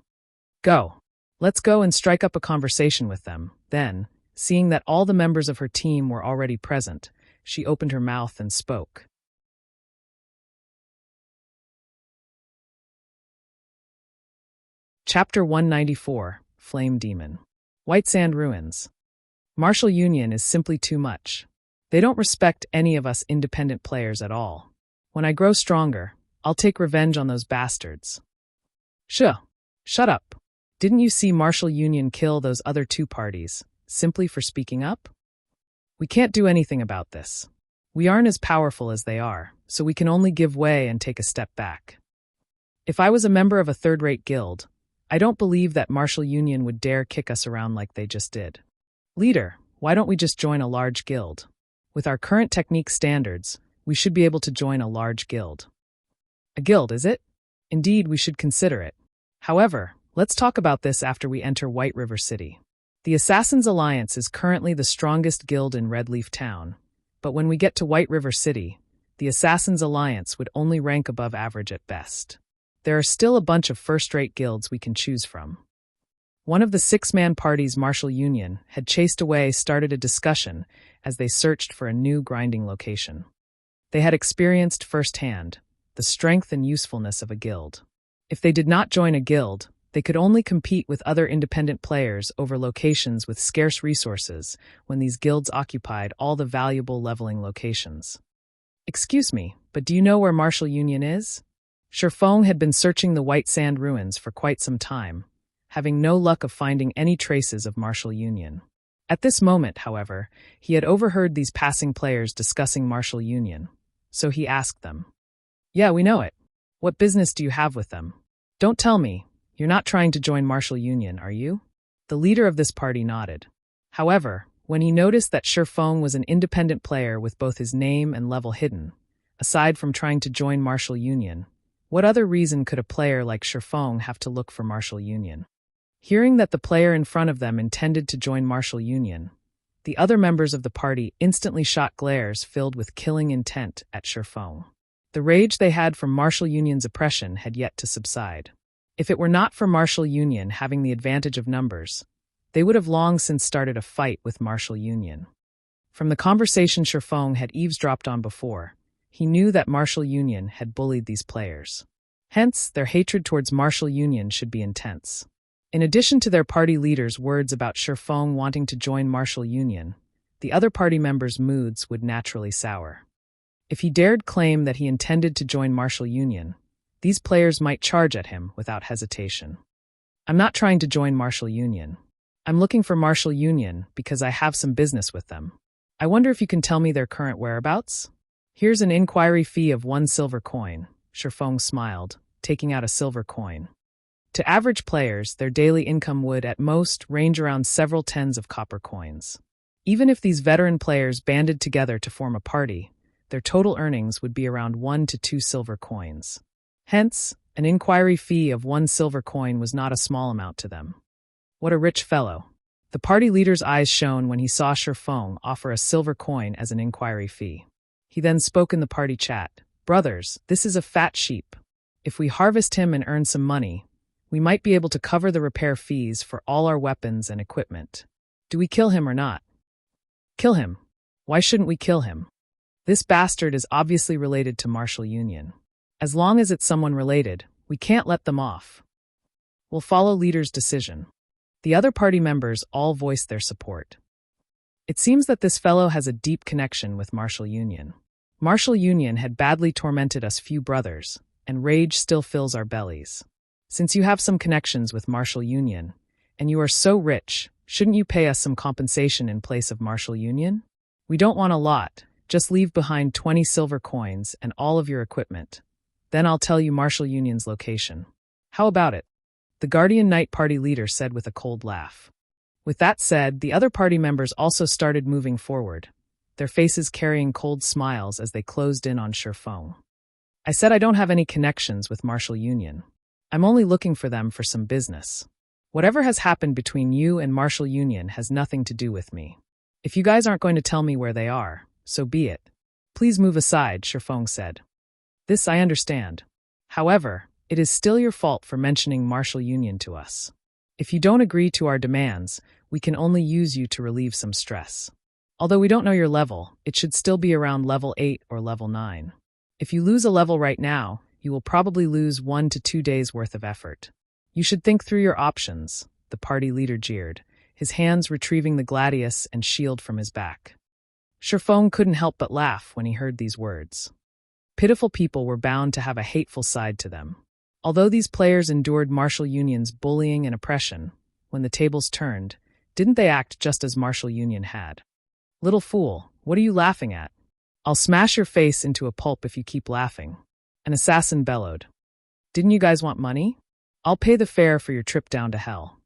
Go. Let's go and strike up a conversation with them. Then, seeing that all the members of her team were already present, she opened her mouth and spoke. Chapter 194, Flame Demon. White Sand Ruins. Martial Union is simply too much. They don't respect any of us independent players at all. When I grow stronger, I'll take revenge on those bastards. Shut up. Didn't you see Martial Union kill those other two parties, simply for speaking up? We can't do anything about this. We aren't as powerful as they are, so we can only give way and take a step back. If I was a member of a third-rate guild, I don't believe that Martial Union would dare kick us around like they just did. Leader, why don't we just join a large guild? With our current technique standards, we should be able to join a large guild. A guild, is it? Indeed, we should consider it. However, let's talk about this after we enter White River City. The Assassin's Alliance is currently the strongest guild in Red Leaf Town, but when we get to White River City, the Assassin's Alliance would only rank above average at best. There are still a bunch of first-rate guilds we can choose from. One of the six-man party's Martial Union had chased away started a discussion as they searched for a new grinding location. They had experienced firsthand the strength and usefulness of a guild. If they did not join a guild, they could only compete with other independent players over locations with scarce resources when these guilds occupied all the valuable leveling locations. Excuse me, but do you know where Martial Union is? Shifeng had been searching the White Sand ruins for quite some time, having no luck of finding any traces of martial union. At this moment, however, he had overheard these passing players discussing martial union, so he asked them. "Yeah, we know it. What business do you have with them? Don't tell me, you're not trying to join martial union, are you?" The leader of this party nodded. However, when he noticed that Shifeng was an independent player with both his name and level hidden, aside from trying to join martial union, what other reason could a player like Shifeng have to look for martial union? Hearing that the player in front of them intended to join martial union, the other members of the party instantly shot glares filled with killing intent at Shifeng. The rage they had from martial union's oppression had yet to subside. If it were not for martial union having the advantage of numbers, they would have long since started a fight with martial union. From the conversation Shifeng had eavesdropped on before, he knew that martial union had bullied these players. Hence, their hatred towards martial union should be intense. In addition to their party leader's words about Shifeng wanting to join martial union, the other party members' moods would naturally sour. If he dared claim that he intended to join martial union, these players might charge at him without hesitation. "I'm not trying to join martial union. I'm looking for martial union because I have some business with them. I wonder if you can tell me their current whereabouts? Here's an inquiry fee of 1 silver coin." Shifeng smiled, taking out a silver coin. To average players, their daily income would, at most, range around several tens of copper coins. Even if these veteran players banded together to form a party, their total earnings would be around 1 to 2 silver coins. Hence, an inquiry fee of 1 silver coin was not a small amount to them. What a rich fellow. The party leader's eyes shone when he saw Shifeng offer a silver coin as an inquiry fee. He then spoke in the party chat. "Brothers, this is a fat sheep. If we harvest him and earn some money, we might be able to cover the repair fees for all our weapons and equipment. Do we kill him or not?" "Kill him? Why shouldn't we kill him? This bastard is obviously related to martial union. As long as it's someone related, we can't let them off. We'll follow leader's decision." The other party members all voiced their support. It seems that this fellow has a deep connection with martial union. Martial union had badly tormented us few brothers, and rage still fills our bellies. Since you have some connections with martial union, and you are so rich, shouldn't you pay us some compensation in place of martial union? We don't want a lot, just leave behind 20 silver coins and all of your equipment. Then I'll tell you martial union's location. How about it? The Guardian Knight party leader said with a cold laugh. With that said, the other party members also started moving forward, their faces carrying cold smiles as they closed in on Shifeng. "I said I don't have any connections with martial union. I'm only looking for them for some business. Whatever has happened between you and martial union has nothing to do with me. If you guys aren't going to tell me where they are, so be it. Please move aside," Shifeng said. "This I understand. However, it is still your fault for mentioning martial union to us. If you don't agree to our demands, we can only use you to relieve some stress. Although we don't know your level, it should still be around level 8 or level 9. If you lose a level right now, you will probably lose 1 to 2 days' worth of effort. You should think through your options," the party leader jeered, his hands retrieving the gladius and shield from his back. Shifeng couldn't help but laugh when he heard these words. Pitiful people were bound to have a hateful side to them. Although these players endured martial union's bullying and oppression, when the tables turned, didn't they act just as martial union had? "Little fool, what are you laughing at? I'll smash your face into a pulp if you keep laughing," an assassin bellowed. "Didn't you guys want money? I'll pay the fare for your trip down to hell."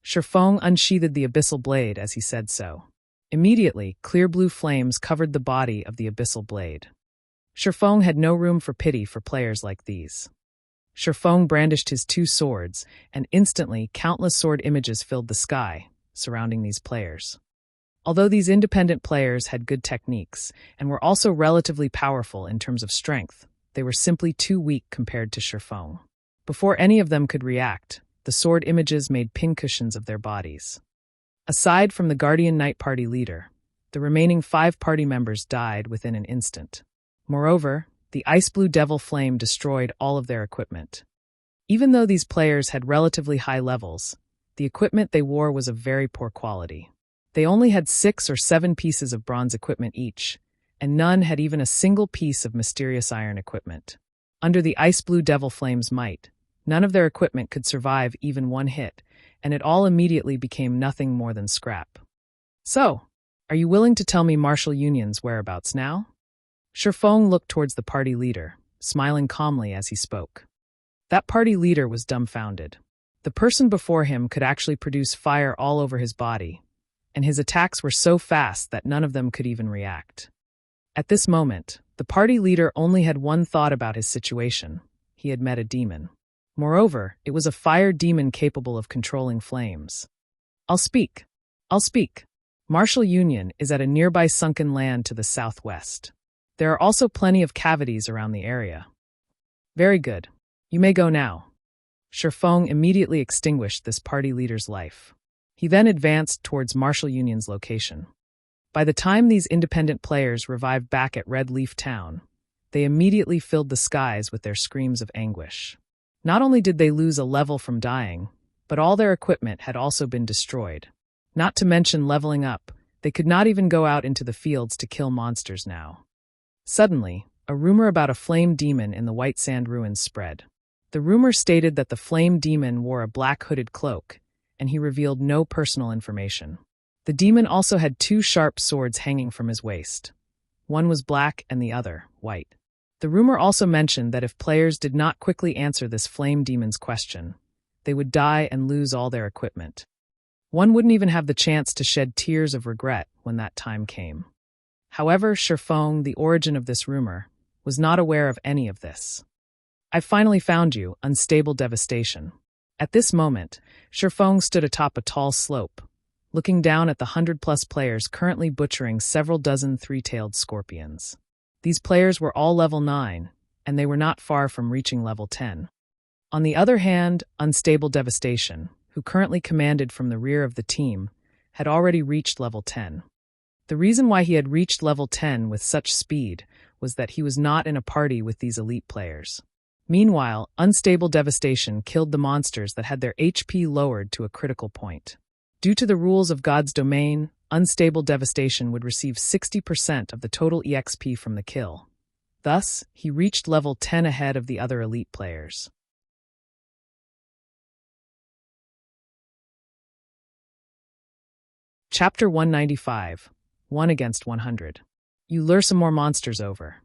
Shifeng unsheathed the abyssal blade as he said so. Immediately, clear blue flames covered the body of the abyssal blade. Shifeng had no room for pity for players like these. Shifeng brandished his 2 swords, and instantly countless sword images filled the sky, surrounding these players. Although these independent players had good techniques, and were also relatively powerful in terms of strength, they were simply too weak compared to Shifeng. Before any of them could react, the sword images made pincushions of their bodies. Aside from the Guardian Knight party leader, the remaining 5 party members died within an instant. Moreover, the ice blue devil flame destroyed all of their equipment. Even though these players had relatively high levels, the equipment they wore was of very poor quality. They only had 6 or 7 pieces of bronze equipment each, and none had even a single piece of mysterious iron equipment. Under the ice blue devil flame's might, none of their equipment could survive even one hit, and it all immediately became nothing more than scrap. So, are you willing to tell me Martial Union's whereabouts now? Shifeng looked towards the party leader, smiling calmly as he spoke. That party leader was dumbfounded. The person before him could actually produce fire all over his body, and his attacks were so fast that none of them could even react. At this moment, the party leader only had one thought about his situation. He had met a demon. Moreover, it was a fire demon capable of controlling flames. I'll speak. Martial Union is at a nearby sunken land to the southwest. There are also plenty of cavities around the area. Very good. You may go now. Shifeng immediately extinguished this party leader's life. He then advanced towards Martial Union's location. By the time these independent players revived back at Red Leaf Town, they immediately filled the skies with their screams of anguish. Not only did they lose a level from dying, but all their equipment had also been destroyed. Not to mention leveling up, they could not even go out into the fields to kill monsters now. Suddenly, a rumor about a flame demon in the White Sand Ruins spread. The rumor stated that the flame demon wore a black hooded cloak, and he revealed no personal information. The demon also had two sharp swords hanging from his waist. One was black and the other white. The rumor also mentioned that if players did not quickly answer this flame demon's question, they would die and lose all their equipment. One wouldn't even have the chance to shed tears of regret when that time came. However, Shifeng, the origin of this rumor, was not aware of any of this. "I've finally found you, Unstable Devastation." At this moment, Shifeng stood atop a tall slope, looking down at the 100-plus players currently butchering several dozen three-tailed scorpions. These players were all level 9, and they were not far from reaching level 10. On the other hand, Unstable Devastation, who currently commanded from the rear of the team, had already reached level 10. The reason why he had reached level 10 with such speed was that he was not in a party with these elite players. Meanwhile, Unstable Devastation killed the monsters that had their HP lowered to a critical point. Due to the rules of God's domain, Unstable Devastation would receive 60% of the total EXP from the kill. Thus, he reached level 10 ahead of the other elite players. Chapter 195, 1 against 100. You lure some more monsters over.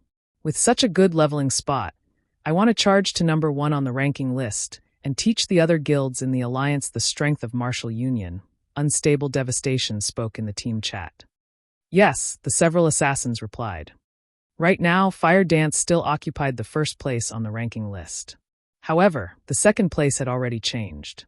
With such a good leveling spot, I want to charge to number 1 on the ranking list and teach the other guilds in the Alliance the strength of Martial Union, Unstable Devastation spoke in the team chat. Yes, the several assassins replied. Right now, Fire Dance still occupied the first place on the ranking list. However, the second place had already changed.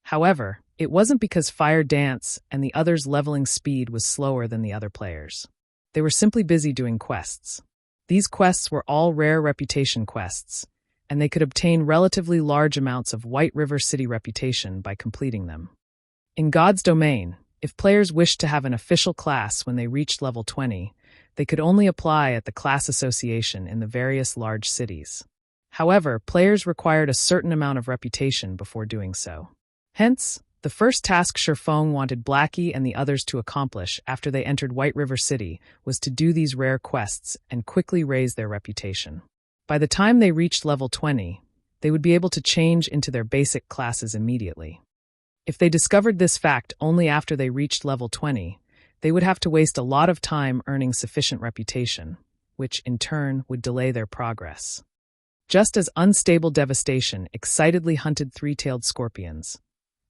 However, it wasn't because Fire Dance and the others' leveling speed was slower than the other players. They were simply busy doing quests. These quests were all rare reputation quests, and they could obtain relatively large amounts of White River City reputation by completing them. In God's domain, if players wished to have an official class when they reached level 20, they could only apply at the class association in the various large cities. However, players required a certain amount of reputation before doing so. Hence, the first task Shifeng wanted Blackie and the others to accomplish after they entered White River City was to do these rare quests and quickly raise their reputation. By the time they reached level 20, they would be able to change into their basic classes immediately. If they discovered this fact only after they reached level 20, they would have to waste a lot of time earning sufficient reputation, which in turn would delay their progress. Just as Unstable Devastation excitedly hunted three-tailed scorpions,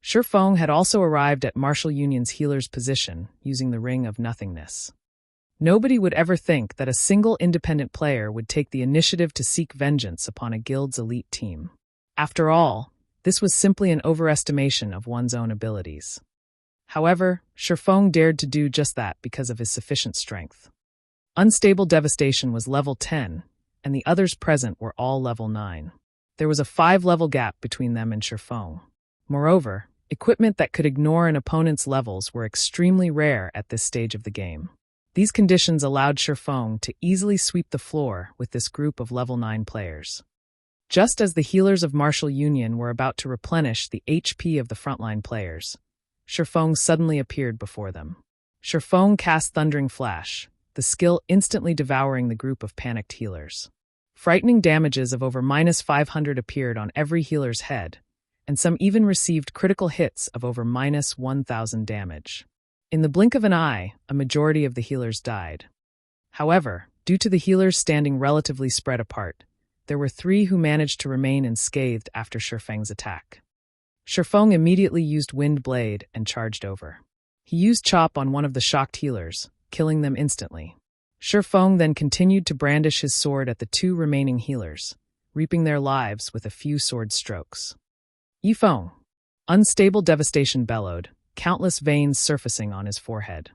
Shifeng had also arrived at Martial Union's healer's position using the Ring of Nothingness. Nobody would ever think that a single independent player would take the initiative to seek vengeance upon a guild's elite team. After all, this was simply an overestimation of one's own abilities. However, Shifeng dared to do just that because of his sufficient strength. Unstable Devastation was level 10, and the others present were all level 9. There was a 5-level gap between them and Shifeng. Moreover, equipment that could ignore an opponent's levels were extremely rare at this stage of the game. These conditions allowed Shifeng to easily sweep the floor with this group of level 9 players. Just as the healers of Martial Union were about to replenish the HP of the frontline players, Shifeng suddenly appeared before them. Shifeng cast Thundering Flash, the skill instantly devouring the group of panicked healers. Frightening damages of over -500 appeared on every healer's head, and some even received critical hits of over -1,000 damage. In the blink of an eye, a majority of the healers died. However, due to the healers standing relatively spread apart, there were 3 who managed to remain unscathed after Shifeng's attack. Shifeng immediately used Wind Blade and charged over. He used Chop on one of the shocked healers, killing them instantly. Shifeng then continued to brandish his sword at the 2 remaining healers, reaping their lives with a few sword strokes. Yifeng! Unstable Devastation bellowed, countless veins surfacing on his forehead.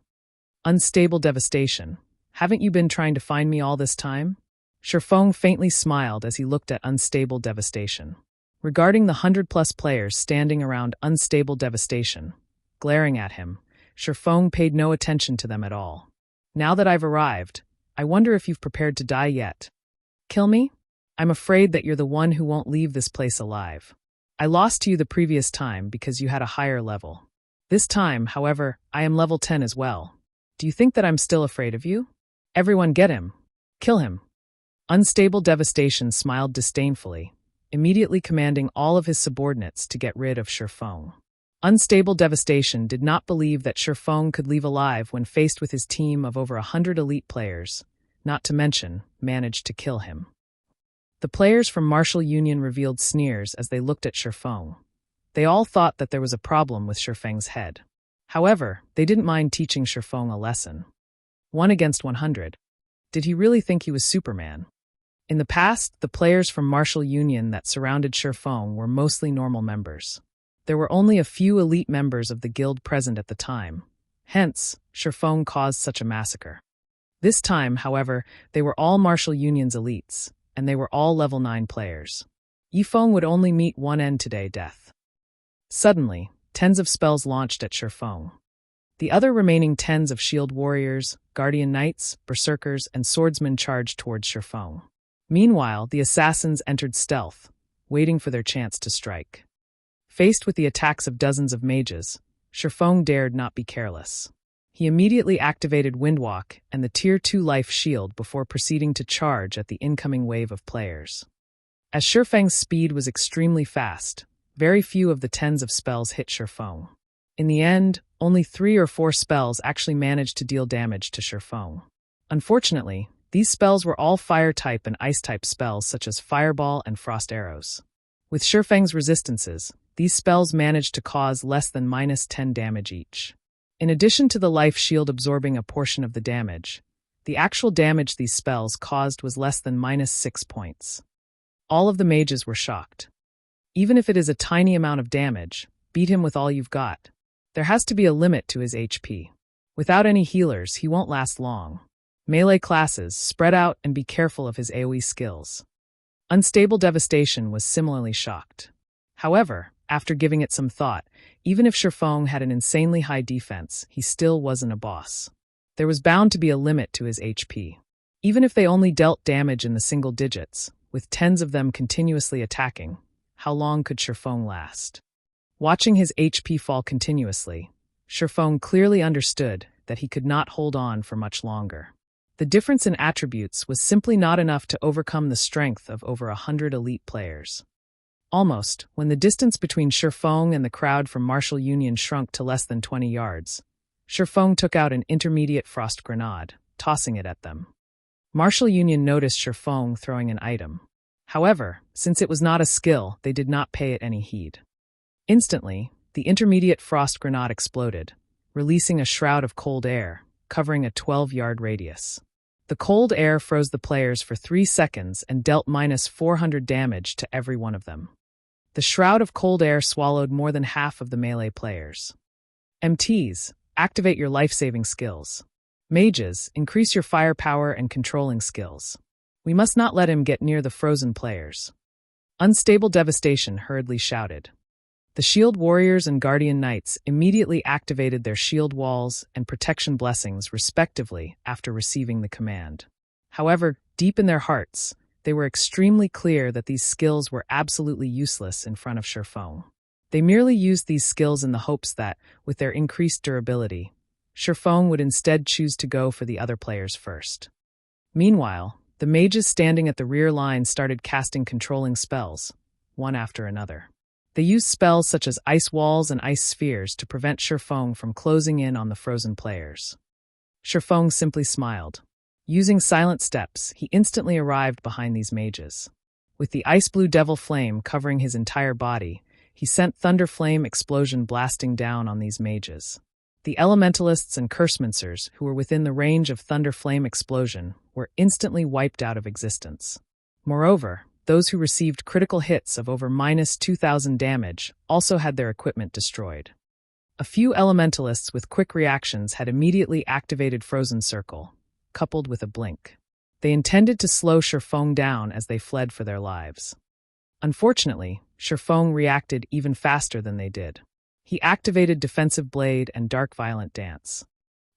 Unstable Devastation, haven't you been trying to find me all this time? Shifeng faintly smiled as he looked at Unstable Devastation. Regarding the 100+ players standing around Unstable Devastation, glaring at him, Shifeng paid no attention to them at all. Now that I've arrived, I wonder if you've prepared to die yet. Kill me? I'm afraid that you're the one who won't leave this place alive. I lost to you the previous time because you had a higher level. This time, however, I am level 10 as well. Do you think that I'm still afraid of you? Everyone get him. Kill him. Unstable Devastation smiled disdainfully, immediately commanding all of his subordinates to get rid of Shifeng. Unstable Devastation did not believe that Shifeng could leave alive when faced with his team of over 100 elite players, not to mention, managed to kill him. The players from Martial Union revealed sneers as they looked at Shifeng. They all thought that there was a problem with Shifeng's head. However, they didn't mind teaching Shifeng a lesson. 1 against 100. Did he really think he was Superman? In the past, the players from Martial Union that surrounded Shifeng were mostly normal members. There were only a few elite members of the guild present at the time. Hence, Shifeng caused such a massacre. This time, however, they were all Martial Union's elites, and they were all level 9 players. Yifeng would only meet one end today, death. Suddenly, tens of spells launched at Shifeng. The other remaining tens of shield warriors, guardian knights, berserkers, and swordsmen charged towards Shifeng. Meanwhile, the assassins entered stealth, waiting for their chance to strike. Faced with the attacks of dozens of mages, Shifeng dared not be careless. He immediately activated Windwalk and the Tier 2 life shield before proceeding to charge at the incoming wave of players. As Shifeng's speed was extremely fast, very few of the tens of spells hit Shifeng. In the end, only 3 or 4 spells actually managed to deal damage to Shifeng. Unfortunately, these spells were all fire-type and ice-type spells such as Fireball and Frost Arrows. With Shifeng's resistances, these spells managed to cause less than -10 damage each. In addition to the life shield absorbing a portion of the damage, the actual damage these spells caused was less than -6 points. All of the mages were shocked. Even if it is a tiny amount of damage, beat him with all you've got. There has to be a limit to his HP. Without any healers, he won't last long. Melee classes, spread out and be careful of his AoE skills. Unstable Devastation was similarly shocked. However, after giving it some thought, even if Shifeng had an insanely high defense, he still wasn't a boss. There was bound to be a limit to his HP. Even if they only dealt damage in the single digits, with tens of them continuously attacking, how long could Shifeng last? Watching his HP fall continuously, Shifeng clearly understood that he could not hold on for much longer. The difference in attributes was simply not enough to overcome the strength of over 100 elite players. Almost, when the distance between Shifeng and the crowd from Martial Union shrunk to less than 20 yards, Shifeng took out an intermediate frost grenade, tossing it at them. Martial Union noticed Shifeng throwing an item. However, since it was not a skill, they did not pay it any heed. Instantly, the intermediate frost grenade exploded, releasing a shroud of cold air, covering a 12-yard radius. The cold air froze the players for 3 seconds and dealt -400 damage to every one of them. The shroud of cold air swallowed more than half of the melee players. MTs, activate your life-saving skills. Mages, increase your firepower and controlling skills. We must not let him get near the frozen players. Unstable Devastation hurriedly shouted. The shield warriors and guardian knights immediately activated their shield walls and protection blessings respectively after receiving the command. However, deep in their hearts, they were extremely clear that these skills were absolutely useless in front of Shifeng. They merely used these skills in the hopes that, with their increased durability, Shifeng would instead choose to go for the other players first. Meanwhile, The mages standing at the rear line started casting controlling spells, one after another. They used spells such as ice walls and ice spheres to prevent Shifeng from closing in on the frozen players. Shifeng simply smiled. Using silent steps, he instantly arrived behind these mages. With the ice-blue devil flame covering his entire body, he sent thunder flame explosion blasting down on these mages. The elementalists and cursemancers who were within the range of thunder flame explosion were instantly wiped out of existence. Moreover, those who received critical hits of over -2,000 damage also had their equipment destroyed. A few elementalists with quick reactions had immediately activated Frozen Circle, coupled with a blink. They intended to slow Shifeng down as they fled for their lives. Unfortunately, Shifeng reacted even faster than they did. He activated Defensive Blade and Dark Violent Dance.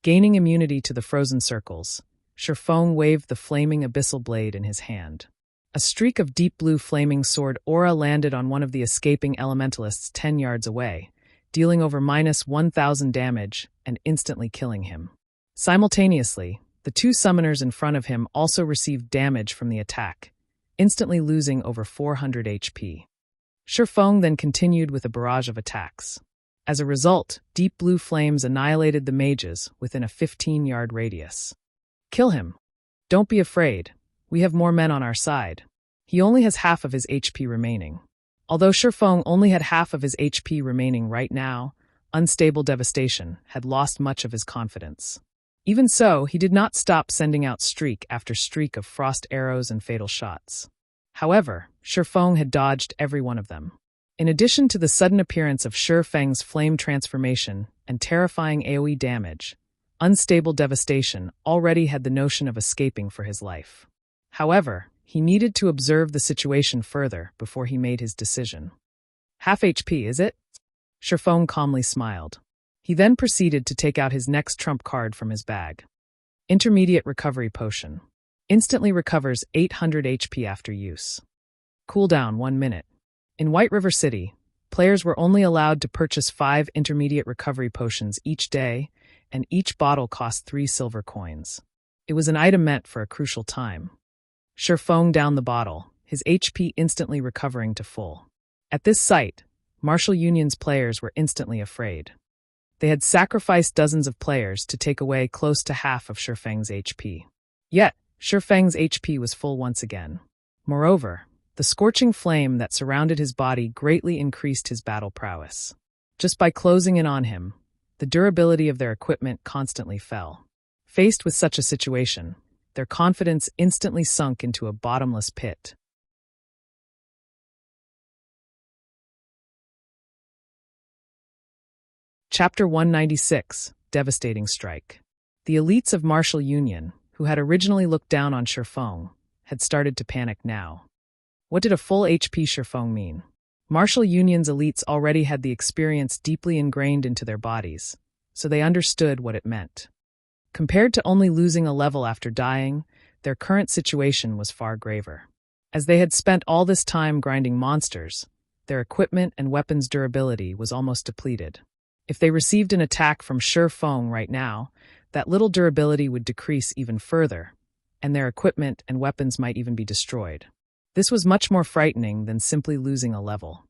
Gaining immunity to the frozen circles, Shifeng waved the flaming Abyssal Blade in his hand. A streak of deep blue flaming sword aura landed on one of the escaping elementalists 10 yards away, dealing over -1,000 damage and instantly killing him. Simultaneously, the two summoners in front of him also received damage from the attack, instantly losing over 400 HP. Shifeng then continued with a barrage of attacks. As a result, deep blue flames annihilated the mages within a 15-yard radius. Kill him. Don't be afraid. We have more men on our side. He only has half of his HP remaining. Although Shifeng only had half of his HP remaining right now, Unstable Devastation had lost much of his confidence. Even so, he did not stop sending out streak after streak of frost arrows and fatal shots. However, Shifeng had dodged every one of them. In addition to the sudden appearance of Shifeng's flame transformation and terrifying AoE damage, Unstable Devastation already had the notion of escaping for his life. However, he needed to observe the situation further before he made his decision. Half HP, is it? Shifeng calmly smiled. He then proceeded to take out his next trump card from his bag. Intermediate Recovery Potion. Instantly recovers 800 HP after use. Cooldown 1 minute. In White River City, players were only allowed to purchase 5 Intermediate Recovery Potions each day, and each bottle cost 3 silver coins. It was an item meant for a crucial time. Shifeng downed the bottle, his HP instantly recovering to full. At this sight, Martial Union's players were instantly afraid. They had sacrificed dozens of players to take away close to half of Shifeng's HP. Yet, Shifeng's HP was full once again. Moreover, the scorching flame that surrounded his body greatly increased his battle prowess. Just by closing in on him, the durability of their equipment constantly fell. Faced with such a situation, their confidence instantly sunk into a bottomless pit. Chapter 196, Devastating Strike. The elites of Martial Union, who had originally looked down on Shifeng, had started to panic now. What did a full HP Shifeng mean? Martial Union's elites already had the experience deeply ingrained into their bodies, so they understood what it meant. Compared to only losing a level after dying, their current situation was far graver. As they had spent all this time grinding monsters, their equipment and weapons durability was almost depleted. If they received an attack from Shifeng right now, that little durability would decrease even further, and their equipment and weapons might even be destroyed. This was much more frightening than simply losing a level.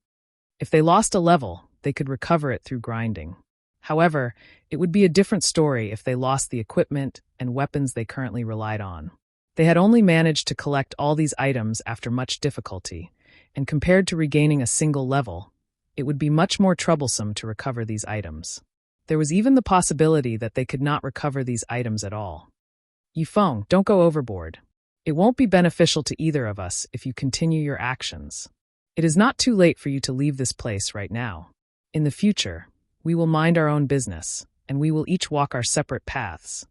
If they lost a level, they could recover it through grinding. However, it would be a different story if they lost the equipment and weapons they currently relied on. They had only managed to collect all these items after much difficulty, and compared to regaining a single level, it would be much more troublesome to recover these items. There was even the possibility that they could not recover these items at all. Yifeng, don't go overboard. It won't be beneficial to either of us if you continue your actions. It is not too late for you to leave this place right now. In the future, we will mind our own business, and we will each walk our separate paths.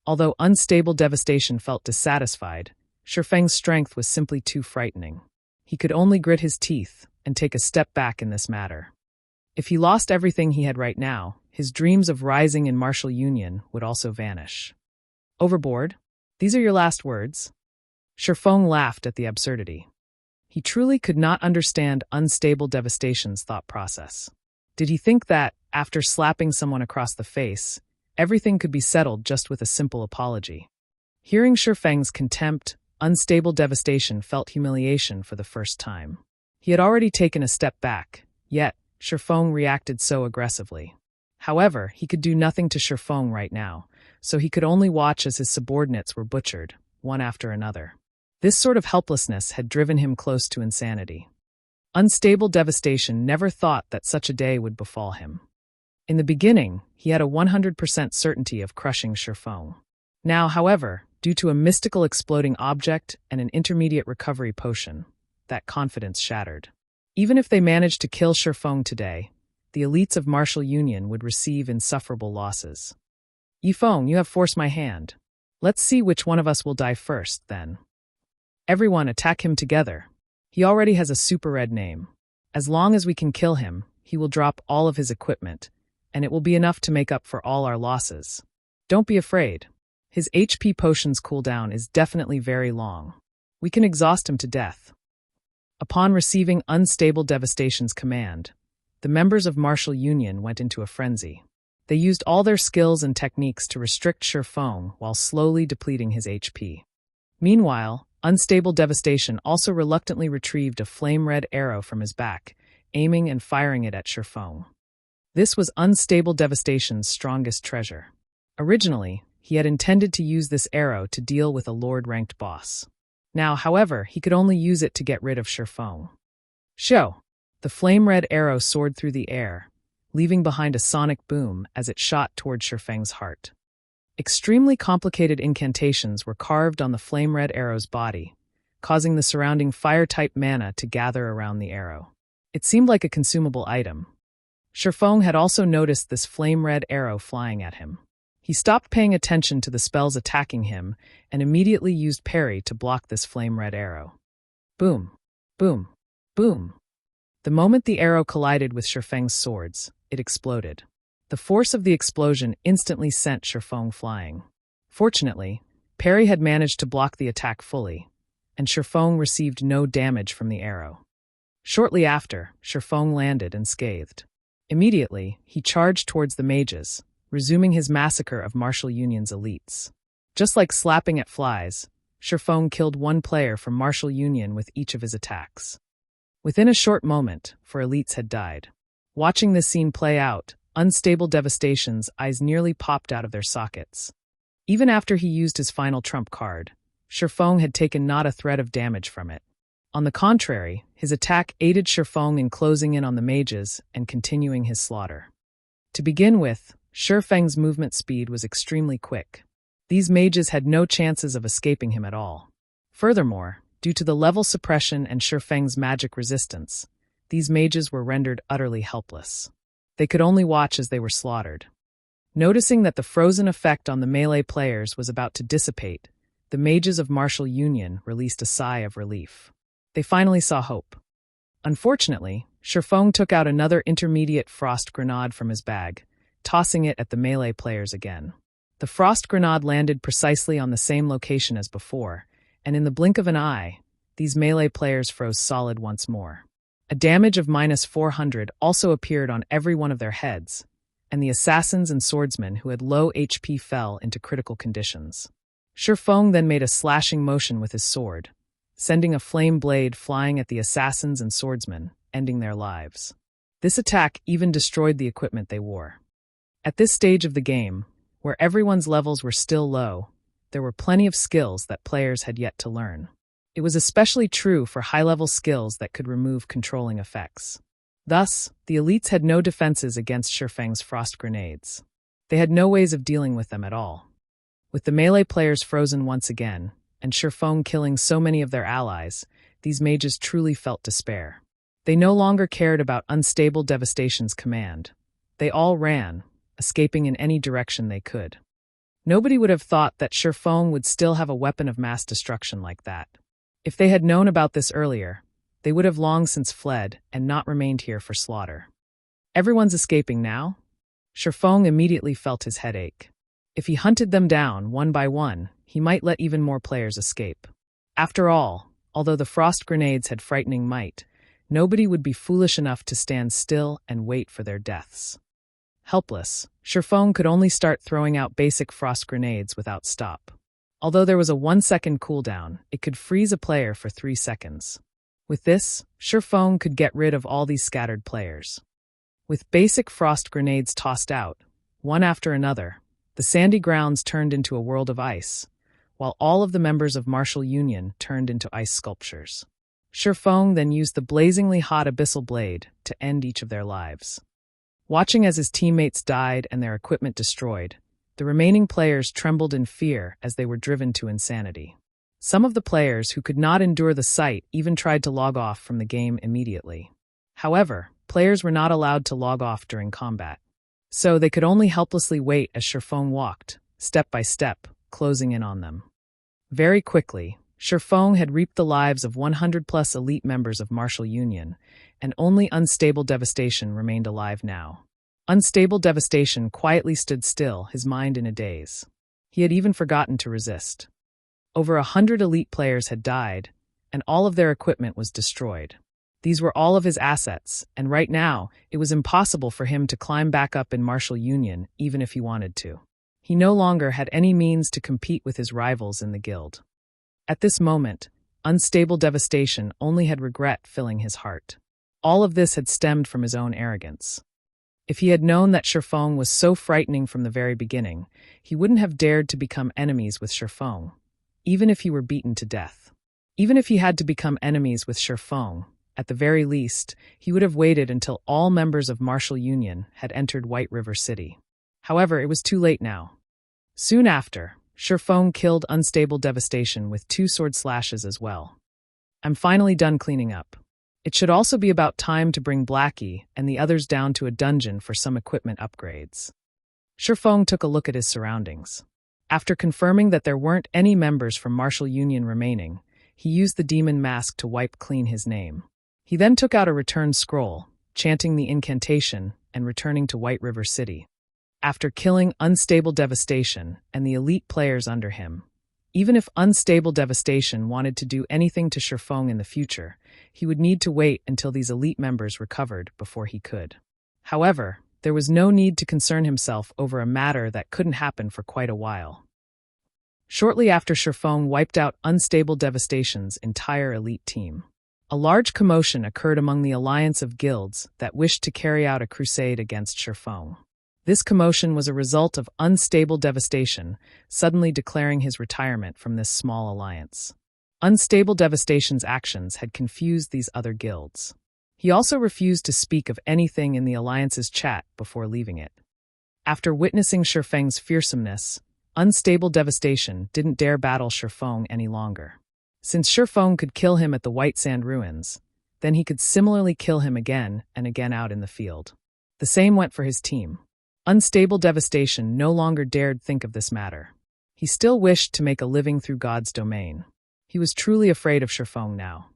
Although Unstable Devastation felt dissatisfied, Shifeng's strength was simply too frightening. He could only grit his teeth and take a step back in this matter. If he lost everything he had right now, his dreams of rising in Martial Union would also vanish. Overboard? These are your last words? Shifeng laughed at the absurdity. He truly could not understand Unstable Devastation's thought process. Did he think that, after slapping someone across the face, everything could be settled just with a simple apology? Hearing Shifeng's contempt Unstable Devastation felt humiliation for the first time. He had already taken a step back, yet Shifeng reacted so aggressively. However, he could do nothing to Shifeng right now, so he could only watch as his subordinates were butchered, one after another. This sort of helplessness had driven him close to insanity. Unstable Devastation never thought that such a day would befall him. In the beginning, he had a 100% certainty of crushing Shifeng. Now, however, due to a mystical exploding object and an intermediate recovery potion, that confidence shattered. Even if they managed to kill Shifeng today, the elites of Martial Union would receive insufferable losses. Yifeng, you have forced my hand. Let's see which one of us will die first, then. Everyone attack him together. He already has a super red name. As long as we can kill him, he will drop all of his equipment, and it will be enough to make up for all our losses. Don't be afraid. His HP potion's cooldown is definitely very long. We can exhaust him to death. Upon receiving Unstable Devastation's command, the members of Martial Union went into a frenzy. They used all their skills and techniques to restrict Shifeng while slowly depleting his HP. Meanwhile, Unstable Devastation also reluctantly retrieved a flame-red arrow from his back, aiming and firing it at Shifeng. This was Unstable Devastation's strongest treasure. Originally, he had intended to use this arrow to deal with a Lord-ranked boss. Now, however, he could only use it to get rid of Shifeng. Show! The flame-red arrow soared through the air, leaving behind a sonic boom as it shot toward Shifeng's heart. Extremely complicated incantations were carved on the flame-red arrow's body, causing the surrounding fire-type mana to gather around the arrow. It seemed like a consumable item. Shifeng had also noticed this flame-red arrow flying at him. He stopped paying attention to the spells attacking him and immediately used parry to block this flame-red arrow. Boom! Boom! Boom! The moment the arrow collided with Shifeng's swords, it exploded. The force of the explosion instantly sent Shifeng flying. Fortunately, parry had managed to block the attack fully, and Shifeng received no damage from the arrow. Shortly after, Shifeng landed unscathed. Immediately, he charged towards the mages, resuming his massacre of Martial Union's elites. Just like slapping at flies, Shifeng killed one player from Martial Union with each of his attacks. Within a short moment, 4 elites had died. Watching this scene play out, Unstable Devastation's eyes nearly popped out of their sockets. Even after he used his final trump card, Shifeng had taken not a thread of damage from it. On the contrary, his attack aided Shifeng in closing in on the mages and continuing his slaughter. To begin with, Shifeng's movement speed was extremely quick. These mages had no chances of escaping him at all. Furthermore, due to the level suppression and Shifeng's magic resistance, these mages were rendered utterly helpless. They could only watch as they were slaughtered. Noticing that the frozen effect on the melee players was about to dissipate, the mages of Martial Union released a sigh of relief. They finally saw hope. Unfortunately, Shifeng took out another intermediate frost grenade from his bag, tossing it at the melee players again. The frost grenade landed precisely on the same location as before, and in the blink of an eye, these melee players froze solid once more. A damage of -400 also appeared on every one of their heads, and the assassins and swordsmen who had low HP fell into critical conditions. Shifeng then made a slashing motion with his sword, sending a flame blade flying at the assassins and swordsmen, ending their lives. This attack even destroyed the equipment they wore. At this stage of the game, where everyone's levels were still low, there were plenty of skills that players had yet to learn. It was especially true for high-level skills that could remove controlling effects. Thus, the elites had no defenses against Shifeng's frost grenades. They had no ways of dealing with them at all. With the melee players frozen once again, and Shifeng killing so many of their allies, these mages truly felt despair. They no longer cared about Unstable Devastation's command. They all ran, escaping in any direction they could. Nobody would have thought that Shifeng would still have a weapon of mass destruction like that. If they had known about this earlier, they would have long since fled and not remained here for slaughter. Everyone's escaping now? Shifeng immediately felt his headache. If he hunted them down one by one, he might let even more players escape. After all, although the frost grenades had frightening might, nobody would be foolish enough to stand still and wait for their deaths. Helpless, Shifeng could only start throwing out basic frost grenades without stop. Although there was a 1-second cooldown, it could freeze a player for 3 seconds. With this, Shifeng could get rid of all these scattered players. With basic frost grenades tossed out, one after another, the sandy grounds turned into a world of ice, while all of the members of Martial Union turned into ice sculptures. Shifeng then used the blazingly hot abyssal blade to end each of their lives. Watching as his teammates died and their equipment destroyed, the remaining players trembled in fear as they were driven to insanity. Some of the players who could not endure the sight even tried to log off from the game immediately. However, players were not allowed to log off during combat, so they could only helplessly wait as Shifeng walked, step by step, closing in on them. Very quickly, Shifeng had reaped the lives of 100+ elite members of Martial Union, and only Unstable Devastation remained alive now. Unstable Devastation quietly stood still, his mind in a daze. He had even forgotten to resist. Over 100 elite players had died, and all of their equipment was destroyed. These were all of his assets, and right now, it was impossible for him to climb back up in Martial Union even if he wanted to. He no longer had any means to compete with his rivals in the guild. At this moment, Unstable Devastation only had regret filling his heart. All of this had stemmed from his own arrogance. If he had known that Shifeng was so frightening from the very beginning, he wouldn't have dared to become enemies with Shifeng, even if he were beaten to death. Even if he had to become enemies with Shifeng, at the very least, he would have waited until all members of Martial Union had entered White River City. However, it was too late now. Soon after, Shifeng killed Unstable Devastation with 2 sword slashes as well. I'm finally done cleaning up. It should also be about time to bring Blackie and the others down to a dungeon for some equipment upgrades. Shifeng took a look at his surroundings. After confirming that there weren't any members from Martial Union remaining, he used the demon mask to wipe clean his name. He then took out a return scroll, chanting the incantation and returning to White River City. After killing Unstable Devastation and the elite players under him, even if Unstable Devastation wanted to do anything to Shifeng in the future, he would need to wait until these elite members recovered before he could. However, there was no need to concern himself over a matter that couldn't happen for quite a while. Shortly after Shifeng wiped out Unstable Devastation's entire elite team, a large commotion occurred among the alliance of guilds that wished to carry out a crusade against Shifeng. This commotion was a result of Unstable Devastation suddenly declaring his retirement from this small alliance. Unstable Devastation's actions had confused these other guilds. He also refused to speak of anything in the alliance's chat before leaving it. After witnessing Shifeng's fearsomeness, Unstable Devastation didn't dare battle Shifeng any longer. Since Shifeng could kill him at the White Sand Ruins, then he could similarly kill him again and again out in the field. The same went for his team. Unstable Devastation no longer dared think of this matter. He still wished to make a living through God's domain. He was truly afraid of Shifeng now.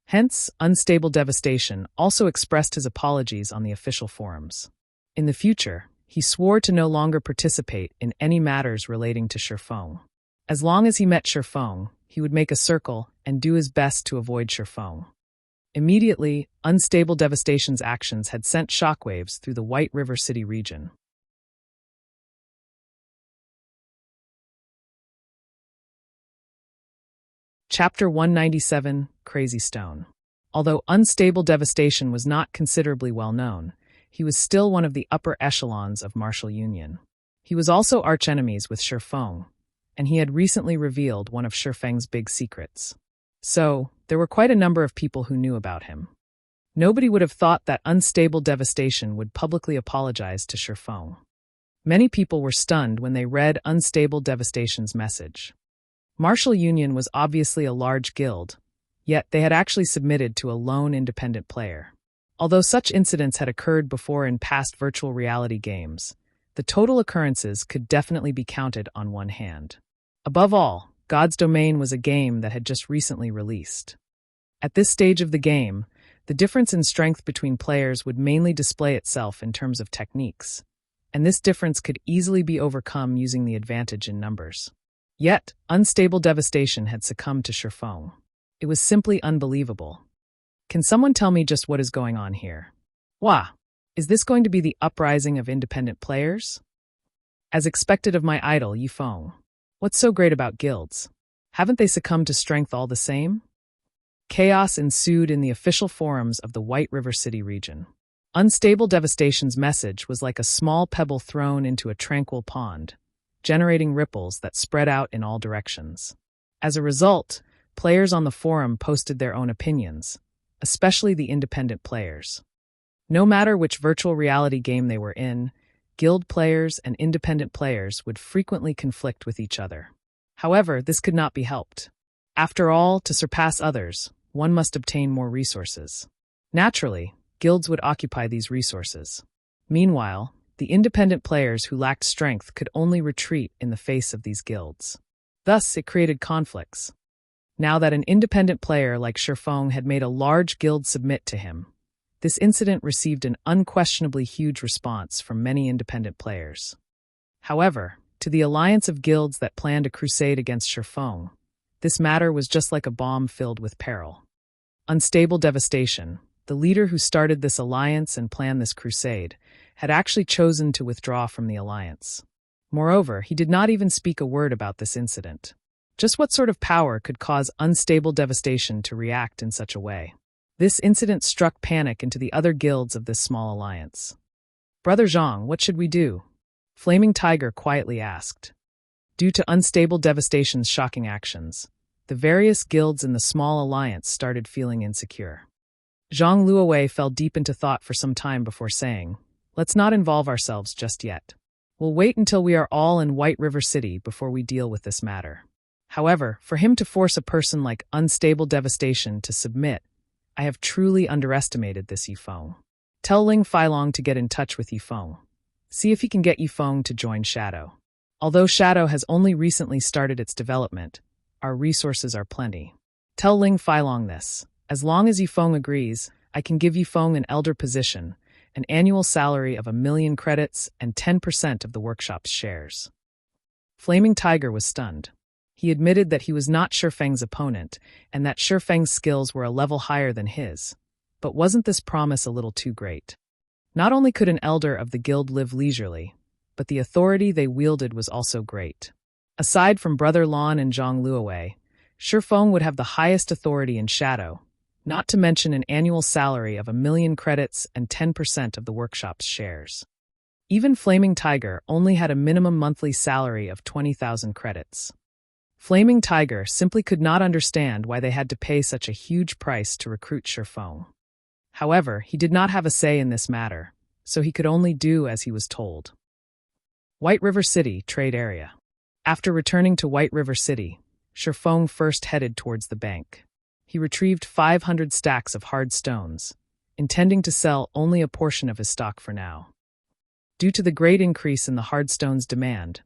Hence, Unstable Devastation also expressed his apologies on the official forums. In the future, he swore to no longer participate in any matters relating to Shifeng. As long as he met Shifeng, he would make a circle and do his best to avoid Shifeng. Immediately, Unstable Devastation's actions had sent shockwaves through the White River City region. Chapter 197, Crazy Stone. Although Unstable Devastation was not considerably well known, he was still one of the upper echelons of Martial Union. He was also archenemies with Shifeng, and he had recently revealed one of Shifeng's big secrets. So, there were quite a number of people who knew about him. Nobody would have thought that Unstable Devastation would publicly apologize to Shifeng. Many people were stunned when they read Unstable Devastation's message. Martial Union was obviously a large guild, yet they had actually submitted to a lone independent player. Although such incidents had occurred before in past virtual reality games, the total occurrences could definitely be counted on one hand. Above all, God's Domain was a game that had just recently released. At this stage of the game, the difference in strength between players would mainly display itself in terms of techniques, and this difference could easily be overcome using the advantage in numbers. Yet, Unstable Devastation had succumbed to Shifeng. It was simply unbelievable. Can someone tell me just what is going on here? Wah! Is this going to be the uprising of independent players? As expected of my idol, Yifeng. What's so great about guilds? Haven't they succumbed to strength all the same? Chaos ensued in the official forums of the White River City region. Unstable Devastation's message was like a small pebble thrown into a tranquil pond, generating ripples that spread out in all directions. As a result, players on the forum posted their own opinions, especially the independent players. No matter which virtual reality game they were in, guild players and independent players would frequently conflict with each other. However, this could not be helped. After all, to surpass others, one must obtain more resources. Naturally, guilds would occupy these resources. Meanwhile, the independent players who lacked strength could only retreat in the face of these guilds. Thus, it created conflicts. Now that an independent player like Shifeng had made a large guild submit to him, this incident received an unquestionably huge response from many independent players. However, to the alliance of guilds that planned a crusade against Shifeng, this matter was just like a bomb filled with peril. Unstable Devastation, the leader who started this alliance and planned this crusade, had actually chosen to withdraw from the alliance. Moreover, he did not even speak a word about this incident. Just what sort of power could cause Unstable Devastation to react in such a way? This incident struck panic into the other guilds of this small alliance. "Brother Zhang, what should we do?" Flaming Tiger quietly asked. Due to Unstable Devastation's shocking actions, the various guilds in the small alliance started feeling insecure. Zhang Luowei fell deep into thought for some time before saying, "Let's not involve ourselves just yet. We'll wait until we are all in White River City before we deal with this matter." However, for him to force a person like Unstable Devastation to submit, I have truly underestimated this Yifeng. Tell Ling Feilong to get in touch with Yifeng. See if he can get Yifeng to join Shadow. Although Shadow has only recently started its development, our resources are plenty. Tell Ling Feilong this. As long as Yifeng agrees, I can give Yifeng an elder position, an annual salary of 1,000,000 credits, and 10% of the workshop's shares. Flaming Tiger was stunned. He admitted that he was not Shifeng's opponent, and that Shifeng's skills were a level higher than his. But wasn't this promise a little too great? Not only could an elder of the guild live leisurely, but the authority they wielded was also great. Aside from Brother Lan and Zhang Luowei, Shifeng would have the highest authority in Shadow, not to mention an annual salary of 1,000,000 credits and 10% of the workshop's shares. Even Flaming Tiger only had a minimum monthly salary of 20,000 credits. Flaming Tiger simply could not understand why they had to pay such a huge price to recruit Shifeng. However, he did not have a say in this matter, so he could only do as he was told. White River City, Trade Area. After returning to White River City, Shifeng first headed towards the bank. He retrieved 500 stacks of hard stones, intending to sell only a portion of his stock for now. Due to the great increase in the hard stones demand,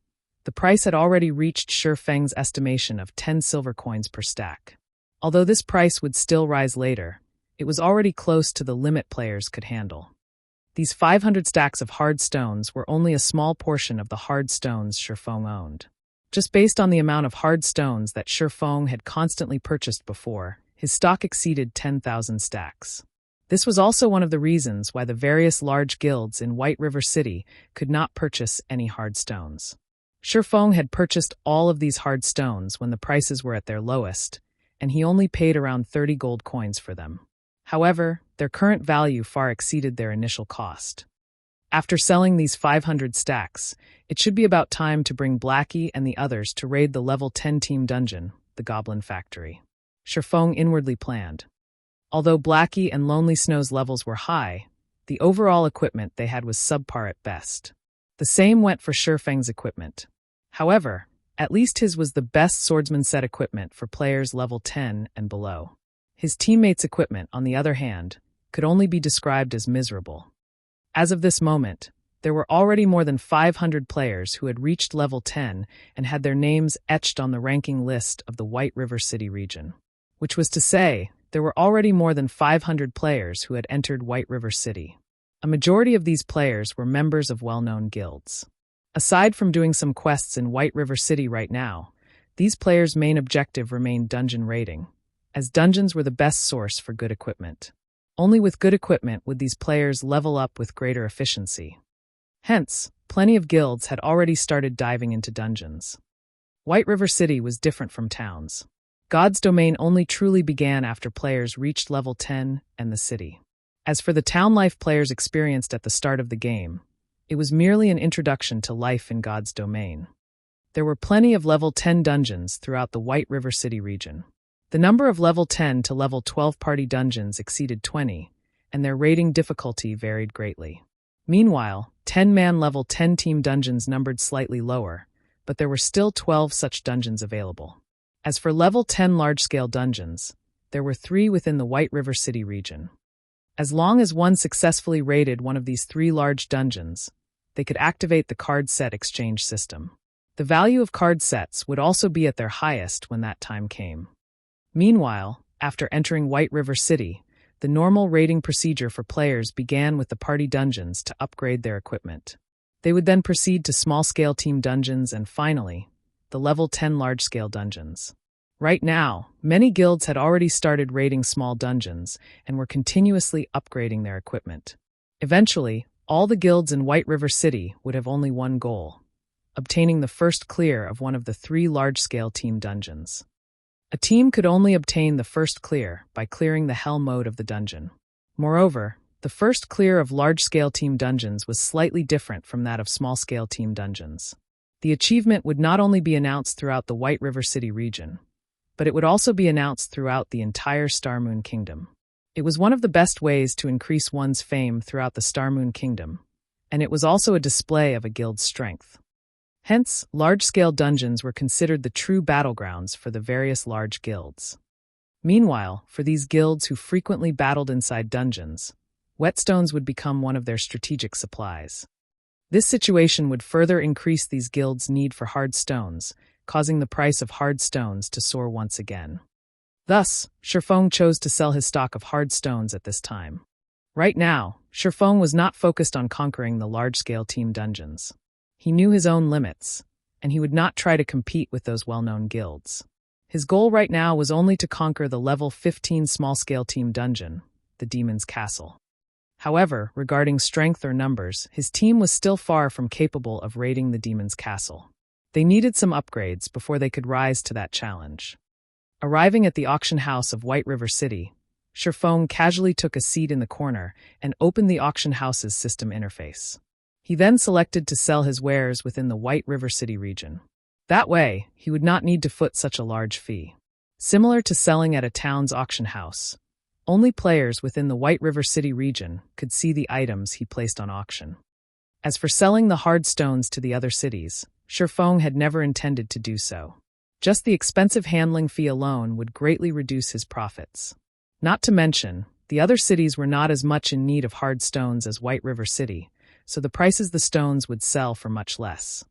the price had already reached Shifeng's estimation of 10 silver coins per stack. Although this price would still rise later, it was already close to the limit players could handle. These 500 stacks of hard stones were only a small portion of the hard stones Shifeng owned. Just based on the amount of hard stones that Shifeng had constantly purchased before, his stock exceeded 10,000 stacks. This was also one of the reasons why the various large guilds in White River City could not purchase any hard stones. Shifeng had purchased all of these hard stones when the prices were at their lowest, and he only paid around 30 gold coins for them. However, their current value far exceeded their initial cost. After selling these 500 stacks, it should be about time to bring Blackie and the others to raid the level 10 team dungeon, the Goblin Factory. Shifeng inwardly planned. Although Blackie and Lonely Snow's levels were high, the overall equipment they had was subpar at best. The same went for Shifeng's equipment. However, at least his was the best swordsman set equipment for players level 10 and below. His teammates' equipment, on the other hand, could only be described as miserable. As of this moment, there were already more than 500 players who had reached level 10 and had their names etched on the ranking list of the White River City region. Which was to say, there were already more than 500 players who had entered White River City. A majority of these players were members of well-known guilds. Aside from doing some quests in White River City right now, these players' main objective remained dungeon raiding, as dungeons were the best source for good equipment. Only with good equipment would these players level up with greater efficiency. Hence, plenty of guilds had already started diving into dungeons. White River City was different from towns. God's domain only truly began after players reached level 10 and the city. As for the town life players experienced at the start of the game, it was merely an introduction to life in God's domain. There were plenty of level 10 dungeons throughout the White River City region. The number of level 10 to level 12 party dungeons exceeded 20, and their rating difficulty varied greatly. Meanwhile, 10-man level 10 team dungeons numbered slightly lower, but there were still 12 such dungeons available. As for level 10 large-scale dungeons, there were 3 within the White River City region. As long as one successfully raided one of these 3 large dungeons, they could activate the card set exchange system. The value of card sets would also be at their highest when that time came. Meanwhile, after entering White River City, the normal raiding procedure for players began with the party dungeons to upgrade their equipment. They would then proceed to small-scale team dungeons and finally, the level 10 large-scale dungeons. Right now, many guilds had already started raiding small dungeons and were continuously upgrading their equipment. Eventually, all the guilds in White River City would have only one goal: obtaining the first clear of one of the 3 large-scale team dungeons. A team could only obtain the first clear by clearing the hell mode of the dungeon. Moreover, the first clear of large-scale team dungeons was slightly different from that of small-scale team dungeons. The achievement would not only be announced throughout the White River City region, but it would also be announced throughout the entire Starmoon Kingdom. It was one of the best ways to increase one's fame throughout the Starmoon Kingdom, and it was also a display of a guild's strength. Hence, large-scale dungeons were considered the true battlegrounds for the various large guilds. Meanwhile, for these guilds who frequently battled inside dungeons, whetstones would become one of their strategic supplies. This situation would further increase these guilds' need for hard stones, causing the price of hard stones to soar once again. Thus, Shifeng chose to sell his stock of hard stones at this time. Right now, Shifeng was not focused on conquering the large-scale team dungeons. He knew his own limits, and he would not try to compete with those well-known guilds. His goal right now was only to conquer the level 15 small-scale team dungeon, the Demon's Castle. However, regarding strength or numbers, his team was still far from capable of raiding the Demon's Castle. They needed some upgrades before they could rise to that challenge. Arriving at the auction house of White River City, Shifeng casually took a seat in the corner and opened the auction house's system interface. He then selected to sell his wares within the White River City region. That way, he would not need to foot such a large fee. Similar to selling at a town's auction house, only players within the White River City region could see the items he placed on auction. As for selling the hard stones to the other cities, Shifeng had never intended to do so. Just the expensive handling fee alone would greatly reduce his profits. Not to mention, the other cities were not as much in need of hard stones as White River City, so the prices the stones would sell for much less.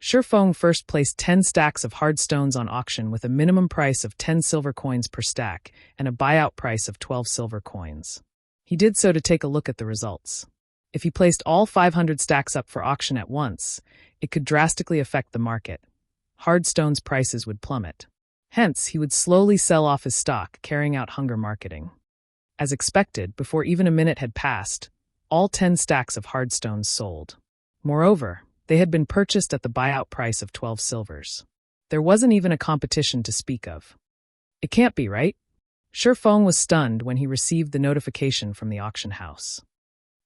Shifeng first placed 10 stacks of hard stones on auction with a minimum price of 10 silver coins per stack and a buyout price of 12 silver coins. He did so to take a look at the results. If he placed all 500 stacks up for auction at once, it could drastically affect the market. Hard stones prices would plummet. Hence, he would slowly sell off his stock, carrying out hunger marketing. As expected, before even a minute had passed, all 10 stacks of hard stones sold. Moreover, they had been purchased at the buyout price of 12 silvers. There wasn't even a competition to speak of. It can't be, right? Shifeng was stunned when he received the notification from the auction house.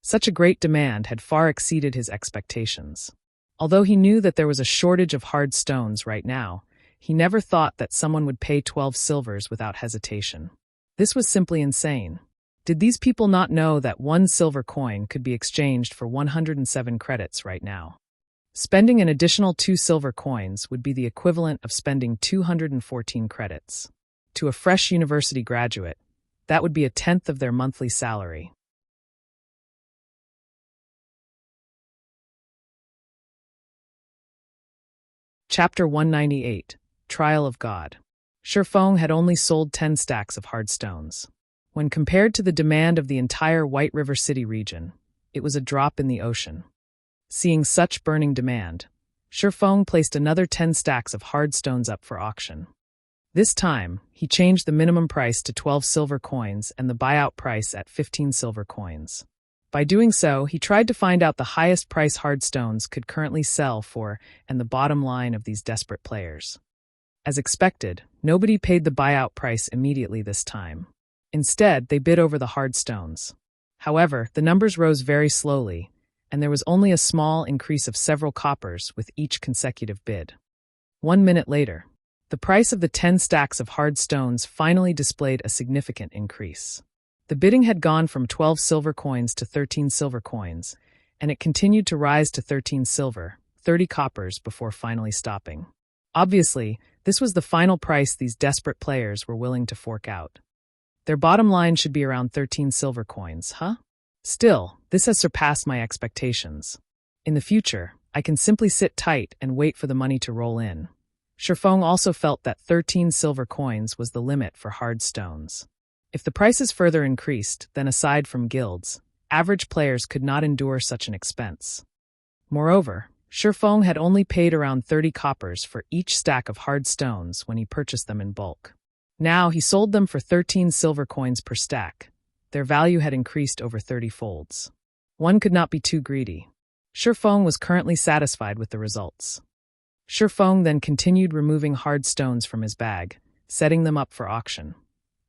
Such a great demand had far exceeded his expectations. Although he knew that there was a shortage of hard stones right now, he never thought that someone would pay 12 silvers without hesitation. This was simply insane. Did these people not know that 1 silver coin could be exchanged for 107 credits right now? Spending an additional 2 silver coins would be the equivalent of spending 214 credits. To a fresh university graduate, that would be a tenth of their monthly salary. Chapter 198, Trial of God. Shifeng had only sold 10 stacks of hard stones. When compared to the demand of the entire White River City region, it was a drop in the ocean. Seeing such burning demand, Shifeng placed another 10 stacks of hard stones up for auction. This time, he changed the minimum price to 12 silver coins and the buyout price at 15 silver coins. By doing so, he tried to find out the highest price hard stones could currently sell for and the bottom line of these desperate players. As expected, nobody paid the buyout price immediately this time. Instead, they bid over the hard stones. However, the numbers rose very slowly, and there was only a small increase of several coppers with each consecutive bid. 1 minute later, the price of the 10 stacks of hard stones finally displayed a significant increase. The bidding had gone from 12 silver coins to 13 silver coins, and it continued to rise to 13 silver, 30 coppers before finally stopping. Obviously, this was the final price these desperate players were willing to fork out. Their bottom line should be around 13 silver coins, huh? Still, this has surpassed my expectations. In the future, I can simply sit tight and wait for the money to roll in. Shifeng also felt that 13 silver coins was the limit for hard stones. If the prices further increased, then aside from guilds, average players could not endure such an expense. Moreover, Shifeng had only paid around 30 coppers for each stack of hard stones when he purchased them in bulk. Now he sold them for 13 silver coins per stack. Their value had increased over 30 folds. One could not be too greedy. Shifeng was currently satisfied with the results. Shifeng then continued removing hard stones from his bag, setting them up for auction.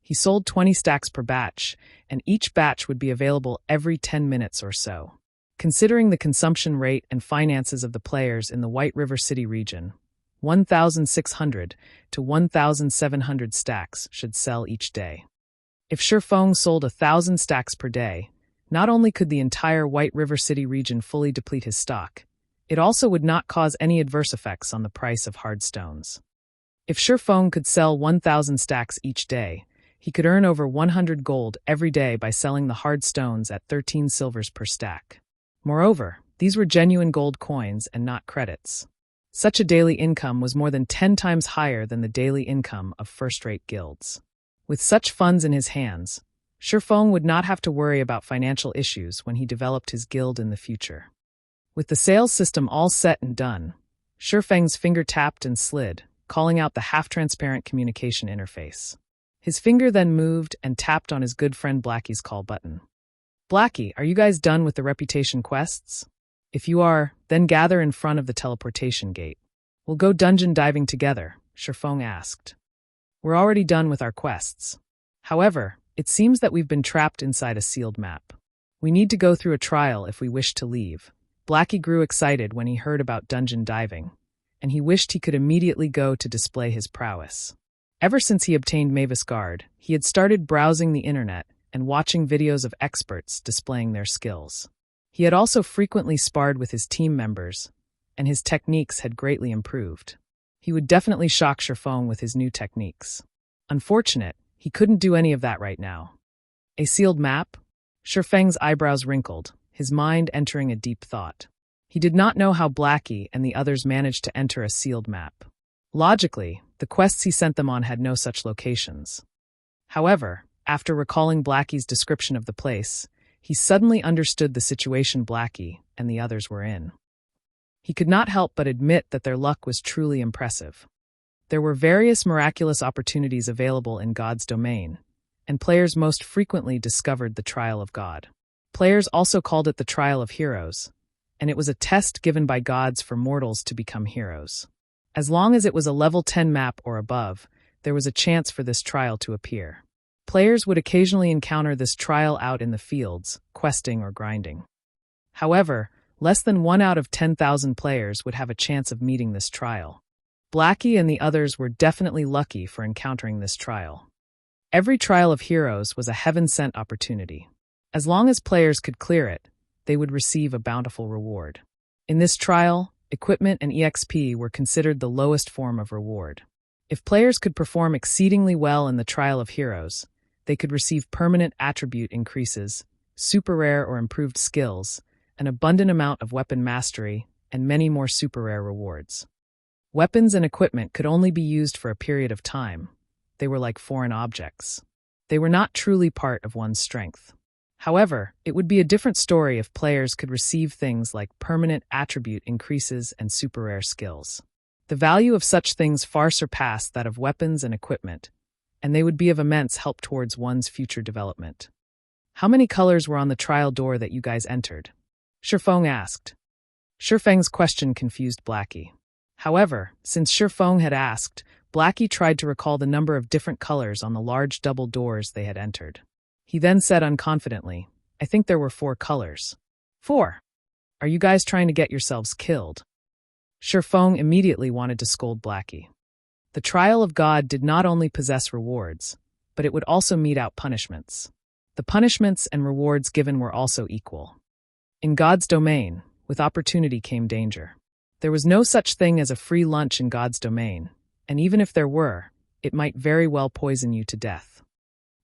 He sold 20 stacks per batch, and each batch would be available every 10 minutes or so. Considering the consumption rate and finances of the players in the White River City region, 1,600 to 1,700 stacks should sell each day. If Shifeng sold 1,000 stacks per day, not only could the entire White River City region fully deplete his stock, it also would not cause any adverse effects on the price of hard stones. If Shifeng could sell 1,000 stacks each day, he could earn over 100 gold every day by selling the hard stones at 13 silvers per stack. Moreover, these were genuine gold coins and not credits. Such a daily income was more than 10 times higher than the daily income of first-rate guilds. With such funds in his hands, Shifeng would not have to worry about financial issues when he developed his guild in the future. With the sales system all set and done, Shifeng's finger tapped and slid, calling out the half-transparent communication interface. His finger then moved and tapped on his good friend Blackie's call button. Blackie, are you guys done with the reputation quests? If you are, then gather in front of the teleportation gate. We'll go dungeon diving together, Shifeng asked. We're already done with our quests. However, it seems that we've been trapped inside a sealed map. We need to go through a trial if we wish to leave. Blackie grew excited when he heard about dungeon diving, and he wished he could immediately go to display his prowess. Ever since he obtained Mavis Guard, he had started browsing the internet and watching videos of experts displaying their skills. He had also frequently sparred with his team members, and his techniques had greatly improved. He would definitely shock Shifeng with his new techniques. Unfortunate, he couldn't do any of that right now. A sealed map? Shifeng's eyebrows wrinkled, his mind entering a deep thought. He did not know how Blackie and the others managed to enter a sealed map. Logically, the quests he sent them on had no such locations. However, after recalling Blackie's description of the place, he suddenly understood the situation Blackie and the others were in. He could not help but admit that their luck was truly impressive. There were various miraculous opportunities available in God's domain, and players most frequently discovered the Trial of God. Players also called it the Trial of Heroes, and it was a test given by gods for mortals to become heroes. As long as it was a level 10 map or above, there was a chance for this trial to appear. Players would occasionally encounter this trial out in the fields, questing or grinding. However, less than 1 out of 10,000 players would have a chance of meeting this trial. Blackie and the others were definitely lucky for encountering this trial. Every Trial of Heroes was a heaven-sent opportunity. As long as players could clear it, they would receive a bountiful reward. In this trial, equipment and EXP were considered the lowest form of reward. If players could perform exceedingly well in the Trial of Heroes, they could receive permanent attribute increases, super rare or improved skills, an abundant amount of weapon mastery, and many more super rare rewards. Weapons and equipment could only be used for a period of time. They were like foreign objects. They were not truly part of one's strength. However, it would be a different story if players could receive things like permanent attribute increases and super rare skills. The value of such things far surpassed that of weapons and equipment, and they would be of immense help towards one's future development. How many colors were on the trial door that you guys entered? Shifeng asked. Shifeng's question confused Blackie. However, since Shifeng had asked, Blackie tried to recall the number of different colors on the large double doors they had entered. He then said unconfidently, I think there were 4 colors. 4. Are you guys trying to get yourselves killed? Shifeng immediately wanted to scold Blackie. The trial of God did not only possess rewards, but it would also mete out punishments. The punishments and rewards given were also equal. In God's domain, with opportunity came danger. There was no such thing as a free lunch in God's domain, and even if there were, it might very well poison you to death.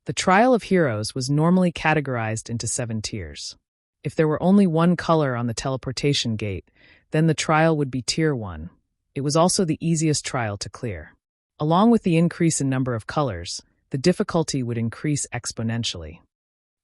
The trial of heroes was normally categorized into 7 tiers. If there were only 1 color on the teleportation gate, then the trial would be Tier 1. It was also the easiest trial to clear. Along with the increase in number of colors, the difficulty would increase exponentially.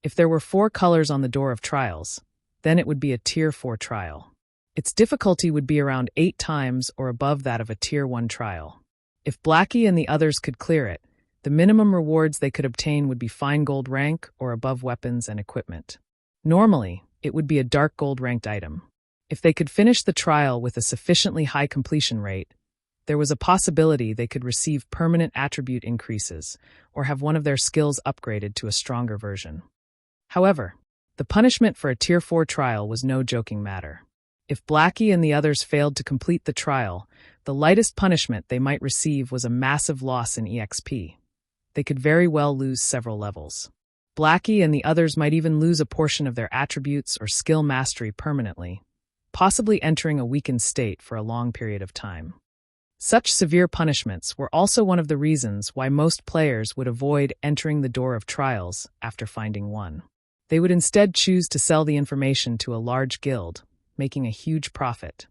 If there were 4 colors on the door of trials, then it would be a Tier 4 trial. Its difficulty would be around 8 times or above that of a Tier 1 trial. If Blackie and the others could clear it, the minimum rewards they could obtain would be fine gold rank or above weapons and equipment. Normally, it would be a dark gold ranked item. If they could finish the trial with a sufficiently high completion rate, there was a possibility they could receive permanent attribute increases or have one of their skills upgraded to a stronger version. However, the punishment for a Tier 4 trial was no joking matter. If Blackie and the others failed to complete the trial, the lightest punishment they might receive was a massive loss in EXP. They could very well lose several levels. Blackie and the others might even lose a portion of their attributes or skill mastery permanently, possibly entering a weakened state for a long period of time. Such severe punishments were also one of the reasons why most players would avoid entering the door of trials after finding one. They would instead choose to sell the information to a large guild, making a huge profit.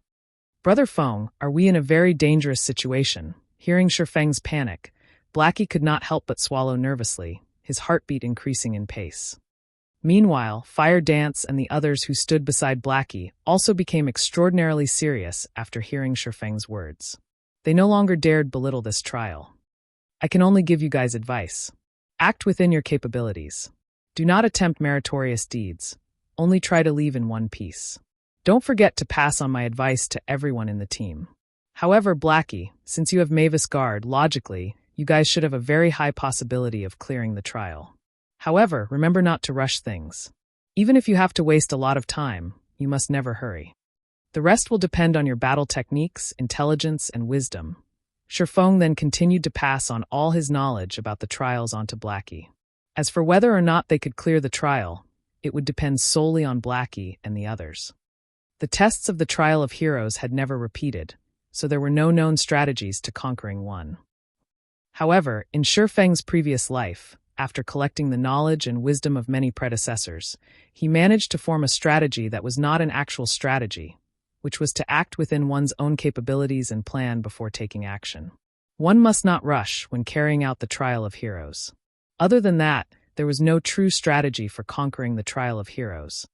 Brother Feng, are we in a very dangerous situation? Hearing Shifeng's panic, Blackie could not help but swallow nervously, his heartbeat increasing in pace. Meanwhile, Fire Dance and the others who stood beside Blackie also became extraordinarily serious after hearing Shifeng's words. They no longer dared belittle this trial. I can only give you guys advice. Act within your capabilities. Do not attempt meritorious deeds. Only try to leave in one piece. Don't forget to pass on my advice to everyone in the team. However, Blackie, since you have Mavis Guard, logically, you guys should have a very high possibility of clearing the trial. However, remember not to rush things. Even if you have to waste a lot of time, you must never hurry. The rest will depend on your battle techniques, intelligence, and wisdom. Shifeng then continued to pass on all his knowledge about the trials onto Blackie. As for whether or not they could clear the trial, it would depend solely on Blackie and the others. The tests of the Trial of Heroes had never repeated, so there were no known strategies to conquering one. However, in Shifeng's previous life, after collecting the knowledge and wisdom of many predecessors, he managed to form a strategy that was not an actual strategy, which was to act within one's own capabilities and plan before taking action. One must not rush when carrying out the Trial of Heroes. Other than that, there was no true strategy for conquering the Trial of Heroes.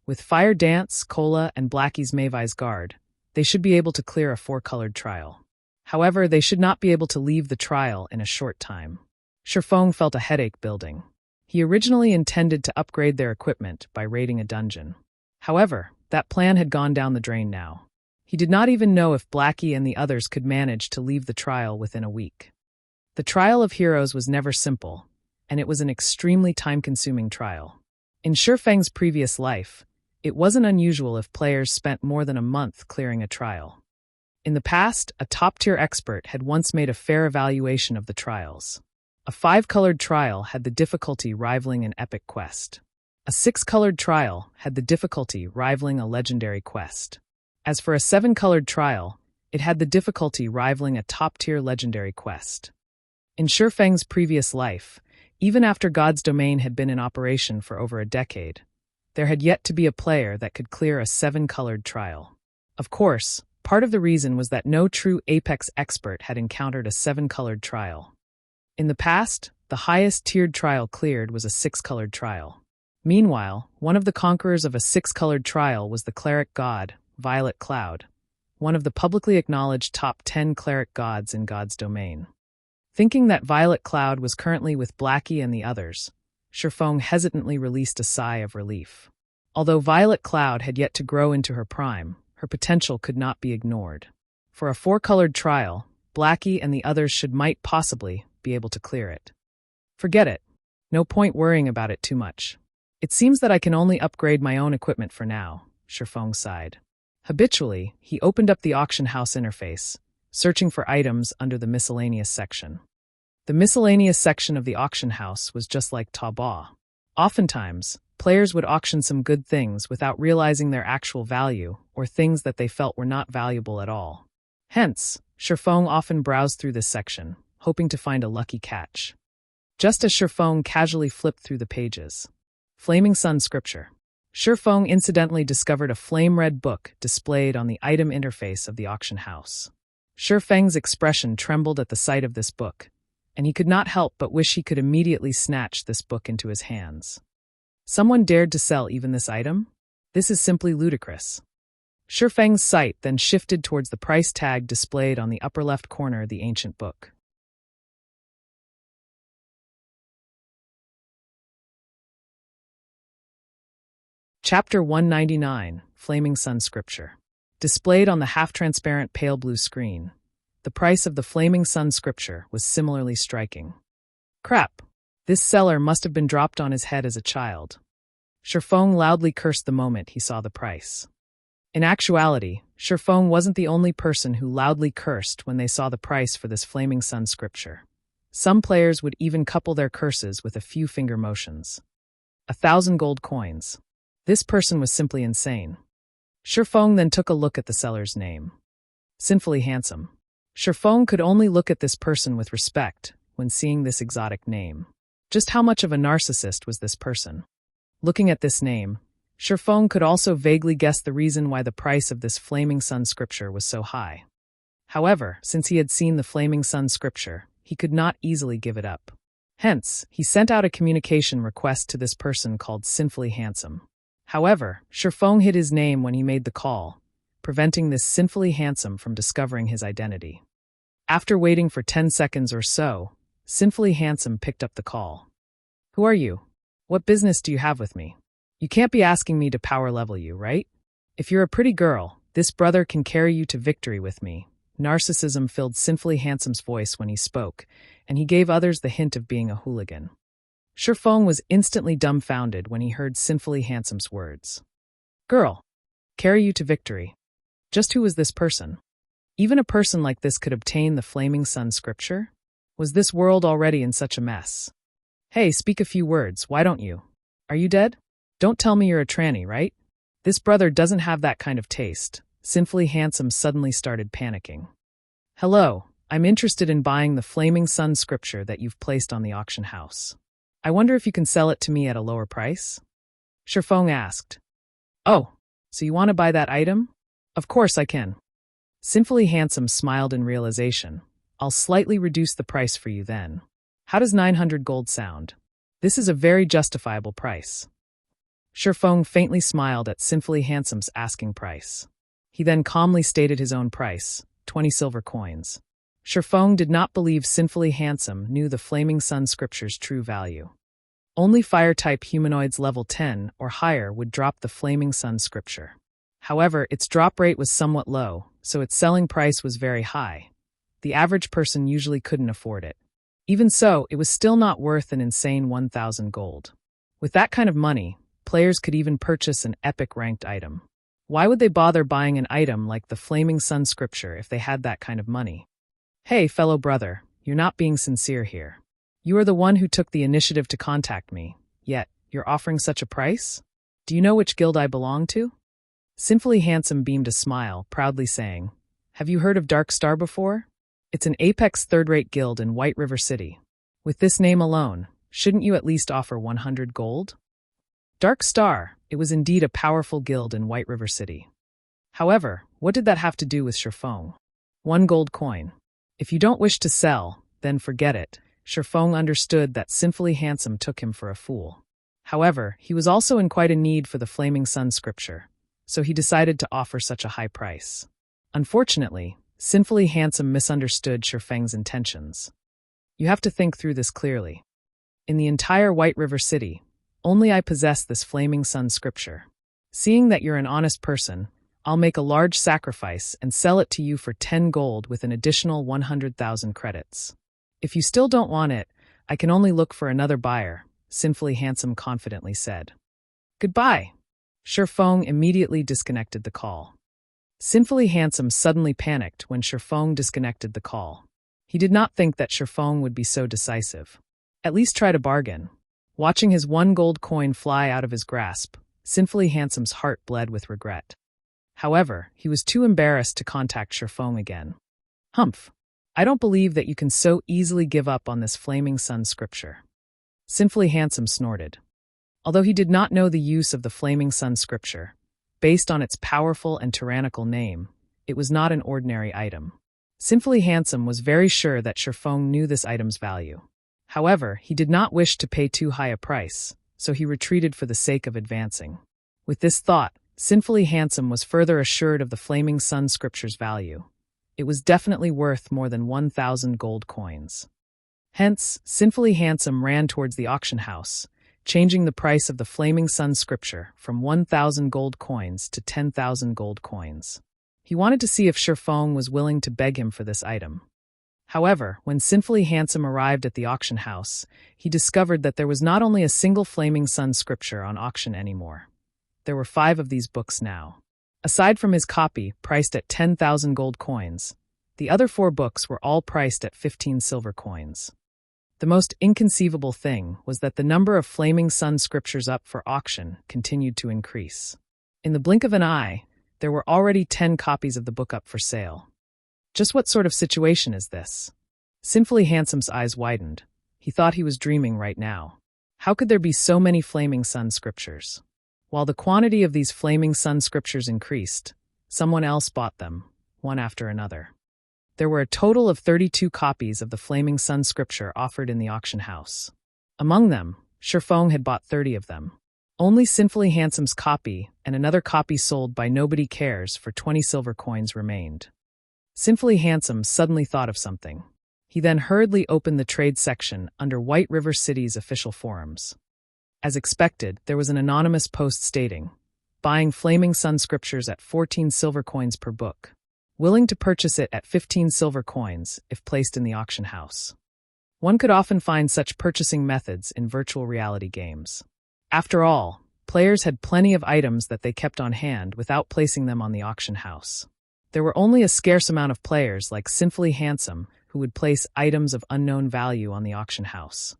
With Fire Dance, Cola, and Blackie's Mavis Guard, they should be able to clear a 4-colored trial. However, they should not be able to leave the trial in a short time. Shifeng felt a headache building. He originally intended to upgrade their equipment by raiding a dungeon. However, that plan had gone down the drain now. He did not even know if Blackie and the others could manage to leave the trial within a week. The Trial of Heroes was never simple, and it was an extremely time-consuming trial. In Shifeng's previous life, it wasn't unusual if players spent more than a month clearing a trial. In the past, a top-tier expert had once made a fair evaluation of the trials. A 5-colored trial had the difficulty rivaling an epic quest. A 6-colored trial had the difficulty rivaling a legendary quest. As for a 7-colored trial, it had the difficulty rivaling a top-tier legendary quest. In Shifeng's previous life, even after God's Domain had been in operation for over a decade, there had yet to be a player that could clear a 7-colored trial. Of course, part of the reason was that no true Apex expert had encountered a 7-colored trial. In the past, the highest tiered trial cleared was a 6-colored trial. Meanwhile, one of the conquerors of a 6-colored trial was the cleric god, Violet Cloud, one of the publicly acknowledged top 10 cleric gods in God's Domain. Thinking that Violet Cloud was currently with Blackie and the others, Shifeng hesitantly released a sigh of relief. Although Violet Cloud had yet to grow into her prime, her potential could not be ignored. For a four-colored trial, Blackie and the others might possibly be able to clear it. Forget it. No point worrying about it too much. It seems that I can only upgrade my own equipment for now, Shifeng sighed. Habitually, he opened up the auction house interface, searching for items under the miscellaneous section. The miscellaneous section of the auction house was just like Taobao. Oftentimes, players would auction some good things without realizing their actual value or things that they felt were not valuable at all. Hence, Shifeng often browsed through this section, hoping to find a lucky catch. Just as Shifeng casually flipped through the pages. Flaming Sun Scripture. Shifeng incidentally discovered a flame-red book displayed on the item interface of the auction house. Shifeng's expression trembled at the sight of this book, and he could not help but wish he could immediately snatch this book into his hands. Someone dared to sell even this item? This is simply ludicrous. Shifeng's sight then shifted towards the price tag displayed on the upper left corner of the ancient book. Chapter 199, Flaming Sun Scripture. Displayed on the half-transparent pale blue screen, the price of the Flaming Sun Scripture was similarly striking. Crap! This seller must have been dropped on his head as a child. Shifeng loudly cursed the moment he saw the price. In actuality, Shifeng wasn't the only person who loudly cursed when they saw the price for this Flaming Sun Scripture. Some players would even couple their curses with a few finger motions. 1,000 gold coins. This person was simply insane. Shifeng then took a look at the seller's name. Sinfully Handsome. Shifeng could only look at this person with respect when seeing this exotic name. Just how much of a narcissist was this person? Looking at this name, Shifeng could also vaguely guess the reason why the price of this Flaming Sun Scripture was so high. However, since he had seen the Flaming Sun Scripture, he could not easily give it up. Hence, he sent out a communication request to this person called Sinfully Handsome. However, Shifeng hid his name when he made the call, preventing this Sinfully Handsome from discovering his identity. After waiting for 10 seconds or so, Sinfully Handsome picked up the call. Who are you? What business do you have with me? You can't be asking me to power level you, right? If you're a pretty girl, this brother can carry you to victory with me. Narcissism filled Sinfully Handsome's voice when he spoke, and he gave others the hint of being a hooligan. Shifeng was instantly dumbfounded when he heard Sinfully Handsome's words. Girl, carry you to victory. Just who was this person? Even a person like this could obtain the Flaming Sun Scripture? Was this world already in such a mess? Hey, speak a few words, why don't you? Are you dead? Don't tell me you're a tranny, right? This brother doesn't have that kind of taste. Sinfully Handsome suddenly started panicking. Hello, I'm interested in buying the Flaming Sun Scripture that you've placed on the auction house. I wonder if you can sell it to me at a lower price? Shifeng asked. Oh, so you want to buy that item? Of course I can. Sinfully Handsome smiled in realization. I'll slightly reduce the price for you then. How does 900 gold sound? This is a very justifiable price. Shifeng faintly smiled at Sinfully Handsome's asking price. He then calmly stated his own price, 20 silver coins. Shifeng did not believe Sinfully Handsome knew the Flaming Sun Scripture's true value. Only fire-type humanoids level 10 or higher would drop the Flaming Sun Scripture. However, its drop rate was somewhat low, so its selling price was very high. The average person usually couldn't afford it. Even so, it was still not worth an insane 1,000 gold. With that kind of money, players could even purchase an epic ranked item. Why would they bother buying an item like the Flaming Sun Scripture if they had that kind of money? Hey, fellow brother, you're not being sincere here. You are the one who took the initiative to contact me, yet you're offering such a price? Do you know which guild I belong to? Sinfully Handsome beamed a smile, proudly saying, Have you heard of Dark Star before? It's an apex third-rate guild in White River City. With this name alone, shouldn't you at least offer 100 gold? Dark Star, it was indeed a powerful guild in White River City. However, what did that have to do with Shifeng? 1 gold coin. If you don't wish to sell, then forget it. Shifeng understood that Sinfully Handsome took him for a fool. However, he was also in quite a need for the Flaming Sun Scripture, so he decided to offer such a high price. Unfortunately, Sinfully Handsome misunderstood Shifeng's intentions. You have to think through this clearly. In the entire White River City, only I possess this Flaming Sun scripture. Seeing that you're an honest person, I'll make a large sacrifice and sell it to you for 10 gold with an additional 100,000 credits. If you still don't want it, I can only look for another buyer, Sinfully Handsome confidently said. Goodbye. Shifeng immediately disconnected the call. Sinfully Handsome suddenly panicked when Shifeng disconnected the call. He did not think that Shifeng would be so decisive. At least try to bargain. Watching his 1 gold coin fly out of his grasp, Sinfully Handsome's heart bled with regret. However, he was too embarrassed to contact Shifeng again. Humph. I don't believe that you can so easily give up on this Flaming Sun scripture. Sinfully Handsome snorted. Although he did not know the use of the Flaming Sun scripture, based on its powerful and tyrannical name, it was not an ordinary item. Sinfully Handsome was very sure that Shifeng knew this item's value. However, he did not wish to pay too high a price, so he retreated for the sake of advancing. With this thought, Sinfully Handsome was further assured of the Flaming Sun scripture's value. It was definitely worth more than 1,000 gold coins. Hence, Sinfully Handsome ran towards the auction house, changing the price of the Flaming Sun scripture from 1,000 gold coins to 10,000 gold coins. He wanted to see if Shifeng was willing to beg him for this item. However, when Sinfully Handsome arrived at the auction house, he discovered that there was not only a single Flaming Sun scripture on auction anymore. There were 5 of these books now. Aside from his copy, priced at 10,000 gold coins, the other 4 books were all priced at 15 silver coins. The most inconceivable thing was that the number of Flaming Sun scriptures up for auction continued to increase. In the blink of an eye, there were already 10 copies of the book up for sale. Just what sort of situation is this? Sinfully Handsome's eyes widened. He thought he was dreaming right now. How could there be so many Flaming Sun scriptures? While the quantity of these Flaming Sun scriptures increased, someone else bought them, one after another. There were a total of 32 copies of the Flaming Sun scripture offered in the auction house. Among them, Shifeng had bought 30 of them. Only Sinfully Handsome's copy and another copy sold by Nobody Cares for 20 silver coins remained. Sinfully Handsome suddenly thought of something. He then hurriedly opened the trade section under White River City's official forums. As expected, there was an anonymous post stating, buying Flaming Sun scriptures at 14 silver coins per book. Willing to purchase it at 15 silver coins if placed in the auction house. One could often find such purchasing methods in virtual reality games. After all, players had plenty of items that they kept on hand without placing them on the auction house. There were only a scarce amount of players like Sinfully Handsome who would place items of unknown value on the auction house.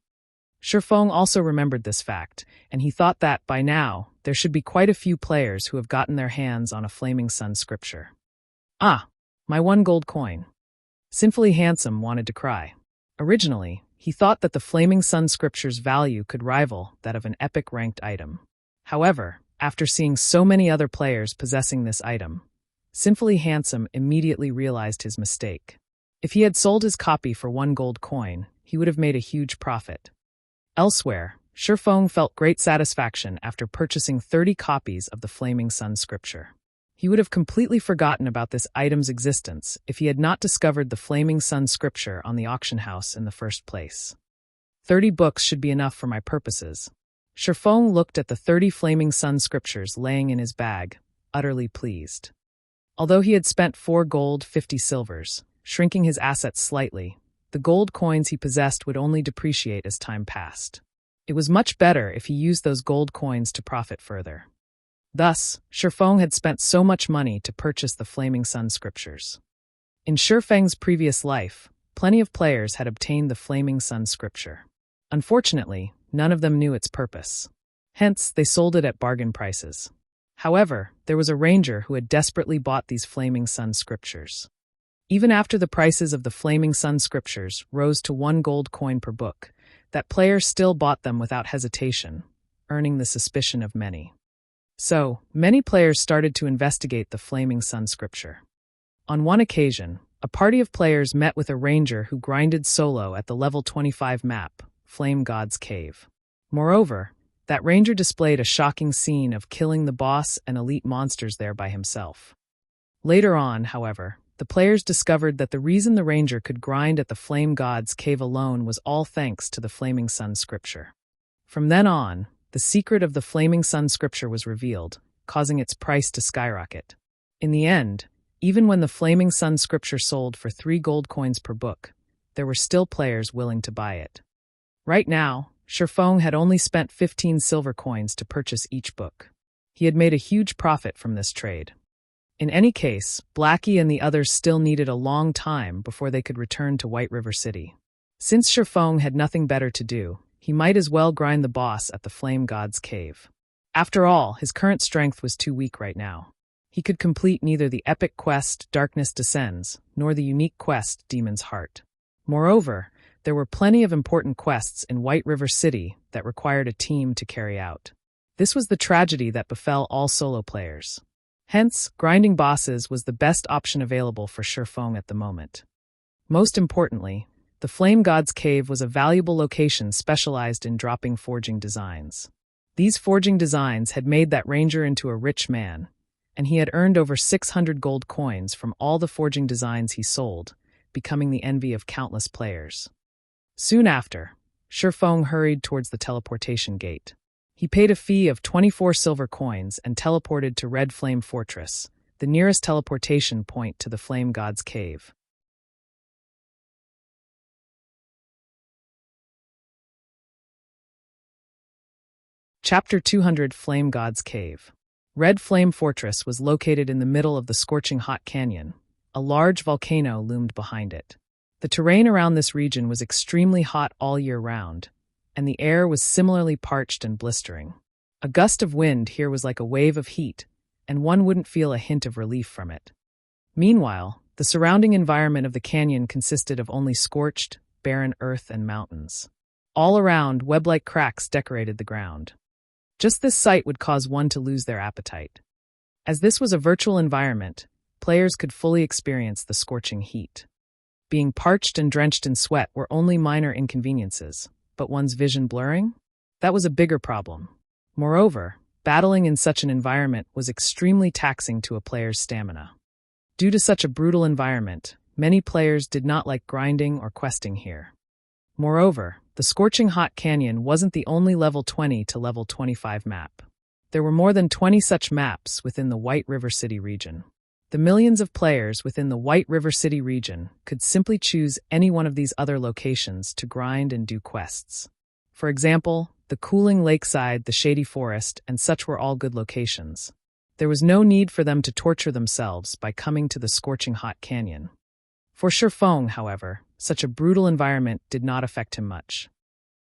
Shifeng also remembered this fact, and he thought that, by now, there should be quite a few players who have gotten their hands on a Flaming Sun scripture. Ah, my 1 gold coin. Sinfully Handsome wanted to cry. Originally, he thought that the Flaming Sun scripture's value could rival that of an epic-ranked item. However, after seeing so many other players possessing this item, Sinfully Handsome immediately realized his mistake. If he had sold his copy for 1 gold coin, he would have made a huge profit. Elsewhere, Shifeng felt great satisfaction after purchasing 30 copies of the Flaming Sun scripture. He would have completely forgotten about this item's existence if he had not discovered the Flaming Sun scripture on the auction house in the first place. 30 books should be enough for my purposes. Shifeng looked at the 30 Flaming Sun scriptures laying in his bag, utterly pleased. Although he had spent 4 gold, 50 silvers, shrinking his assets slightly, the gold coins he possessed would only depreciate as time passed. It was much better if he used those gold coins to profit further. Thus, Shifeng had spent so much money to purchase the Flaming Sun scriptures. In Shifeng's previous life, plenty of players had obtained the Flaming Sun scripture. Unfortunately, none of them knew its purpose. Hence, they sold it at bargain prices. However, there was a ranger who had desperately bought these Flaming Sun scriptures. Even after the prices of the Flaming Sun scriptures rose to 1 gold coin per book, that player still bought them without hesitation, earning the suspicion of many. So, many players started to investigate the Flaming Sun scripture. On one occasion, a party of players met with a ranger who grinded solo at the level 25 map, Flame God's Cave. Moreover, that ranger displayed a shocking scene of killing the boss and elite monsters there by himself. Later on, however, The players discovered that the reason the ranger could grind at the Flame God's cave alone was all thanks to the Flaming Sun scripture. From then on, the secret of the Flaming Sun scripture was revealed, causing its price to skyrocket. In the end, even when the Flaming Sun scripture sold for 3 gold coins per book, there were still players willing to buy it. Right now, Shifeng had only spent 15 silver coins to purchase each book. He had made a huge profit from this trade. In any case, Blackie and the others still needed a long time before they could return to White River City. Since Shifeng had nothing better to do, he might as well grind the boss at the Flame God's cave. After all, his current strength was too weak right now. He could complete neither the epic quest Darkness Descends, nor the unique quest Demon's Heart. Moreover, there were plenty of important quests in White River City that required a team to carry out. This was the tragedy that befell all solo players. Hence, grinding bosses was the best option available for Shifeng at the moment. Most importantly, the Flame God's Cave was a valuable location specialized in dropping forging designs. These forging designs had made that ranger into a rich man, and he had earned over 600 gold coins from all the forging designs he sold, becoming the envy of countless players. Soon after, Shifeng hurried towards the teleportation gate. He paid a fee of 24 silver coins and teleported to Red Flame Fortress, the nearest teleportation point to the Flame God's Cave. Chapter 200 Flame God's Cave. Red Flame Fortress was located in the middle of the Scorching Hot Canyon. A large volcano loomed behind it. The terrain around this region was extremely hot all year round, and the air was similarly parched and blistering. A gust of wind here was like a wave of heat, and one wouldn't feel a hint of relief from it. Meanwhile, the surrounding environment of the canyon consisted of only scorched, barren earth and mountains. All around, web-like cracks decorated the ground. Just this sight would cause one to lose their appetite. As this was a virtual environment, players could fully experience the scorching heat. Being parched and drenched in sweat were only minor inconveniences, but one's vision blurring? That was a bigger problem. Moreover, battling in such an environment was extremely taxing to a player's stamina. Due to such a brutal environment, many players did not like grinding or questing here. Moreover, the Scorching Hot Canyon wasn't the only level 20 to level 25 map. There were more than 20 such maps within the White River City region. The millions of players within the White River City region could simply choose any one of these other locations to grind and do quests. For example, the cooling lakeside, the shady forest, and such were all good locations. There was no need for them to torture themselves by coming to the Scorching Hot Canyon. For Shifeng, however, such a brutal environment did not affect him much.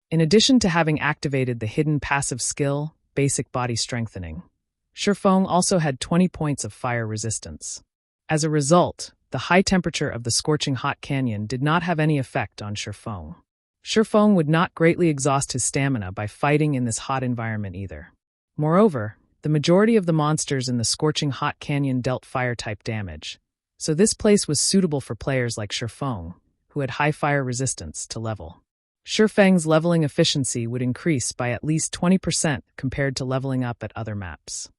In addition to having activated the hidden passive skill, Basic Body Strengthening, Shifeng also had 20 points of fire resistance. As a result, the high temperature of the Scorching Hot Canyon did not have any effect on Shifeng. Shifeng would not greatly exhaust his stamina by fighting in this hot environment either. Moreover, the majority of the monsters in the Scorching Hot Canyon dealt fire-type damage, so this place was suitable for players like Shifeng, who had high fire resistance, to level. Shifeng's leveling efficiency would increase by at least 20% compared to leveling up at other maps.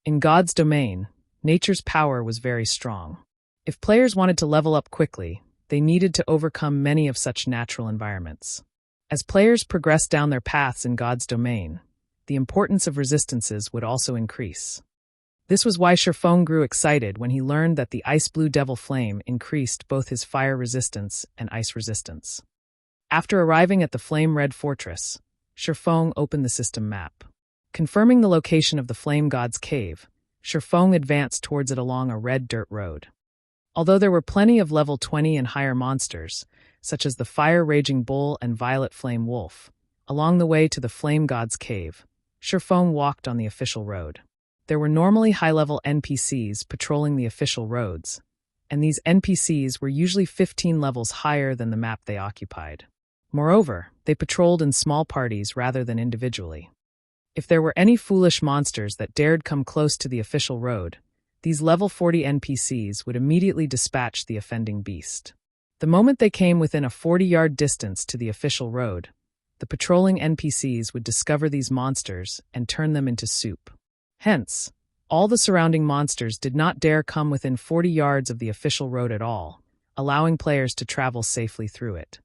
In God's domain, nature's power was very strong. If players wanted to level up quickly, they needed to overcome many of such natural environments. As players progressed down their paths in God's domain, the importance of resistances would also increase. This was why Shifeng grew excited when he learned that the Ice Blue Devil Flame increased both his fire resistance and ice resistance. After arriving at the Flame Red Fortress, Shifeng opened the system map. Confirming the location of the Flame God's Cave, Shifeng advanced towards it along a red dirt road. Although there were plenty of level 20 and higher monsters, such as the Fire-Raging Bull and Violet Flame Wolf, along the way to the Flame God's Cave, Shifeng walked on the official road. There were normally high-level NPCs patrolling the official roads, and these NPCs were usually 15 levels higher than the map they occupied. Moreover, they patrolled in small parties rather than individually. If there were any foolish monsters that dared come close to the official road, these level 40 NPCs would immediately dispatch the offending beast. The moment they came within a 40-yard distance to the official road, the patrolling NPCs would discover these monsters and turn them into soup. Hence, All the surrounding monsters did not dare come within 40 yards of the official road at all, allowing players to travel safely through it.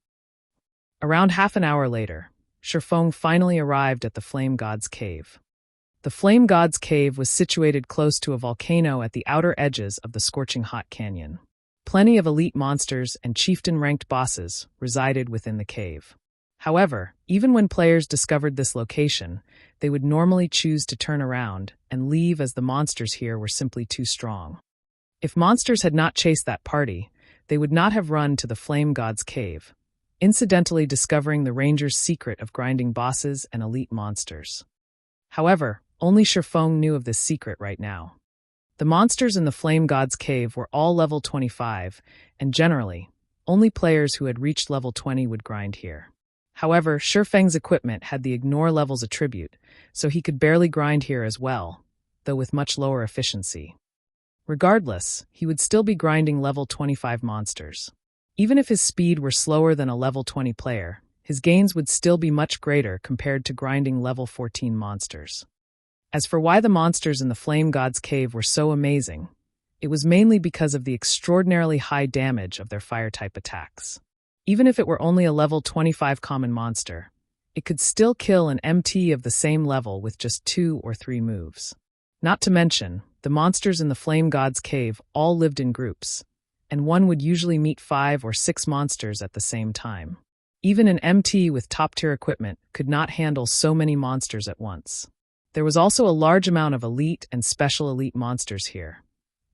Around half an hour later, Shifeng finally arrived at the Flame God's Cave. The Flame God's Cave was situated close to a volcano at the outer edges of the scorching hot canyon. Plenty of elite monsters and chieftain-ranked bosses resided within the cave. However, even when players discovered this location, they would normally choose to turn around and leave as the monsters here were simply too strong. If monsters had not chased that party, they would not have run to the Flame God's Cave, incidentally discovering the ranger's secret of grinding bosses and elite monsters. However, only Shifeng knew of this secret right now. The monsters in the Flame God's Cave were all level 25, and generally, only players who had reached level 20 would grind here. However, Shifeng's equipment had the Ignore levels attribute, so he could barely grind here as well, though with much lower efficiency. Regardless, he would still be grinding level 25 monsters. Even if his speed were slower than a level 20 player, his gains would still be much greater compared to grinding level 14 monsters. As for why the monsters in the Flame God's Cave were so amazing, it was mainly because of the extraordinarily high damage of their fire-type attacks. Even if it were only a level 25 common monster, it could still kill an MT of the same level with just 2 or 3 moves. Not to mention, the monsters in the Flame God's Cave all lived in groups, and one would usually meet 5 or 6 monsters at the same time. Even an MT with top-tier equipment could not handle so many monsters at once. There was also a large amount of elite and special elite monsters here.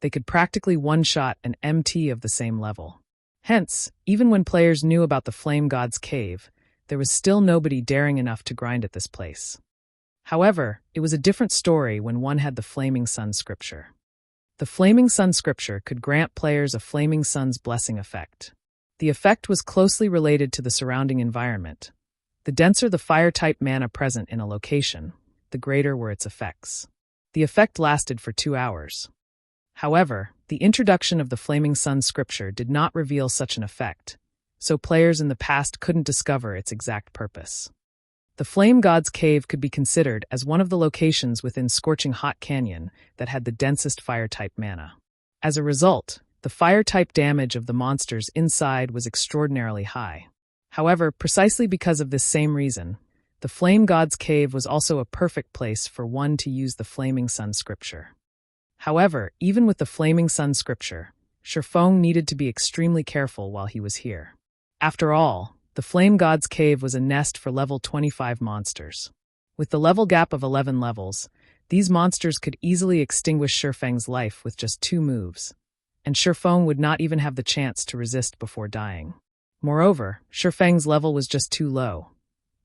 They could practically one-shot an MT of the same level. Hence, even when players knew about the Flame God's Cave, there was still nobody daring enough to grind at this place. However, it was a different story when one had the Flaming Sun Scripture. The Flaming Sun Scripture could grant players a Flaming Sun's Blessing effect. The effect was closely related to the surrounding environment. The denser the fire-type mana present in a location, the greater were its effects. The effect lasted for 2 hours. However, the introduction of the Flaming Sun Scripture did not reveal such an effect, so players in the past couldn't discover its exact purpose. The Flame God's Cave could be considered as one of the locations within Scorching Hot Canyon that had the densest fire-type mana. As a result, the fire-type damage of the monsters inside was extraordinarily high. However, precisely because of this same reason, the Flame God's Cave was also a perfect place for one to use the Flaming Sun Scripture. However, even with the Flaming Sun Scripture, Shifeng needed to be extremely careful while he was here. After all, the Flame God's Cave was a nest for level 25 monsters. With the level gap of 11 levels, these monsters could easily extinguish Shifeng's life with just 2 moves, and Shifeng would not even have the chance to resist before dying. Moreover, Shifeng's level was just too low.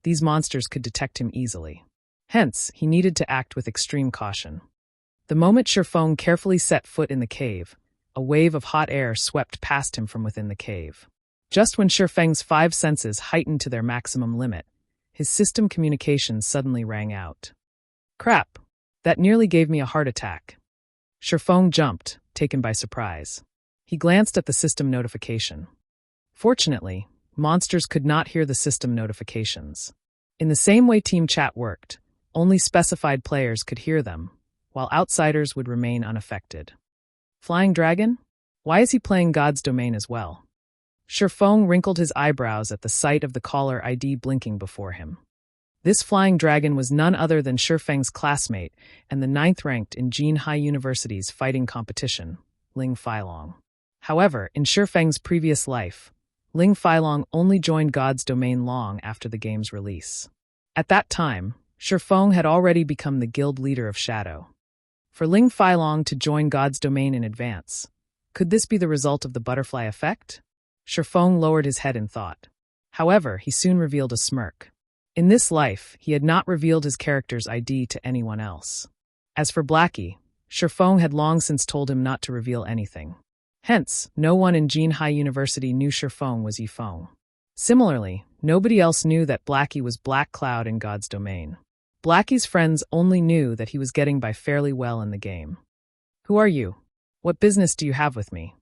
These monsters could detect him easily. Hence, he needed to act with extreme caution. The moment Shifeng carefully set foot in the cave, a wave of hot air swept past him from within the cave. Just when Shifeng's 5 senses heightened to their maximum limit, his system communications suddenly rang out. Crap! That nearly gave me a heart attack. Shifeng jumped, taken by surprise. He glanced at the system notification. Fortunately, monsters could not hear the system notifications. In the same way team chat worked, only specified players could hear them, while outsiders would remain unaffected. Flying Dragon? Why is he playing God's Domain as well? Shifeng wrinkled his eyebrows at the sight of the caller ID blinking before him. This Flying Dragon was none other than Shifeng's classmate and the 9th ranked in Jinhai University's fighting competition, Ling Feilong. However, in Shifeng's previous life, Ling Feilong only joined God's Domain long after the game's release. At that time, Shifeng had already become the guild leader of Shadow. For Ling Feilong to join God's Domain in advance, could this be the result of the butterfly effect? Shifeng lowered his head in thought. However, he soon revealed a smirk. In this life, he had not revealed his character's ID to anyone else. As for Blackie, Shifeng had long since told him not to reveal anything. Hence, no one in Jinhai University knew Shifeng was Yifeng. Similarly, nobody else knew that Blackie was Black Cloud in God's Domain. Blackie's friends only knew that he was getting by fairly well in the game. Who are you? What business do you have with me?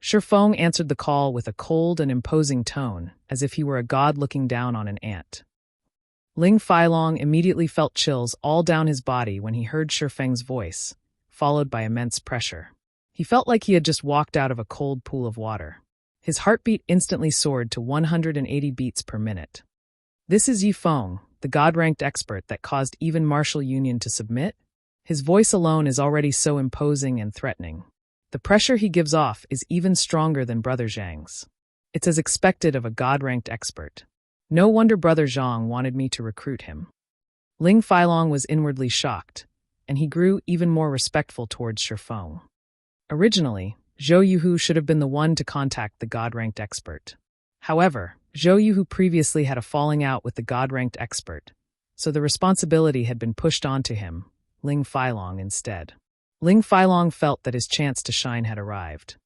Shifeng answered the call with a cold and imposing tone, as if he were a god looking down on an ant. Ling Feilong immediately felt chills all down his body when he heard Shifeng's voice, followed by immense pressure. He felt like he had just walked out of a cold pool of water. His heartbeat instantly soared to 180 beats per minute. This is Yi Feng, the God-ranked expert that caused even Martial Union to submit? His voice alone is already so imposing and threatening. The pressure he gives off is even stronger than Brother Zhang's. It's as expected of a God-ranked expert. No wonder Brother Zhang wanted me to recruit him. Ling Feilong was inwardly shocked, and he grew even more respectful towards Shifeng. Originally, Zhou Yuhu should have been the one to contact the God-ranked expert. However, Zhou Yuhu previously had a falling out with the God-ranked expert, so the responsibility had been pushed onto him, Ling Feilong instead. Ling Feilong felt that his chance to shine had arrived.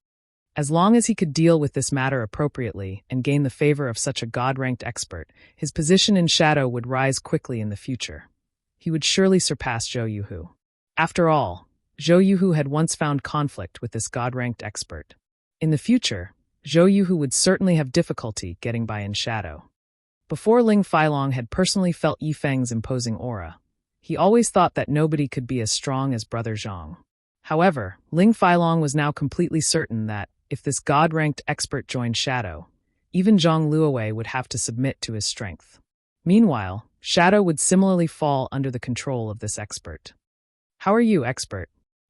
As long as he could deal with this matter appropriately and gain the favor of such a God-ranked expert, his position in shadow would rise quickly in the future. He would surely surpass Zhou Yuhu. After all, Zhou Yuhu had once found conflict with this God-ranked expert. In the future, Zhou Yuhu would certainly have difficulty getting by in shadow. Before Ling Feilong had personally felt Yi Feng's imposing aura, he always thought that nobody could be as strong as Brother Zhang. However, Ling Feilong was now completely certain that, if this God-ranked expert joined shadow, even Zhang Luowei would have to submit to his strength. Meanwhile, shadow would similarly fall under the control of this expert. How are you, expert?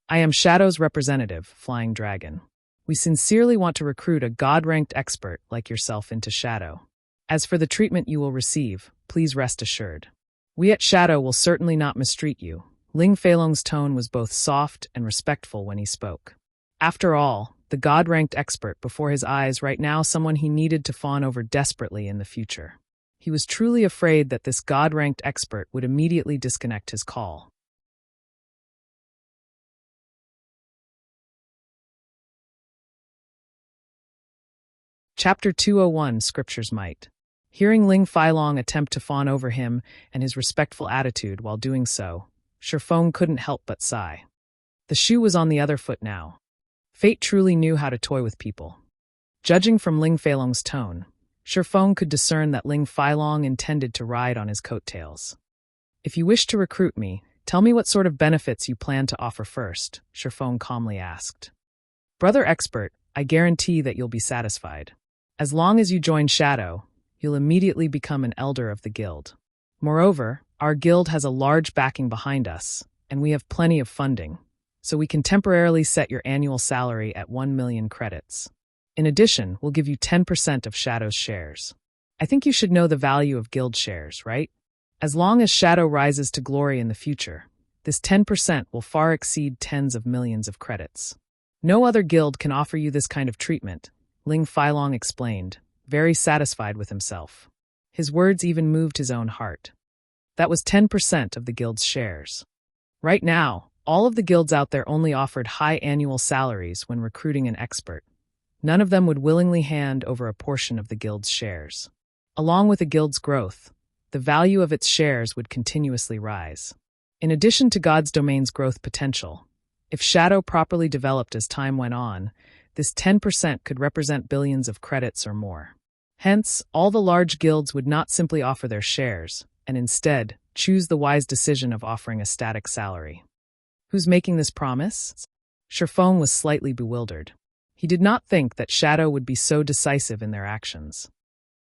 I am Shadow's representative, Flying Dragon. We sincerely want to recruit a God-ranked expert like yourself into Shadow. As for the treatment you will receive, please rest assured. We at Shadow will certainly not mistreat you. Ling Feilong's tone was both soft and respectful when he spoke. After all, the God-ranked expert before his eyes right now someone he needed to fawn over desperately in the future. He was truly afraid that this God-ranked expert would immediately disconnect his call. Chapter 201, Scripture's Might. Hearing Ling Feilong attempt to fawn over him and his respectful attitude while doing so, Shifeng couldn't help but sigh. The shoe was on the other foot now. Fate truly knew how to toy with people. Judging from Ling Feilong's tone, Shifeng could discern that Ling Feilong intended to ride on his coattails. If you wish to recruit me, tell me what sort of benefits you plan to offer first, Shifeng calmly asked. Brother expert, I guarantee that you'll be satisfied. As long as you join Shadow, you'll immediately become an elder of the guild. Moreover, our guild has a large backing behind us, and we have plenty of funding, so we can temporarily set your annual salary at 1 million credits. In addition, we'll give you 10% of Shadow's shares. I think you should know the value of guild shares, right? As long as Shadow rises to glory in the future, this 10% will far exceed tens of millions of credits. No other guild can offer you this kind of treatment, Ling Feilong explained, very satisfied with himself. His words even moved his own heart. That was 10% of the guild's shares. Right now, all of the guilds out there only offered high annual salaries when recruiting an expert. None of them would willingly hand over a portion of the guild's shares. Along with the guild's growth, the value of its shares would continuously rise. In addition to God's domain's growth potential, if Shadow properly developed as time went on, this 10% could represent billions of credits or more. Hence, all the large guilds would not simply offer their shares, and instead, choose the wise decision of offering a static salary. Who's making this promise? Shifeng was slightly bewildered. He did not think that Shadow would be so decisive in their actions.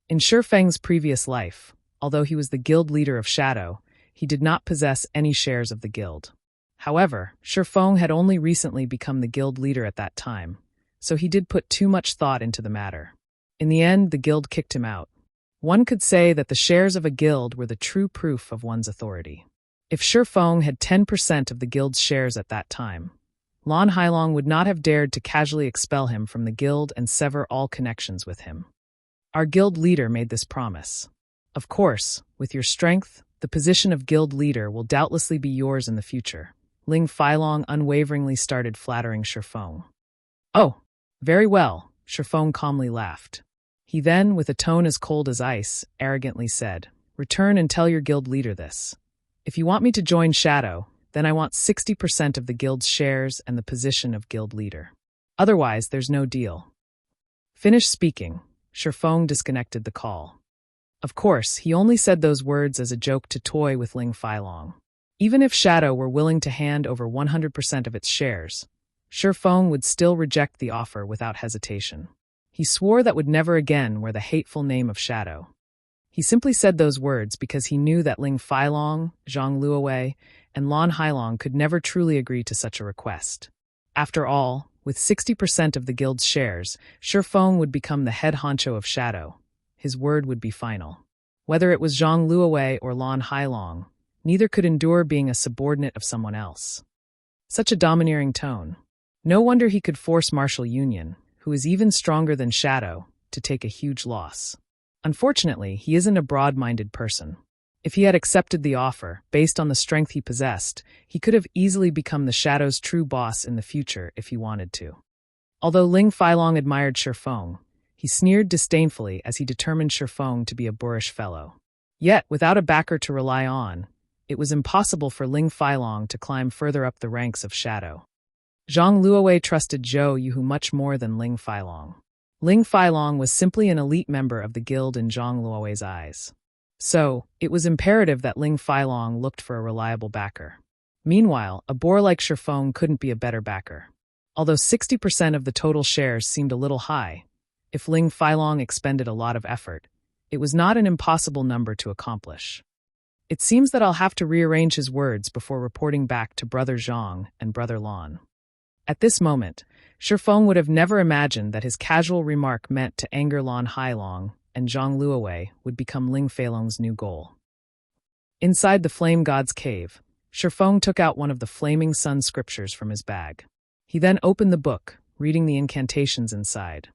In Shifeng's previous life, although he was the guild leader of Shadow, he did not possess any shares of the guild. However, Shifeng had only recently become the guild leader at that time, so he did put too much thought into the matter. In the end, the guild kicked him out. One could say that the shares of a guild were the true proof of one's authority. If Shifeng had 10% of the guild's shares at that time, Lan Hailong would not have dared to casually expel him from the guild and sever all connections with him. Our guild leader made this promise. Of course, with your strength, the position of guild leader will doubtlessly be yours in the future. Ling Feilong unwaveringly started flattering Shifeng. Oh, very well, Shifeng calmly laughed. He then, with a tone as cold as ice, arrogantly said, Return and tell your guild leader this. If you want me to join Shadow, then I want 60% of the guild's shares and the position of guild leader. Otherwise, there's no deal. Finished speaking, Shifeng disconnected the call. Of course, he only said those words as a joke to toy with Ling Feilong. Even if Shadow were willing to hand over 100% of its shares, Shifeng would still reject the offer without hesitation. He swore that would never again wear the hateful name of Shadow. He simply said those words because he knew that Ling Failong, Zhang Luowei, and Lan Hailong could never truly agree to such a request. After all, with 60% of the guild's shares, Shifeng would become the head honcho of Shadow. His word would be final. Whether it was Zhang Luowei or Lan Hailong, neither could endure being a subordinate of someone else. Such a domineering tone. No wonder he could force Martial Union, who is even stronger than Shadow, to take a huge loss. Unfortunately, he isn't a broad-minded person. If he had accepted the offer, based on the strength he possessed, he could have easily become the Shadow's true boss in the future if he wanted to. Although Ling Failong admired Shifeng, he sneered disdainfully as he determined Shifeng to be a boorish fellow. Yet, without a backer to rely on, it was impossible for Ling Failong to climb further up the ranks of Shadow. Zhang Luowei trusted Zhou Yuhu much more than Ling Failong. Ling Failong was simply an elite member of the guild in Zhang Luowei's eyes. So, it was imperative that Ling Failong looked for a reliable backer. Meanwhile, a boor like Shifeng couldn't be a better backer. Although 60% of the total shares seemed a little high, if Ling Failong expended a lot of effort, it was not an impossible number to accomplish. It seems that I'll have to rearrange his words before reporting back to Brother Zhang and Brother Lan. At this moment, Shifeng would have never imagined that his casual remark meant to anger Lan Hailong, and Zhang Luowei would become Ling Failong's new goal. Inside the Flame God's cave, Shifeng took out one of the Flaming Sun scriptures from his bag. He then opened the book, reading the incantations inside.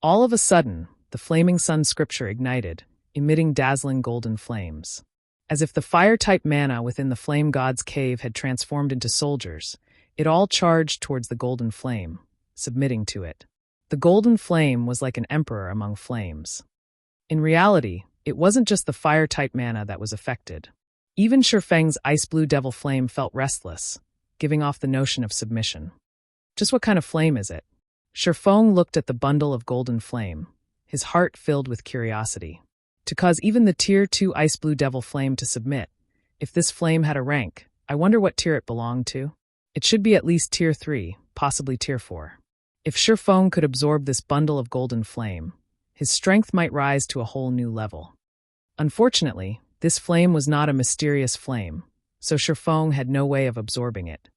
All of a sudden, the Flaming Sun scripture ignited, emitting dazzling golden flames. As if the fire-type mana within the Flame God's cave had transformed into soldiers, it all charged towards the golden flame, submitting to it. The golden flame was like an emperor among flames. In reality, it wasn't just the fire-type mana that was affected. Even Shifeng's ice-blue devil flame felt restless, giving off the notion of submission. Just what kind of flame is it? Shifeng looked at the bundle of golden flame, his heart filled with curiosity. To cause even the Tier 2 ice-blue devil flame to submit, if this flame had a rank, I wonder what tier it belonged to? It should be at least Tier 3, possibly Tier 4. If Shifeng could absorb this bundle of golden flame, his strength might rise to a whole new level. Unfortunately, this flame was not a mysterious flame, so Shifeng had no way of absorbing it.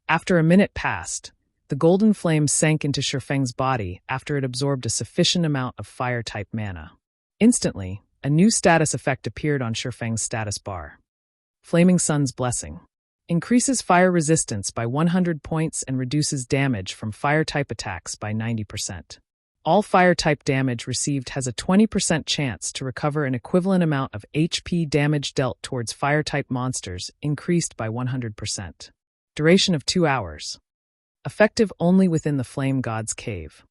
After a minute passed, the golden flame sank into Shifeng's body after it absorbed a sufficient amount of fire-type mana. Instantly, a new status effect appeared on Shifeng's status bar. Flaming Sun's Blessing. Increases fire resistance by 100 points and reduces damage from fire-type attacks by 90%. All fire-type damage received has a 20% chance to recover an equivalent amount of HP damage dealt towards fire-type monsters, increased by 100%. Duration of 2 hours. Effective only within the Flame God's cave.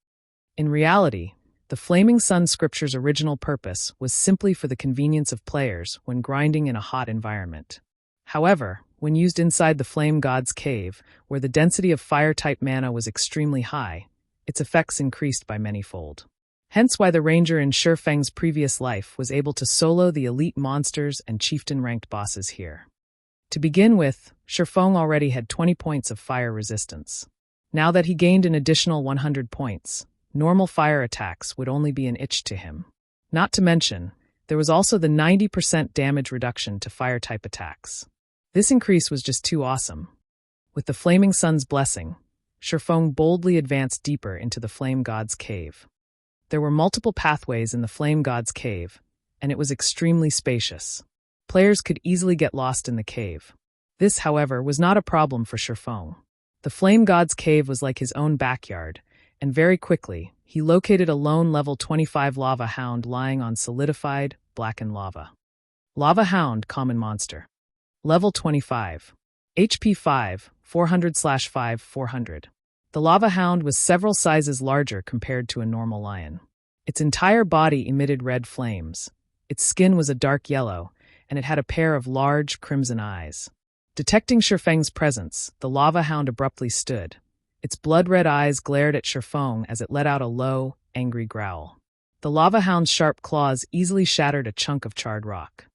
In reality, the Flaming Sun scripture's original purpose was simply for the convenience of players when grinding in a hot environment. However, when used inside the Flame God's cave, where the density of fire-type mana was extremely high, its effects increased by many-fold. Hence why the ranger in Shifeng's previous life was able to solo the elite monsters and chieftain-ranked bosses here. To begin with, Shifeng already had 20 points of fire resistance. Now that he gained an additional 100 points, normal fire attacks would only be an itch to him. Not to mention, there was also the 90% damage reduction to fire-type attacks. This increase was just too awesome. With the Flaming Sun's blessing, Shifeng boldly advanced deeper into the Flame God's cave. There were multiple pathways in the Flame God's cave, and it was extremely spacious. Players could easily get lost in the cave. This, however, was not a problem for Shifeng. The Flame God's cave was like his own backyard, and very quickly, he located a lone level 25 lava hound lying on solidified, blackened lava. Lava Hound, common monster. Level 25. HP 5, 400/5, 400. The lava hound was several sizes larger compared to a normal lion. Its entire body emitted red flames. Its skin was a dark yellow, and it had a pair of large, crimson eyes. Detecting Shifeng's presence, the lava hound abruptly stood. Its blood-red eyes glared at Shifeng as it let out a low, angry growl. The lava hound's sharp claws easily shattered a chunk of charred rock.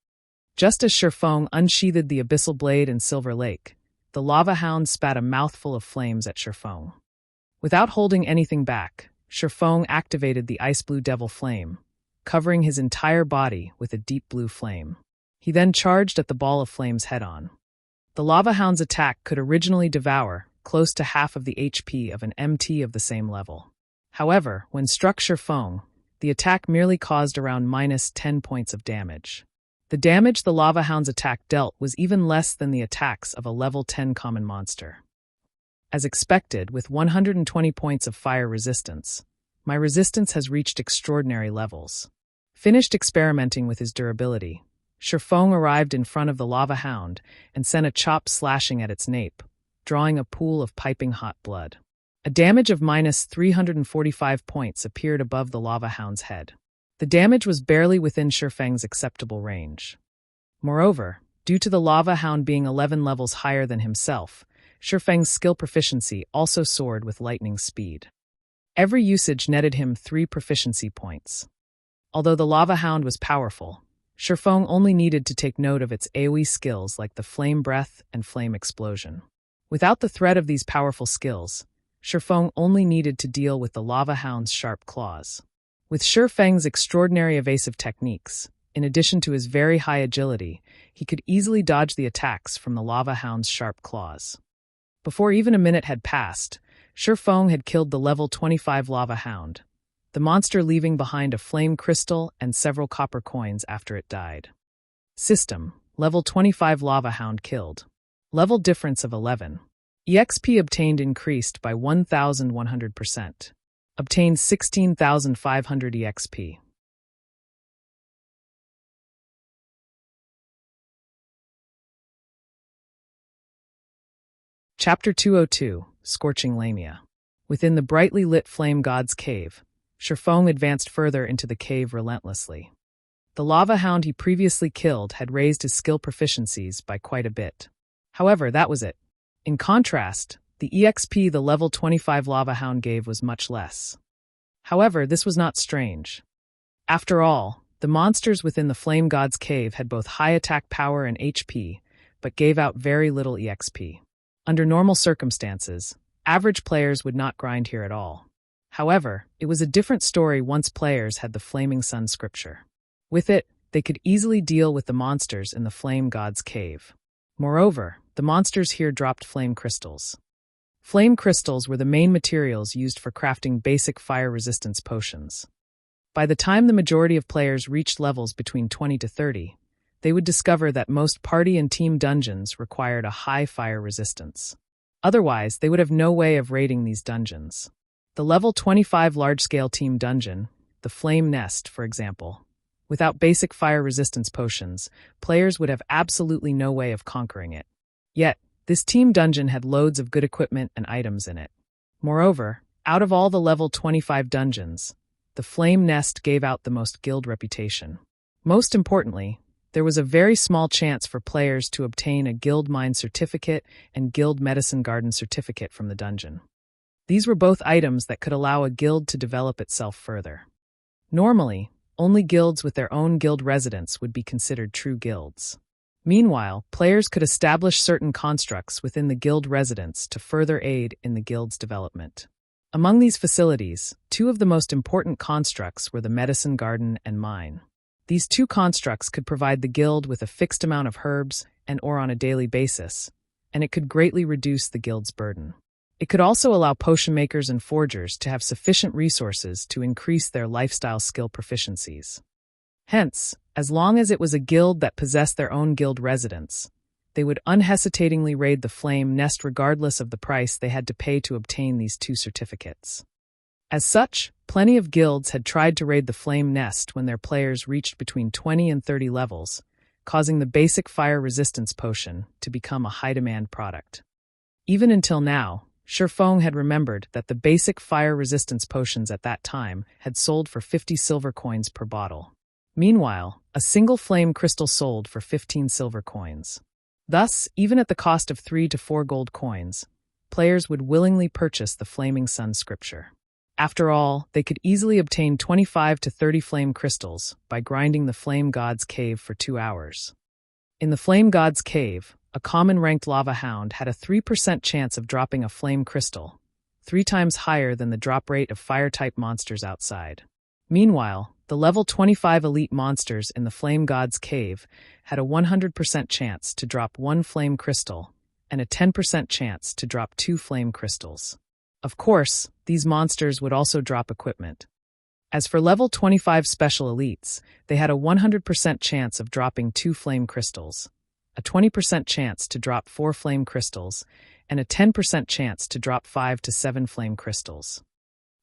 Just as Shifeng unsheathed the abyssal blade in Silver Lake, the lava hound spat a mouthful of flames at Shifeng. Without holding anything back, Shifeng activated the ice blue devil flame, covering his entire body with a deep blue flame. He then charged at the ball of flames head-on. The lava hound's attack could originally devour close to half of the HP of an MT of the same level. However, when struck Shifeng, the attack merely caused around -10 points of damage. The damage the lava hound's attack dealt was even less than the attacks of a level 10 common monster. As expected, with 120 points of fire resistance, my resistance has reached extraordinary levels. Finished experimenting with his durability, Shifeng arrived in front of the lava hound and sent a chop slashing at its nape, drawing a pool of piping hot blood. A damage of -345 points appeared above the lava hound's head. The damage was barely within Shifeng's acceptable range. Moreover, due to the lava hound being 11 levels higher than himself, Shifeng's skill proficiency also soared with lightning speed. Every usage netted him 3 proficiency points. Although the lava hound was powerful, Shifeng only needed to take note of its AoE skills like the Flame Breath and Flame Explosion. Without the threat of these powerful skills, Shifeng only needed to deal with the lava hound's sharp claws. With Shifeng's extraordinary evasive techniques, in addition to his very high agility, he could easily dodge the attacks from the lava hound's sharp claws. Before even a minute had passed, Shifeng had killed the level 25 lava hound, the monster leaving behind a flame crystal and several copper coins after it died. System: level 25 lava hound killed. Level difference of 11. EXP obtained increased by 1,100%. Obtained 16,500 EXP. Chapter 202, Scorching Lamia. Within the brightly lit Flame God's cave, Shifeng advanced further into the cave relentlessly. The lava hound he previously killed had raised his skill proficiencies by quite a bit. However, that was it. In contrast, the EXP the level 25 lava hound gave was much less. However, this was not strange. After all, the monsters within the Flame God's cave had both high attack power and HP, but gave out very little EXP. Under normal circumstances, average players would not grind here at all. However, it was a different story once players had the Flaming Sun scripture. With it, they could easily deal with the monsters in the Flame God's cave. Moreover, the monsters here dropped flame crystals. Flame crystals were the main materials used for crafting basic fire resistance potions. By the time the majority of players reached levels between 20 to 30, they would discover that most party and team dungeons required a high fire resistance. Otherwise, they would have no way of raiding these dungeons. The level 25 large-scale team dungeon, the Flame Nest, for example, without basic fire resistance potions, players would have absolutely no way of conquering it. Yet, this team dungeon had loads of good equipment and items in it. Moreover, out of all the level 25 dungeons, the Flame Nest gave out the most guild reputation. Most importantly, there was a very small chance for players to obtain a Guild Mine certificate and Guild Medicine Garden certificate from the dungeon. These were both items that could allow a guild to develop itself further. Normally, only guilds with their own guild residents would be considered true guilds. Meanwhile, players could establish certain constructs within the guild residents to further aid in the guild's development. Among these facilities, 2 of the most important constructs were the Medicine Garden and Mine. These 2 constructs could provide the guild with a fixed amount of herbs and ore on a daily basis, and it could greatly reduce the guild's burden. It could also allow potion makers and forgers to have sufficient resources to increase their lifestyle skill proficiencies. Hence, as long as it was a guild that possessed their own guild residents, they would unhesitatingly raid the Flame Nest regardless of the price they had to pay to obtain these 2 certificates. As such, plenty of guilds had tried to raid the Flame Nest when their players reached between 20 and 30 levels, causing the basic fire resistance potion to become a high-demand product. Even until now, Shifeng had remembered that the basic fire resistance potions at that time had sold for 50 silver coins per bottle. Meanwhile, a single flame crystal sold for 15 silver coins. Thus, even at the cost of 3 to 4 gold coins, players would willingly purchase the Flaming Sun scripture. After all, they could easily obtain 25 to 30 flame crystals by grinding the Flame God's cave for 2 hours. In the Flame God's Cave, a common ranked lava hound had a 3% chance of dropping a flame crystal, 3 times higher than the drop rate of fire-type monsters outside. Meanwhile, the level 25 elite monsters in the Flame God's Cave had a 100% chance to drop 1 flame crystal and a 10% chance to drop 2 flame crystals. Of course, these monsters would also drop equipment. As for level 25 special elites, they had a 100% chance of dropping 2 flame crystals, a 20% chance to drop 4 flame crystals, and a 10% chance to drop 5 to 7 flame crystals.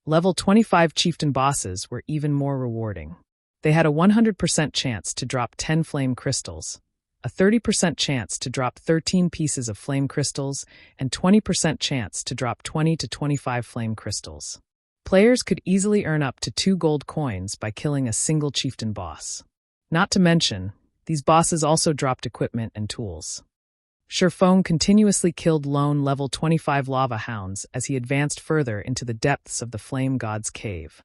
Level 25 chieftain bosses were even more rewarding. They had a 100% chance to drop 10 flame crystals, a 30% chance to drop 13 pieces of flame crystals, and 20% chance to drop 20 to 25 flame crystals. Players could easily earn up to 2 gold coins by killing a single chieftain boss. Not to mention, these bosses also dropped equipment and tools. Sherfong continuously killed lone level 25 lava hounds as he advanced further into the depths of the Flame God's Cave.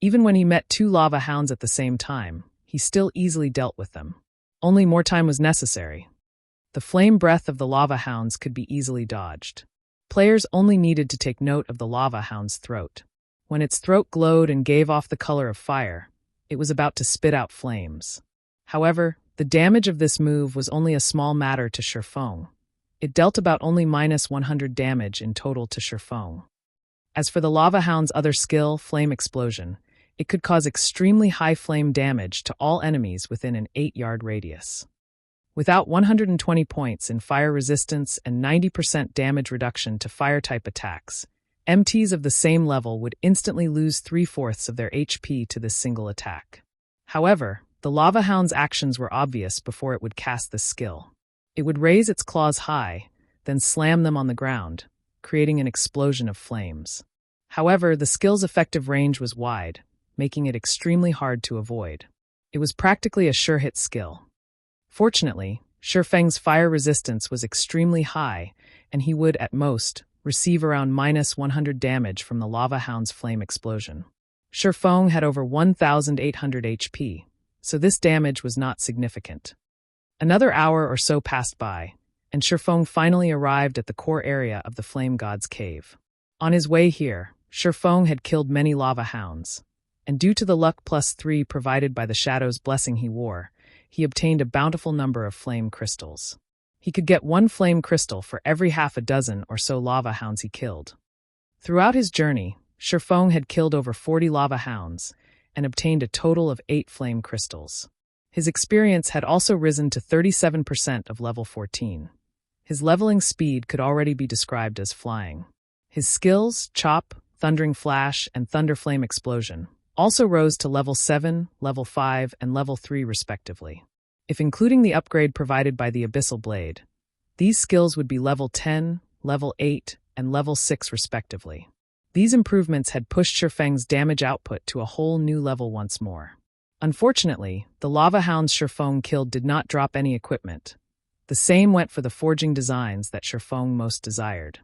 Even when he met 2 lava hounds at the same time, he still easily dealt with them. Only more time was necessary. The flame breath of the lava hounds could be easily dodged. Players only needed to take note of the lava hound's throat. When its throat glowed and gave off the color of fire, it was about to spit out flames. However, the damage of this move was only a small matter to Sherfong. It dealt about only -100 damage in total to Sherfong. As for the lava hound's other skill, Flame Explosion, it could cause extremely high flame damage to all enemies within an 8-yard radius. Without 120 points in fire resistance and 90% damage reduction to fire-type attacks, MTs of the same level would instantly lose 3/4 of their HP to this single attack. However, the lava hound's actions were obvious before it would cast this skill. It would raise its claws high, then slam them on the ground, creating an explosion of flames. However, the skill's effective range was wide, making it extremely hard to avoid. It was practically a sure-hit skill. Fortunately, Sherfeng's fire resistance was extremely high, and he would, at most, receive around -100 damage from the lava hound's flame explosion. Sherfong had over 1,800 HP, so this damage was not significant. Another hour or so passed by, and Sherfong finally arrived at the core area of the Flame God's Cave. On his way here, Sherfong had killed many lava hounds, and due to the luck +3 provided by the Shadow's blessing he wore, he obtained a bountiful number of flame crystals. He could get 1 flame crystal for every half a dozen or so lava hounds he killed. Throughout his journey, Sherfong had killed over 40 lava hounds and obtained a total of 8 flame crystals. His experience had also risen to 37% of level 14. His leveling speed could already be described as flying. His skills, Chop, Thundering Flash, and Thunder Flame Explosion, also rose to level 7, level 5, and level 3 respectively. If including the upgrade provided by the Abyssal Blade, these skills would be level 10, level 8, and level 6 respectively. These improvements had pushed Sherfeng's damage output to a whole new level once more. Unfortunately, the lava hounds Sherfong killed did not drop any equipment. The same went for the forging designs that Sherfong most desired.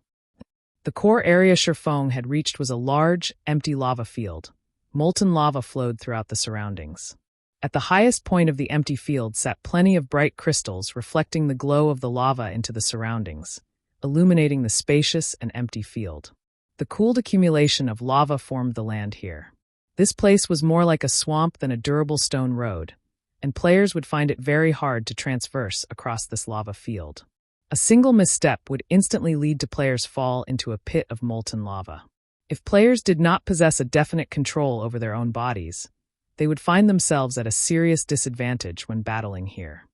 The core area Sherfong had reached was a large, empty lava field. Molten lava flowed throughout the surroundings. At the highest point of the empty field sat plenty of bright crystals reflecting the glow of the lava into the surroundings, illuminating the spacious and empty field. The cooled accumulation of lava formed the land here. This place was more like a swamp than a durable stone road, and players would find it very hard to traverse across this lava field. A single misstep would instantly lead to players' fall into a pit of molten lava. If players did not possess a definite control over their own bodies, they would find themselves at a serious disadvantage when battling here.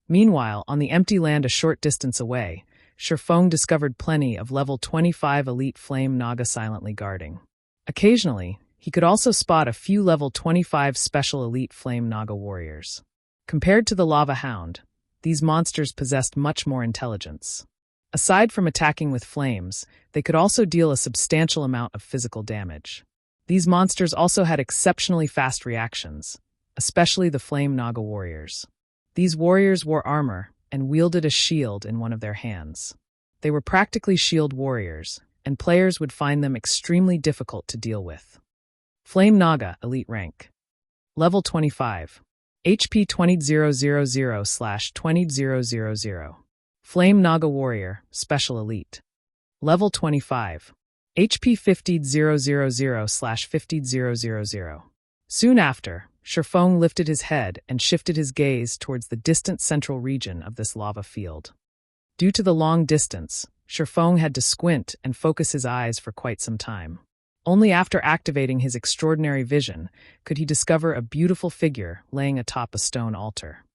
Meanwhile, on the empty land a short distance away, Sherfong discovered plenty of level 25 elite Flame Naga silently guarding. Occasionally, he could also spot a few level 25 special elite Flame Naga warriors. Compared to the Lava Hound, these monsters possessed much more intelligence. Aside from attacking with flames, they could also deal a substantial amount of physical damage. These monsters also had exceptionally fast reactions, especially the Flame Naga warriors. These warriors wore armor and wielded a shield in one of their hands. They were practically shield warriors, and players would find them extremely difficult to deal with. Flame Naga, Elite Rank. Level 25. HP 20000/20000. Flame Naga Warrior, Special Elite. Level 25. HP 50000/50000. Soon after, Shifeng lifted his head and shifted his gaze towards the distant central region of this lava field. Due to the long distance, Shifeng had to squint and focus his eyes for quite some time. Only after activating his extraordinary vision could he discover a beautiful figure laying atop a stone altar.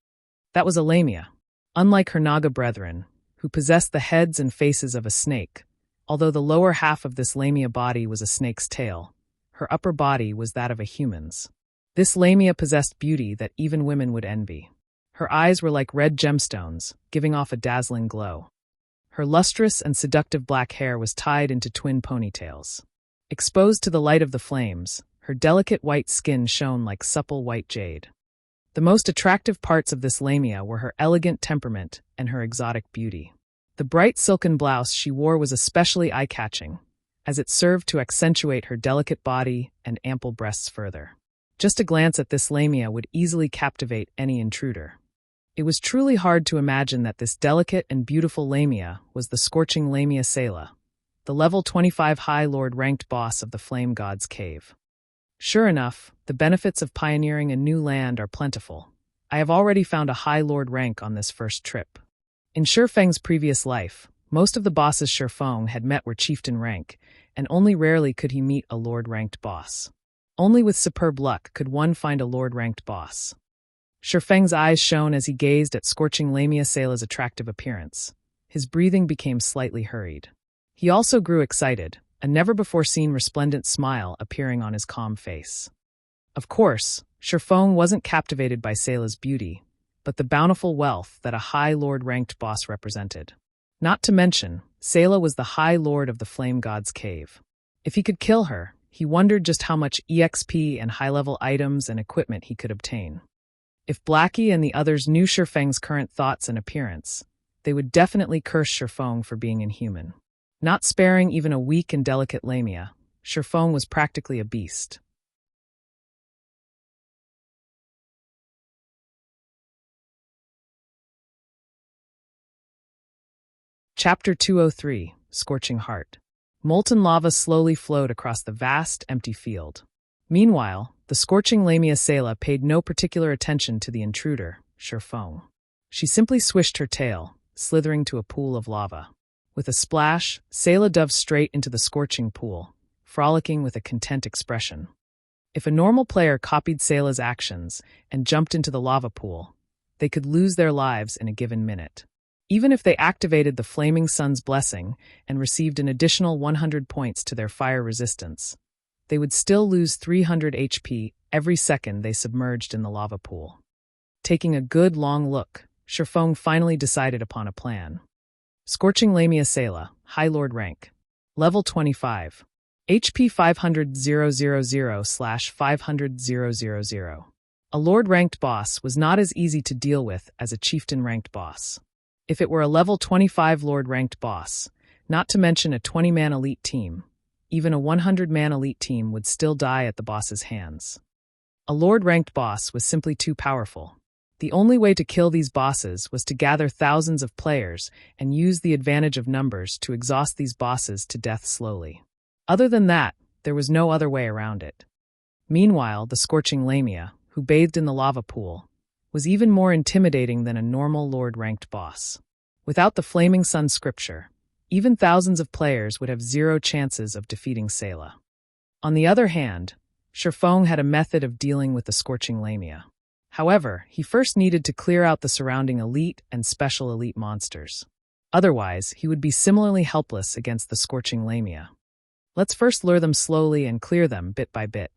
That was a Lamia. Unlike her Naga brethren, who possessed the heads and faces of a snake, although the lower half of this Lamia body was a snake's tail, her upper body was that of a human's. This Lamia possessed beauty that even women would envy. Her eyes were like red gemstones, giving off a dazzling glow. Her lustrous and seductive black hair was tied into twin ponytails. Exposed to the light of the flames, her delicate white skin shone like supple white jade. The most attractive parts of this Lamia were her elegant temperament and her exotic beauty. The bright silken blouse she wore was especially eye-catching, as it served to accentuate her delicate body and ample breasts further. Just a glance at this Lamia would easily captivate any intruder. It was truly hard to imagine that this delicate and beautiful Lamia was the Scorching Lamia Selah, the level 25 High Lord ranked boss of the Flame God's Cave. Sure enough, the benefits of pioneering a new land are plentiful. I have already found a High Lord rank on this first trip. In Shifeng's previous life, most of the bosses Shifeng had met were chieftain rank, and only rarely could he meet a Lord-ranked boss. Only with superb luck could one find a Lord-ranked boss. Shifeng's eyes shone as he gazed at Scorching Lamia Selah's attractive appearance. His breathing became slightly hurried. He also grew excited, a never-before-seen resplendent smile appearing on his calm face. Of course, Shifeng wasn't captivated by Selah's beauty, but the bountiful wealth that a High Lord-ranked boss represented. Not to mention, Selah was the High Lord of the Flame God's Cave. If he could kill her, he wondered just how much EXP and high-level items and equipment he could obtain. If Blackie and the others knew Shifeng's current thoughts and appearance, they would definitely curse Shifeng for being inhuman. Not sparing even a weak and delicate Lamia, Shifeng was practically a beast. Chapter 203, Scorching Heart. Molten lava slowly flowed across the vast, empty field. Meanwhile, the Scorching Lamia Selah paid no particular attention to the intruder, Shifeng. She simply swished her tail, slithering to a pool of lava. With a splash, Selah dove straight into the scorching pool, frolicking with a content expression. If a normal player copied Selah's actions and jumped into the lava pool, they could lose their lives in a given minute. Even if they activated the Flaming Sun's blessing and received an additional 100 points to their fire resistance, they would still lose 300 HP every second they submerged in the lava pool. Taking a good long look, Shifeng finally decided upon a plan. Scorching Lamia Selah, High Lord rank. Level 25. HP 500,000/500,000. A Lord-ranked boss was not as easy to deal with as a Chieftain-ranked boss. If it were a level 25 Lord-ranked boss, not to mention a 20-man elite team, even a 100-man elite team would still die at the boss's hands. A Lord-ranked boss was simply too powerful. The only way to kill these bosses was to gather thousands of players and use the advantage of numbers to exhaust these bosses to death slowly. Other than that, there was no other way around it. Meanwhile, the Scorching Lamia, who bathed in the lava pool, was even more intimidating than a normal Lord-ranked boss. Without the Flaming Sun scripture, even thousands of players would have zero chances of defeating Selah. On the other hand, Shifeng had a method of dealing with the Scorching Lamia. However, he first needed to clear out the surrounding elite and special elite monsters. Otherwise, he would be similarly helpless against the Scorching Lamia. Let's first lure them slowly and clear them bit by bit.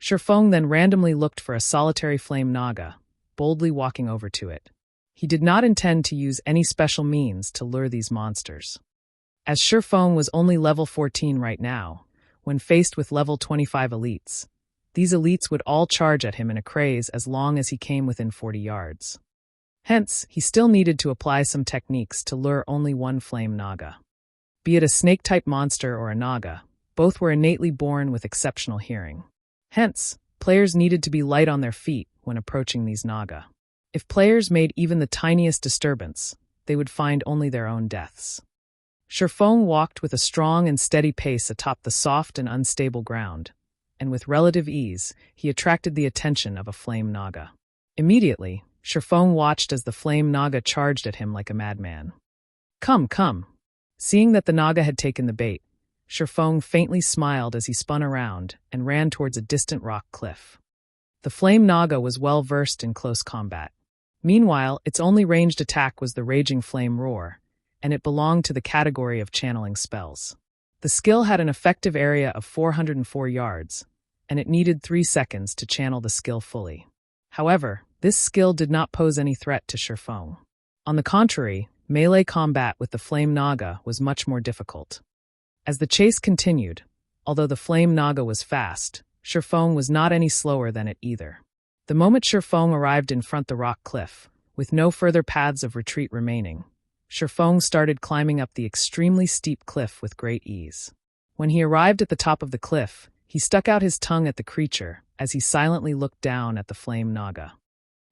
Shifeng then randomly looked for a solitary flame naga, boldly walking over to it. He did not intend to use any special means to lure these monsters. As Shifeng was only level 14 right now, when faced with level 25 elites, these elites would all charge at him in a craze as long as he came within 40 yards. Hence, he still needed to apply some techniques to lure only one flame naga. Be it a snake-type monster or a naga, both were innately born with exceptional hearing. Hence, players needed to be light on their feet when approaching these Naga. If players made even the tiniest disturbance, they would find only their own deaths. Shifeng walked with a strong and steady pace atop the soft and unstable ground, and with relative ease, he attracted the attention of a flame Naga. Immediately, Shifeng watched as the flame Naga charged at him like a madman. Come, come! Seeing that the Naga had taken the bait, Shifeng faintly smiled as he spun around and ran towards a distant rock cliff. The flame Naga was well versed in close combat. Meanwhile, its only ranged attack was the Raging Flame Roar, and it belonged to the category of channeling spells. The skill had an effective area of 404 yards, and it needed 3 seconds to channel the skill fully. However, this skill did not pose any threat to Shifeng. On the contrary, melee combat with the Flame Naga was much more difficult. As the chase continued, although the Flame Naga was fast, Shifeng was not any slower than it either. The moment Shifeng arrived in front the rock cliff, with no further paths of retreat remaining, Shifeng started climbing up the extremely steep cliff with great ease. When he arrived at the top of the cliff, he stuck out his tongue at the creature as he silently looked down at the Flame Naga.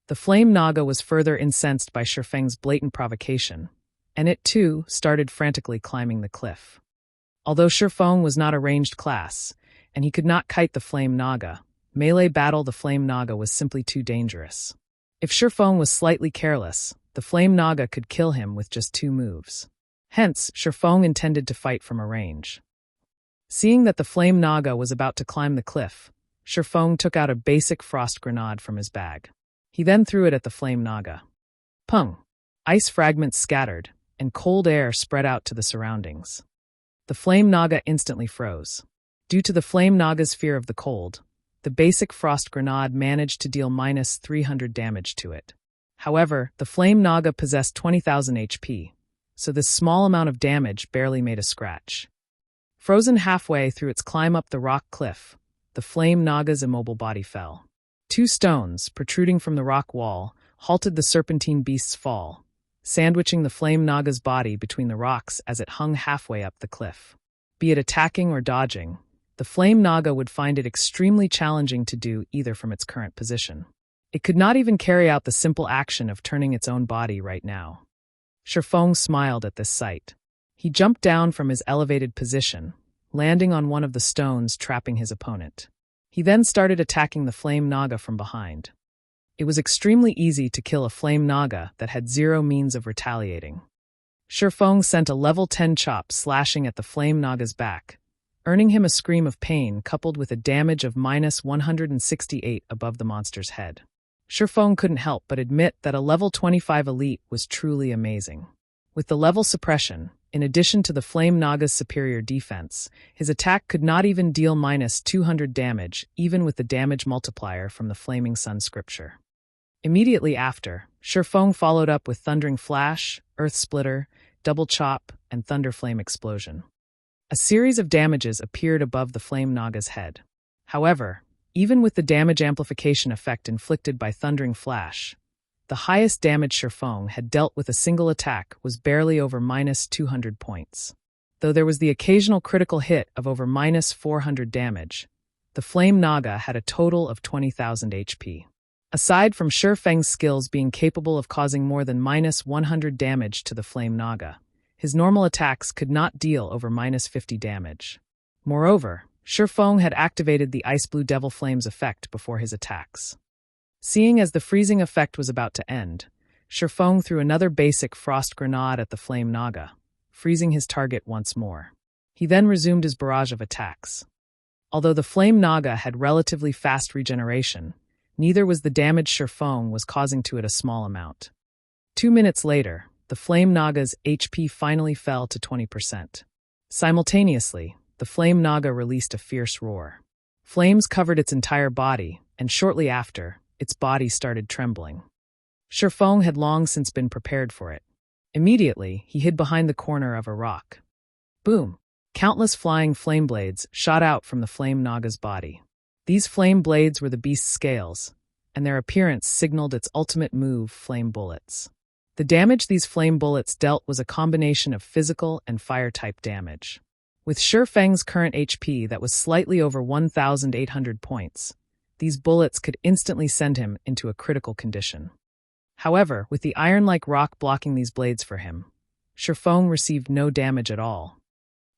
The Flame Naga was further incensed by Shifeng's blatant provocation, and it too started frantically climbing the cliff. Although Shifeng was not a ranged class, and he could not kite the Flame Naga, melee battle the Flame Naga was simply too dangerous. If Shifeng was slightly careless, the Flame Naga could kill him with just 2 moves. Hence, Shifeng intended to fight from a range. Seeing that the Flame Naga was about to climb the cliff, Shifeng took out a basic frost grenade from his bag. He then threw it at the Flame Naga. Pung! Ice fragments scattered, and cold air spread out to the surroundings. The Flame Naga instantly froze. Due to the Flame Naga's fear of the cold, the basic frost grenade managed to deal -300 damage to it. However, the Flame Naga possessed 20,000 HP, so this small amount of damage barely made a scratch. Frozen halfway through its climb up the rock cliff, the Flame Naga's immobile body fell. 2 stones, protruding from the rock wall, halted the serpentine beast's fall, sandwiching the Flame Naga's body between the rocks as it hung halfway up the cliff. Be it attacking or dodging, the Flame Naga would find it extremely challenging to do either from its current position. It could not even carry out the simple action of turning its own body right now. Shifeng smiled at this sight. He jumped down from his elevated position, landing on one of the stones trapping his opponent. He then started attacking the Flame Naga from behind. It was extremely easy to kill a Flame Naga that had 0 means of retaliating. Shifeng sent a level 10 chop slashing at the Flame Naga's back, earning him a scream of pain coupled with a damage of -168 above the monster's head. Shifeng couldn't help but admit that a level 25 elite was truly amazing. With the level Suppression, in addition to the Flame Naga's superior defense, his attack could not even deal -200 damage, even with the damage multiplier from the Flaming Sun scripture. Immediately after, Shifeng followed up with Thundering Flash, Earth Splitter, Double Chop, and Thunder Flame Explosion. A series of damages appeared above the Flame Naga's head. However, even with the damage amplification effect inflicted by Thundering Flash, the highest damage Shifeng had dealt with a single attack was barely over -200 points. Though there was the occasional critical hit of over -400 damage, the Flame Naga had a total of 20,000 HP. Aside from Shifeng's skills being capable of causing more than -100 damage to the Flame Naga, his normal attacks could not deal over -50 damage. Moreover, Shifeng had activated the Ice Blue Devil Flames effect before his attacks. Seeing as the freezing effect was about to end, Shifeng threw another basic frost grenade at the Flame Naga, freezing his target once more. He then resumed his barrage of attacks. Although the Flame Naga had relatively fast regeneration, neither was the damage Shifeng was causing to it a small amount. 2 minutes later, the Flame Naga's HP finally fell to 20%. Simultaneously, the Flame Naga released a fierce roar. Flames covered its entire body, and shortly after, its body started trembling. Shifeng had long since been prepared for it. Immediately, he hid behind the corner of a rock. Boom! Countless flying flame blades shot out from the Flame Naga's body. These flame blades were the beast's scales, and their appearance signaled its ultimate move, Flame Bullets. The damage these flame bullets dealt was a combination of physical and fire-type damage. With Shifeng's current HP that was slightly over 1,800 points, These bullets could instantly send him into a critical condition. However, with the iron-like rock blocking these blades for him, Shifeng received no damage at all.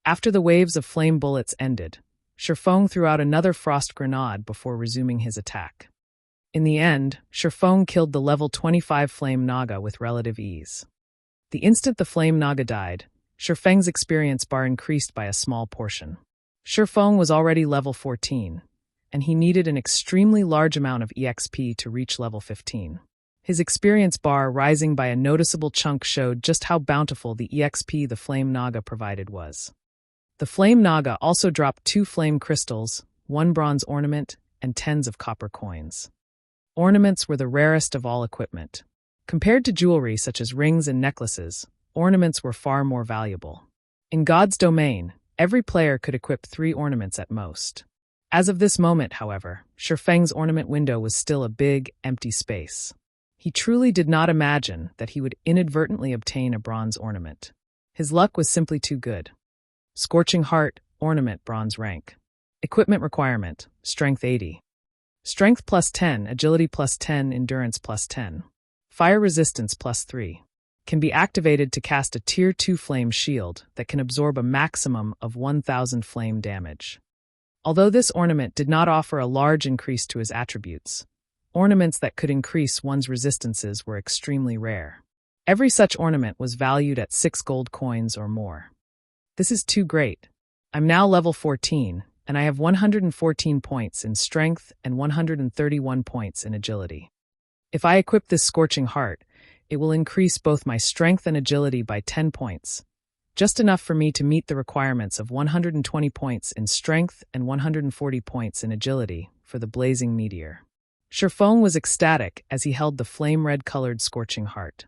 After the waves of flame bullets ended, Shifeng threw out another frost grenade before resuming his attack. In the end, Shifeng killed the level 25 Flame Naga with relative ease. The instant the Flame Naga died, Shifeng's experience bar increased by a small portion. Shifeng was already level 14, and he needed an extremely large amount of EXP to reach level 15. His experience bar rising by a noticeable chunk showed just how bountiful the EXP the Flame Naga provided was. The Flame Naga also dropped 2 flame crystals, 1 bronze ornament, and tens of copper coins. Ornaments were the rarest of all equipment. Compared to jewelry such as rings and necklaces, ornaments were far more valuable. In God's domain, every player could equip 3 ornaments at most. As of this moment, however, Shifeng's ornament window was still a big, empty space. He truly did not imagine that he would inadvertently obtain a bronze ornament. His luck was simply too good. Scorching Heart, ornament bronze rank. Equipment requirement, strength 80. Strength plus 10, agility plus 10, endurance plus 10. Fire resistance plus 3. Can be activated to cast a tier 2 flame shield that can absorb a maximum of 1000 flame damage. Although this ornament did not offer a large increase to his attributes, ornaments that could increase one's resistances were extremely rare. Every such ornament was valued at 6 gold coins or more. This is too great. I'm now level 14, and I have 114 points in strength and 131 points in agility. If I equip this Scorching Heart, it will increase both my strength and agility by 10 points, just enough for me to meet the requirements of 120 points in strength and 140 points in agility for the Blazing Meteor. Shifeng was ecstatic as he held the flame-red-colored Scorching Heart.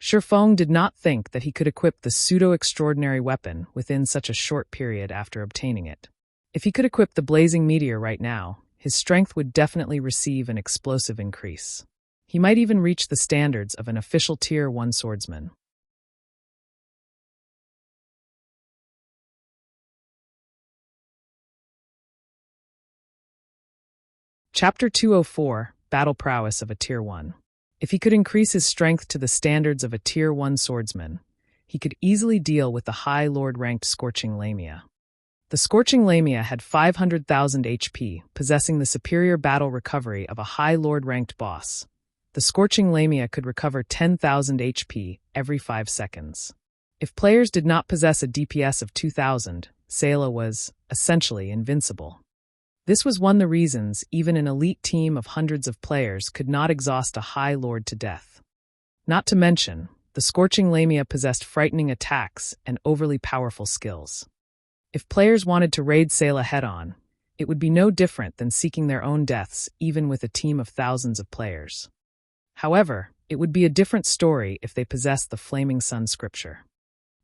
Shifeng did not think that he could equip the pseudo-extraordinary weapon within such a short period after obtaining it. If he could equip the Blazing Meteor right now, his strength would definitely receive an explosive increase. He might even reach the standards of an official Tier 1 swordsman. Chapter 204, Battle Prowess of a Tier 1. If he could increase his strength to the standards of a Tier 1 swordsman, he could easily deal with the high Lord-ranked Scorching Lamia. The Scorching Lamia had 500,000 HP, possessing the superior battle recovery of a high Lord-ranked boss. The Scorching Lamia could recover 10,000 HP every 5 seconds. If players did not possess a DPS of 2,000, Sayla was, essentially, invincible. This was one of the reasons even an elite team of hundreds of players could not exhaust a high lord to death. Not to mention, the Scorching Lamia possessed frightening attacks and overly powerful skills. If players wanted to raid Sayla head-on, it would be no different than seeking their own deaths even with a team of thousands of players. However, it would be a different story if they possessed the Flaming Sun scripture.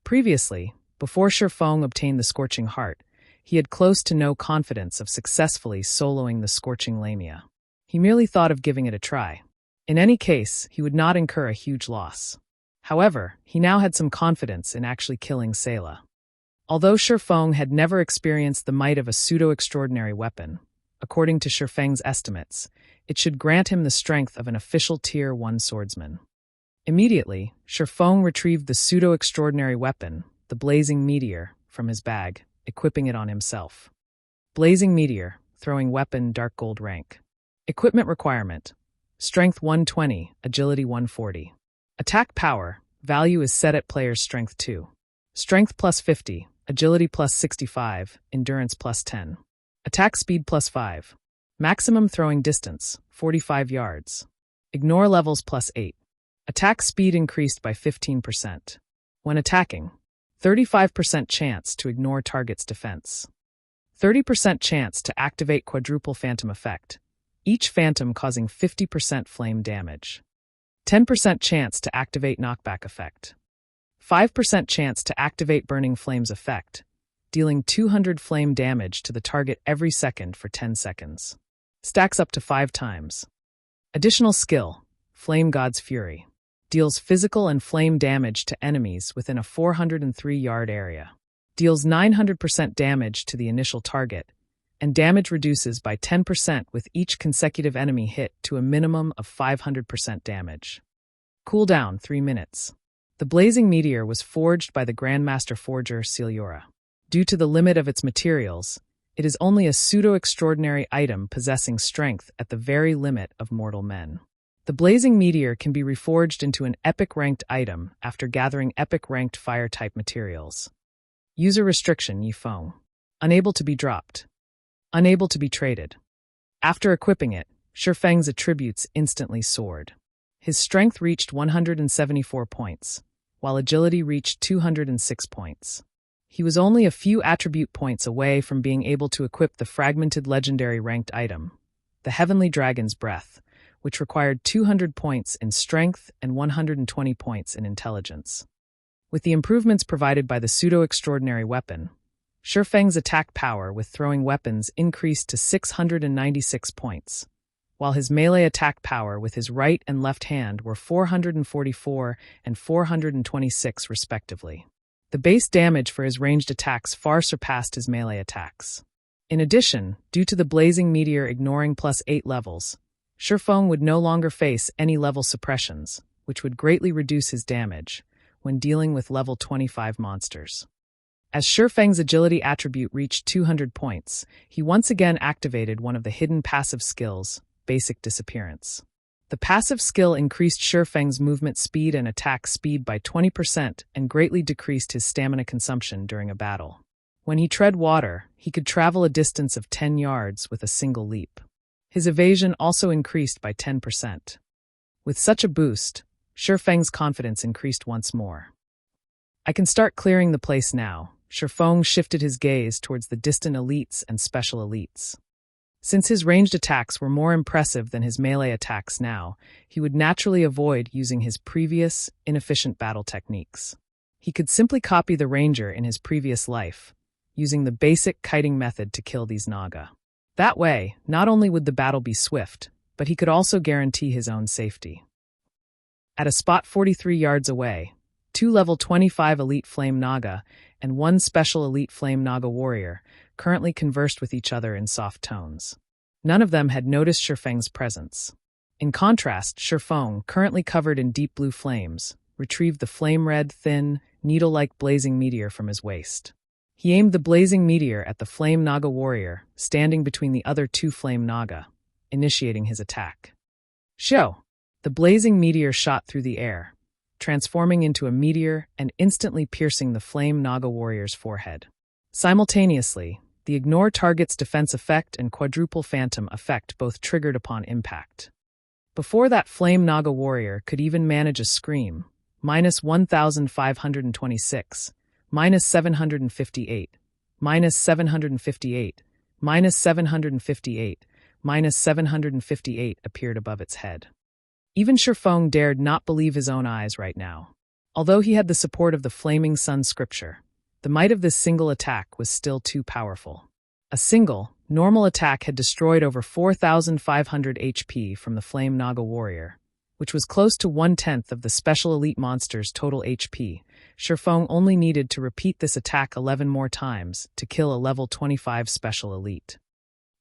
Previously, before Shifeng obtained the Scorching Heart, he had close to no confidence of successfully soloing the Scorching Lamia. He merely thought of giving it a try. In any case, he would not incur a huge loss. However, he now had some confidence in actually killing Sayla. Although Shifeng had never experienced the might of a pseudo-extraordinary weapon, according to Shifeng's estimates, it should grant him the strength of an official Tier 1 swordsman. Immediately, Shifeng retrieved the pseudo-extraordinary weapon, the Blazing Meteor, from his bag, equipping it on himself. Blazing Meteor, throwing weapon, dark gold rank. Equipment requirement: strength 120, agility 140. Attack power, value is set at player's strength 2. Strength plus 50, agility plus 65, endurance plus 10. Attack speed plus 5. Maximum throwing distance, 45 yards. Ignore levels plus 8. Attack speed increased by 15%. When attacking, 35% chance to ignore target's defense. 30% chance to activate quadruple phantom effect, each phantom causing 50% flame damage. 10% chance to activate knockback effect. 5% chance to activate burning flames effect, dealing 200 flame damage to the target every second for 10 seconds. Stacks up to 5 times. Additional skill, Flame God's Fury. Deals physical and flame damage to enemies within a 403-yard area. Deals 900% damage to the initial target, and damage reduces by 10% with each consecutive enemy hit to a minimum of 500% damage. Cooldown 3 minutes. The blazing meteor was forged by the Grandmaster Forger Celiora. Due to the limit of its materials, it is only a pseudo-extraordinary item possessing strength at the very limit of mortal men. The blazing meteor can be reforged into an epic-ranked item after gathering epic-ranked fire-type materials. User restriction Yifeng. Unable to be dropped. Unable to be traded. After equipping it, Shifeng's attributes instantly soared. His strength reached 174 points, while agility reached 206 points. He was only a few attribute points away from being able to equip the fragmented legendary ranked item, the Heavenly Dragon's Breath, which required 200 points in strength and 120 points in intelligence. With the improvements provided by the pseudo-extraordinary weapon, Shifeng's attack power with throwing weapons increased to 696 points, while his melee attack power with his right and left hand were 444 and 426 respectively. The base damage for his ranged attacks far surpassed his melee attacks. In addition, due to the blazing meteor ignoring +8 levels, Shifeng would no longer face any level suppressions, which would greatly reduce his damage when dealing with level 25 monsters. As Shifeng's agility attribute reached 200 points, he once again activated one of the hidden passive skills, Basic Disappearance. The passive skill increased Shifeng's movement speed and attack speed by 20% and greatly decreased his stamina consumption during a battle. When he tread water, he could travel a distance of 10 yards with a single leap. His evasion also increased by 10%. With such a boost, Shifeng's confidence increased once more. I can start clearing the place now. Shifeng shifted his gaze towards the distant elites and special elites. Since his ranged attacks were more impressive than his melee attacks now, he would naturally avoid using his previous, inefficient battle techniques. He could simply copy the ranger in his previous life, using the basic kiting method to kill these Naga. That way, not only would the battle be swift, but he could also guarantee his own safety. At a spot 43 yards away, 2 level 25 elite flame Naga and 1 special elite flame Naga warrior currently conversed with each other in soft tones. None of them had noticed Shifeng's presence. In contrast, Shifeng, currently covered in deep blue flames, retrieved the flame-red, thin, needle-like blazing meteor from his waist. He aimed the blazing meteor at the flame Naga warrior, standing between the other 2 flame Naga, initiating his attack. Show! The blazing meteor shot through the air, transforming into a meteor and instantly piercing the flame Naga warrior's forehead. Simultaneously, the Ignore Target's defense effect and Quadruple Phantom effect both triggered upon impact. Before that flame Naga warrior could even manage a scream, -1,526, -758, -758, -758, -758 appeared above its head. Even Shifeng dared not believe his own eyes right now. Although he had the support of the Flaming Sun scripture, the might of this single attack was still too powerful. A single, normal attack had destroyed over 4,500 HP from the Flame Naga warrior, which was close to 1/10 of the special elite monster's total HP. Shifeng only needed to repeat this attack 11 more times to kill a level 25 special elite.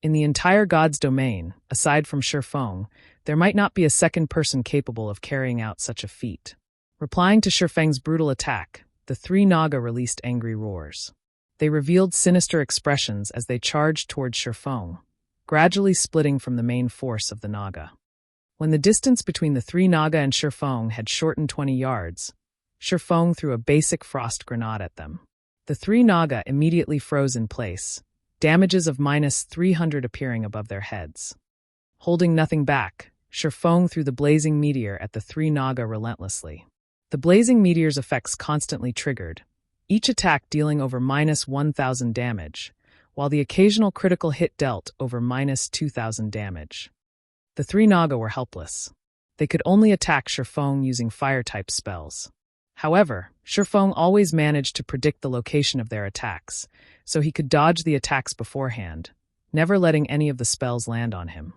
In the entire God's domain, aside from Shifeng, there might not be a second person capable of carrying out such a feat. Replying to Shifeng's brutal attack, the 3 Naga released angry roars. They revealed sinister expressions as they charged towards Shifeng, gradually splitting from the main force of the Naga. When the distance between the 3 Naga and Shifeng had shortened 20 yards, Shifeng threw a basic frost grenade at them. The 3 Naga immediately froze in place, damages of -300 appearing above their heads. Holding nothing back, Shifeng threw the blazing meteor at the 3 Naga relentlessly. The blazing meteor's effects constantly triggered, each attack dealing over -1,000 damage, while the occasional critical hit dealt over -2,000 damage. The 3 Naga were helpless. They could only attack Shifeng using fire-type spells. However, Shifeng always managed to predict the location of their attacks, so he could dodge the attacks beforehand, never letting any of the spells land on him.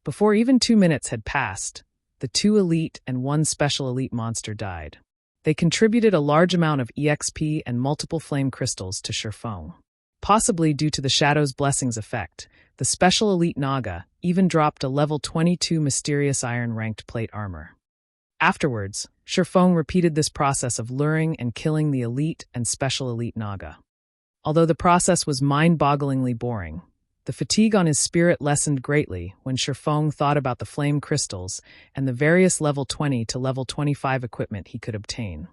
Before even 2 minutes had passed, the 2 elite and 1 special elite monster died. They contributed a large amount of EXP and multiple flame crystals to Shifeng. Possibly due to the Shadow's Blessings effect, the special elite Naga even dropped a level 22 mysterious iron-ranked plate armor. Afterwards, Shifeng repeated this process of luring and killing the elite and special elite Naga. Although the process was mind-bogglingly boring, the fatigue on his spirit lessened greatly when Shifeng thought about the flame crystals and the various level 20 to level 25 equipment he could obtain.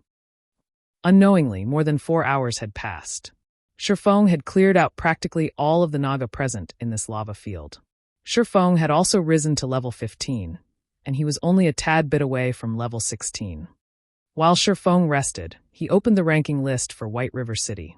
Unknowingly, more than 4 hours had passed. Shifeng had cleared out practically all of the Naga present in this lava field. Shifeng had also risen to level 15, and he was only a tad bit away from level 16. While Shifeng rested, he opened the ranking list for White River City.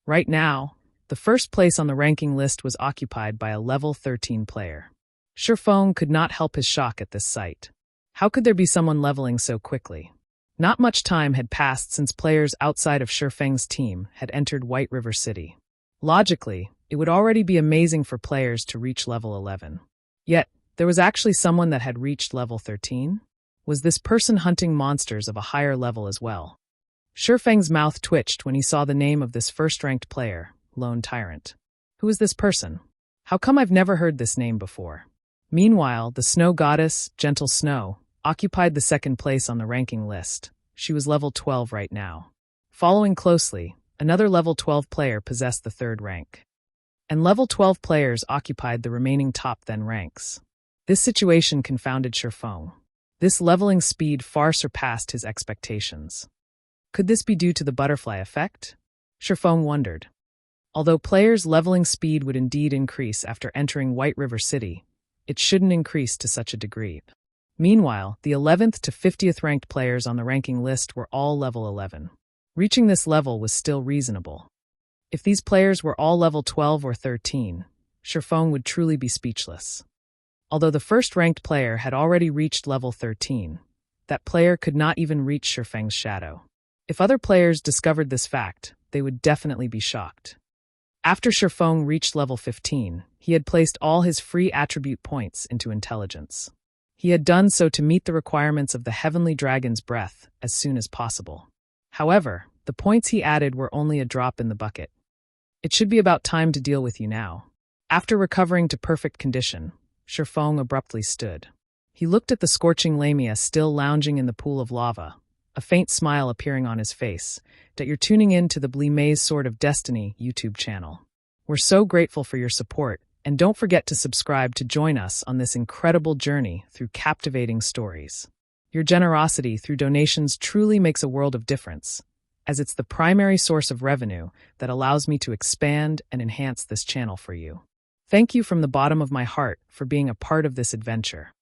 Right now, the first place on the ranking list was occupied by a level 13 player. Shifeng could not help his shock at this sight. How could there be someone leveling so quickly? Not much time had passed since players outside of Shifeng's team had entered White River City. Logically, it would already be amazing for players to reach level 11. Yet, there was actually someone that had reached level 13? Was this person hunting monsters of a higher level as well? Shifeng's mouth twitched when he saw the name of this first-ranked player, Lone Tyrant. Who is this person? How come I've never heard this name before? Meanwhile, the snow goddess, Gentle Snow, occupied the second place on the ranking list. She was level 12 right now. Following closely, another level 12 player possessed the third rank. And level 12 players occupied the remaining top 10 ranks. This situation confounded Shifeng. This leveling speed far surpassed his expectations. Could this be due to the butterfly effect? Shifeng wondered. Although players' leveling speed would indeed increase after entering White River City, it shouldn't increase to such a degree. Meanwhile, the 11th to 50th ranked players on the ranking list were all level 11. Reaching this level was still reasonable. If these players were all level 12 or 13, Shifeng would truly be speechless. Although the first-ranked player had already reached level 13, that player could not even reach Shifeng's shadow. If other players discovered this fact, they would definitely be shocked. After Shifeng reached level 15, he had placed all his free attribute points into intelligence. He had done so to meet the requirements of the Heavenly Dragon's breath as soon as possible. However, the points he added were only a drop in the bucket. It should be about time to deal with you now. After recovering to perfect condition, Shifeng abruptly stood. He looked at the Scorching Lamia still lounging in the pool of lava, a faint smile appearing on his face, that you're tuning in to the Maze Sword of Destiny YouTube channel. We're so grateful for your support, and don't forget to subscribe to join us on this incredible journey through captivating stories. Your generosity through donations truly makes a world of difference, as it's the primary source of revenue that allows me to expand and enhance this channel for you. Thank you from the bottom of my heart for being a part of this adventure.